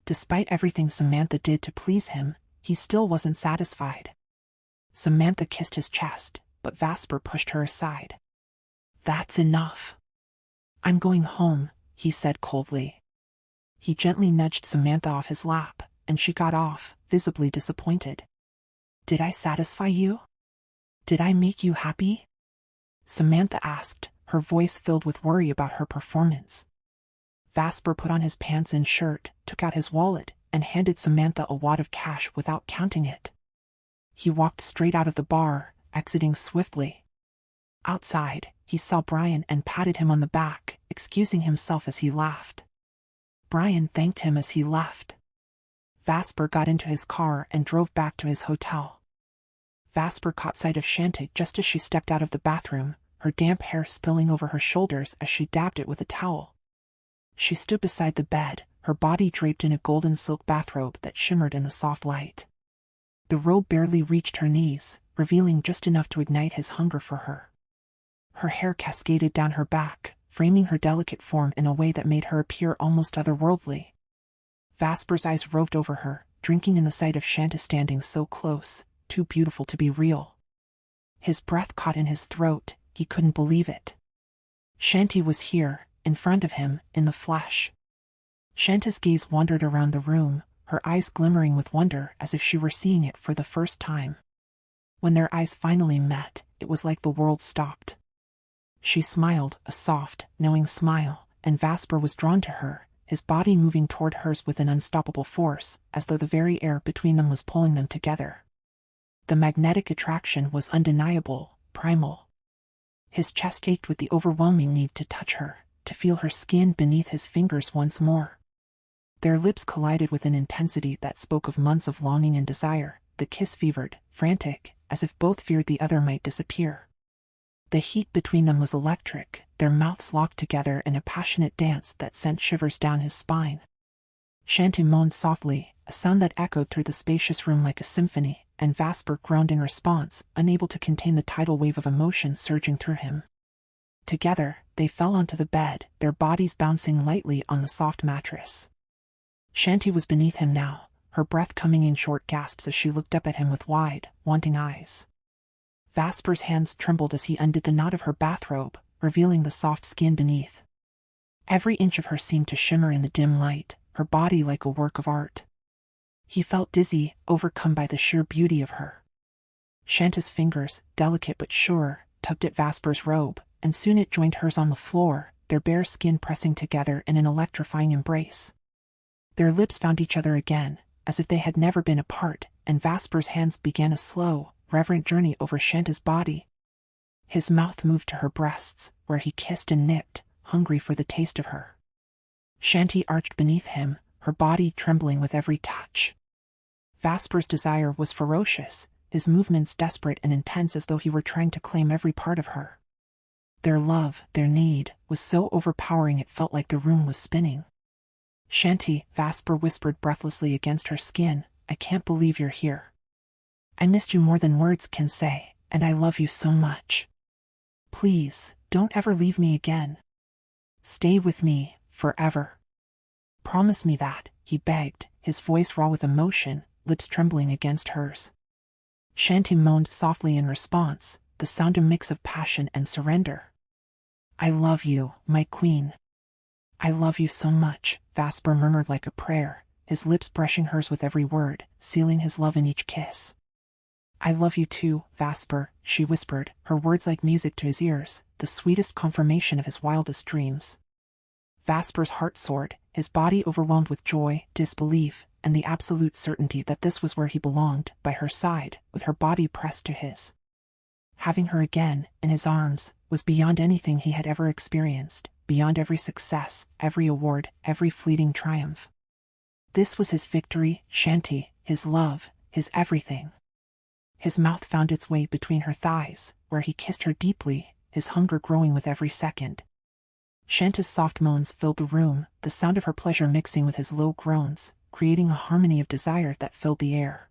Despite everything Samantha did to please him, he still wasn't satisfied. Samantha kissed his chest, but Vasper pushed her aside. "That's enough. I'm going home," he said coldly. He gently nudged Samantha off his lap, and she got off, visibly disappointed. "Did I satisfy you? Did I make you happy?" Samantha asked, her voice filled with worry about her performance. Vasper put on his pants and shirt, took out his wallet, and handed Samantha a wad of cash without counting it. He walked straight out of the bar, exiting swiftly. Outside, he saw Brian and patted him on the back, excusing himself as he laughed. Brian thanked him as he left. Vasper got into his car and drove back to his hotel. Vasper caught sight of Shanti just as she stepped out of the bathroom, her damp hair spilling over her shoulders as she dabbed it with a towel. She stood beside the bed, her body draped in a golden silk bathrobe that shimmered in the soft light. The robe barely reached her knees, revealing just enough to ignite his hunger for her. Her hair cascaded down her back, framing her delicate form in a way that made her appear almost otherworldly. Vasper's eyes roved over her, drinking in the sight of Shanti standing so close, too beautiful to be real. His breath caught in his throat, he couldn't believe it. Shanti was here, in front of him, in the flesh. Shanti's gaze wandered around the room, her eyes glimmering with wonder as if she were seeing it for the first time. When their eyes finally met, it was like the world stopped. She smiled, a soft, knowing smile, and Vasper was drawn to her, his body moving toward hers with an unstoppable force, as though the very air between them was pulling them together. The magnetic attraction was undeniable, primal. His chest ached with the overwhelming need to touch her, to feel her skin beneath his fingers once more. Their lips collided with an intensity that spoke of months of longing and desire, the kiss fevered, frantic, as if both feared the other might disappear. The heat between them was electric, their mouths locked together in a passionate dance that sent shivers down his spine. Shanti moaned softly, a sound that echoed through the spacious room like a symphony, and Vasper groaned in response, unable to contain the tidal wave of emotion surging through him. Together, they fell onto the bed, their bodies bouncing lightly on the soft mattress. Shanti was beneath him now, her breath coming in short gasps as she looked up at him with wide, wanting eyes. Vasper's hands trembled as he undid the knot of her bathrobe, revealing the soft skin beneath. Every inch of her seemed to shimmer in the dim light, her body like a work of art. He felt dizzy, overcome by the sheer beauty of her. Shanta's fingers, delicate but sure, tugged at Vasper's robe, and soon it joined hers on the floor, their bare skin pressing together in an electrifying embrace. Their lips found each other again, as if they had never been apart, and Vasper's hands began a slow, reverent journey over Shanta's body. His mouth moved to her breasts, where he kissed and nipped, hungry for the taste of her. Shanti arched beneath him, her body trembling with every touch. Vasper's desire was ferocious, his movements desperate and intense as though he were trying to claim every part of her. Their love, their need, was so overpowering it felt like the room was spinning. "Shanti," Vasper whispered breathlessly against her skin, "I can't believe you're here. I missed you more than words can say, and I love you so much. Please, don't ever leave me again. Stay with me, forever. Promise me that," he begged, his voice raw with emotion, lips trembling against hers. Shanti moaned softly in response, the sound a mix of passion and surrender. "I love you, my queen. I love you so much," Vasper murmured like a prayer, his lips brushing hers with every word, sealing his love in each kiss. "I love you too, Vasper," she whispered, her words like music to his ears, the sweetest confirmation of his wildest dreams. Vasper's heart soared, his body overwhelmed with joy, disbelief, and the absolute certainty that this was where he belonged, by her side, with her body pressed to his. Having her again, in his arms, was beyond anything he had ever experienced, beyond every success, every award, every fleeting triumph. This was his victory, Shanti, his love, his everything. His mouth found its way between her thighs, where he kissed her deeply, his hunger growing with every second. Shanta's soft moans filled the room, the sound of her pleasure mixing with his low groans, creating a harmony of desire that filled the air.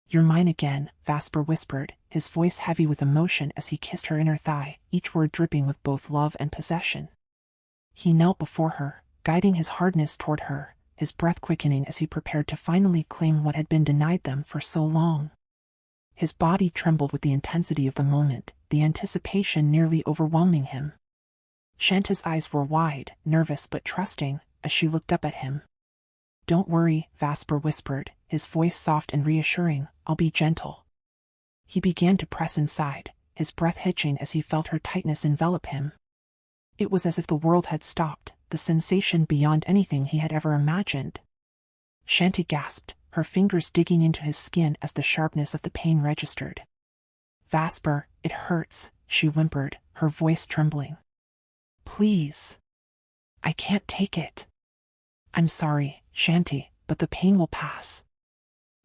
"You're mine again," Vasper whispered, his voice heavy with emotion as he kissed her inner thigh, each word dripping with both love and possession. He knelt before her, guiding his hardness toward her, his breath quickening as he prepared to finally claim what had been denied them for so long. His body trembled with the intensity of the moment, the anticipation nearly overwhelming him. Shanta's eyes were wide, nervous but trusting, as she looked up at him. "Don't worry," Vasper whispered, his voice soft and reassuring, "I'll be gentle." He began to press inside, his breath hitching as he felt her tightness envelop him. It was as if the world had stopped, the sensation beyond anything he had ever imagined. Shanti gasped, her fingers digging into his skin as the sharpness of the pain registered. "Vasper, it hurts," she whimpered, her voice trembling. "Please. I can't take it. I'm sorry, Shanti, but the pain will pass.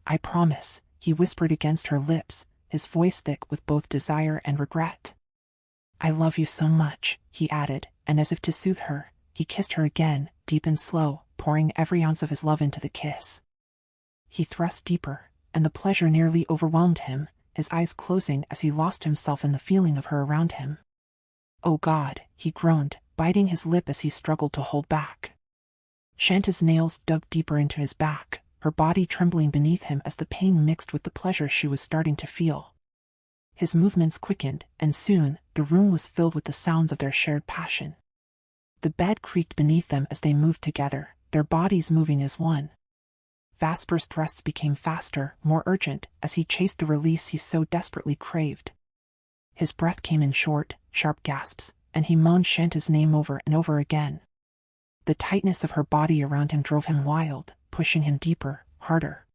I promise," he whispered against her lips, his voice thick with both desire and regret. "I love you so much," he added, and as if to soothe her, he kissed her again, deep and slow, pouring every ounce of his love into the kiss. He thrust deeper, and the pleasure nearly overwhelmed him, his eyes closing as he lost himself in the feeling of her around him. "Oh God," he groaned, biting his lip as he struggled to hold back. Shanta's nails dug deeper into his back, her body trembling beneath him as the pain mixed with the pleasure she was starting to feel. His movements quickened, and soon, the room was filled with the sounds of their shared passion. The bed creaked beneath them as they moved together, their bodies moving as one. Vasper's thrusts became faster, more urgent, as he chased the release he so desperately craved. His breath came in short, sharp gasps, and he moaned Shanta's name over and over again. The tightness of her body around him drove him wild, pushing him deeper, harder.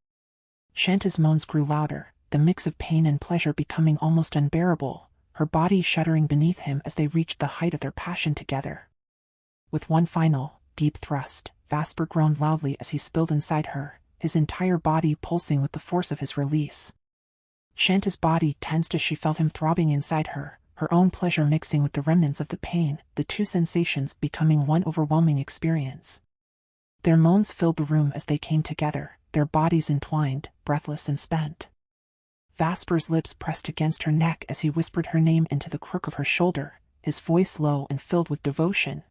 Shanta's moans grew louder, the mix of pain and pleasure becoming almost unbearable, her body shuddering beneath him as they reached the height of their passion together. With one final, deep thrust, Vasper groaned loudly as he spilled inside her, his entire body pulsing with the force of his release. Shanta's body tensed as she felt him throbbing inside her, her own pleasure mixing with the remnants of the pain, the two sensations becoming one overwhelming experience. Their moans filled the room as they came together, their bodies entwined, breathless and spent. Vasper's lips pressed against her neck as he whispered her name into the crook of her shoulder, his voice low and filled with devotion.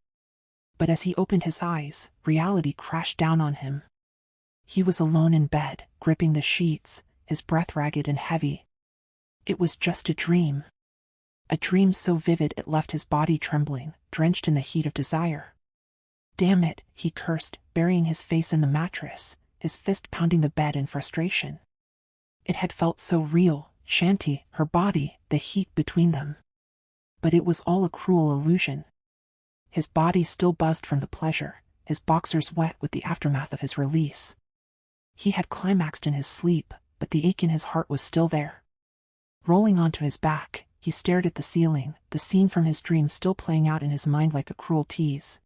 But as he opened his eyes, reality crashed down on him. He was alone in bed, gripping the sheets, his breath ragged and heavy. It was just a dream. A dream so vivid it left his body trembling, drenched in the heat of desire. Damn it, he cursed, burying his face in the mattress, his fist pounding the bed in frustration. It had felt so real, Shanti, her body, the heat between them. But it was all a cruel illusion. His body still buzzed from the pleasure, his boxers wet with the aftermath of his release. He had climaxed in his sleep, but the ache in his heart was still there. Rolling onto his back, he stared at the ceiling, the scene from his dream still playing out in his mind like a cruel tease.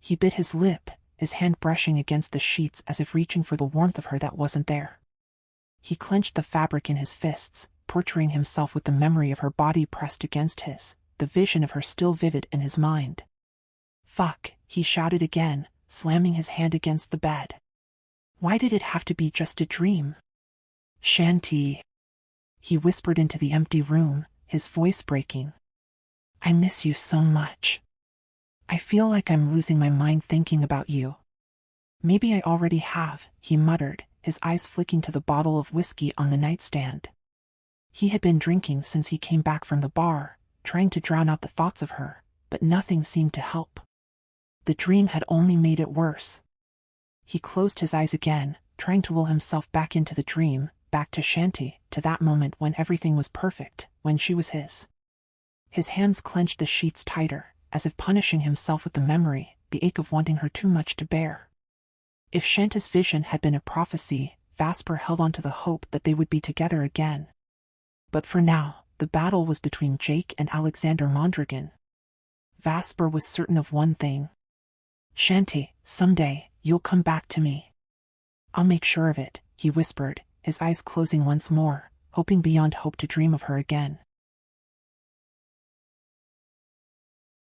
He bit his lip, his hand brushing against the sheets as if reaching for the warmth of her that wasn't there. He clenched the fabric in his fists, torturing himself with the memory of her body pressed against his, the vision of her still vivid in his mind. Fuck, he shouted again, slamming his hand against the bed. Why did it have to be just a dream? Shanti, he whispered into the empty room, his voice breaking. I miss you so much. I feel like I'm losing my mind thinking about you. Maybe I already have, he muttered, his eyes flicking to the bottle of whiskey on the nightstand. He had been drinking since he came back from the bar, trying to drown out the thoughts of her, but nothing seemed to help. The dream had only made it worse. He closed his eyes again, trying to will himself back into the dream, back to Shanti, to that moment when everything was perfect, when she was his. His hands clenched the sheets tighter, as if punishing himself with the memory, the ache of wanting her too much to bear. If Shanti's vision had been a prophecy, Vasper held on to the hope that they would be together again. But for now, the battle was between Jake and Alexander Mondragon. Vasper was certain of one thing. Shanti, someday, you'll come back to me. I'll make sure of it, he whispered, his eyes closing once more, hoping beyond hope to dream of her again.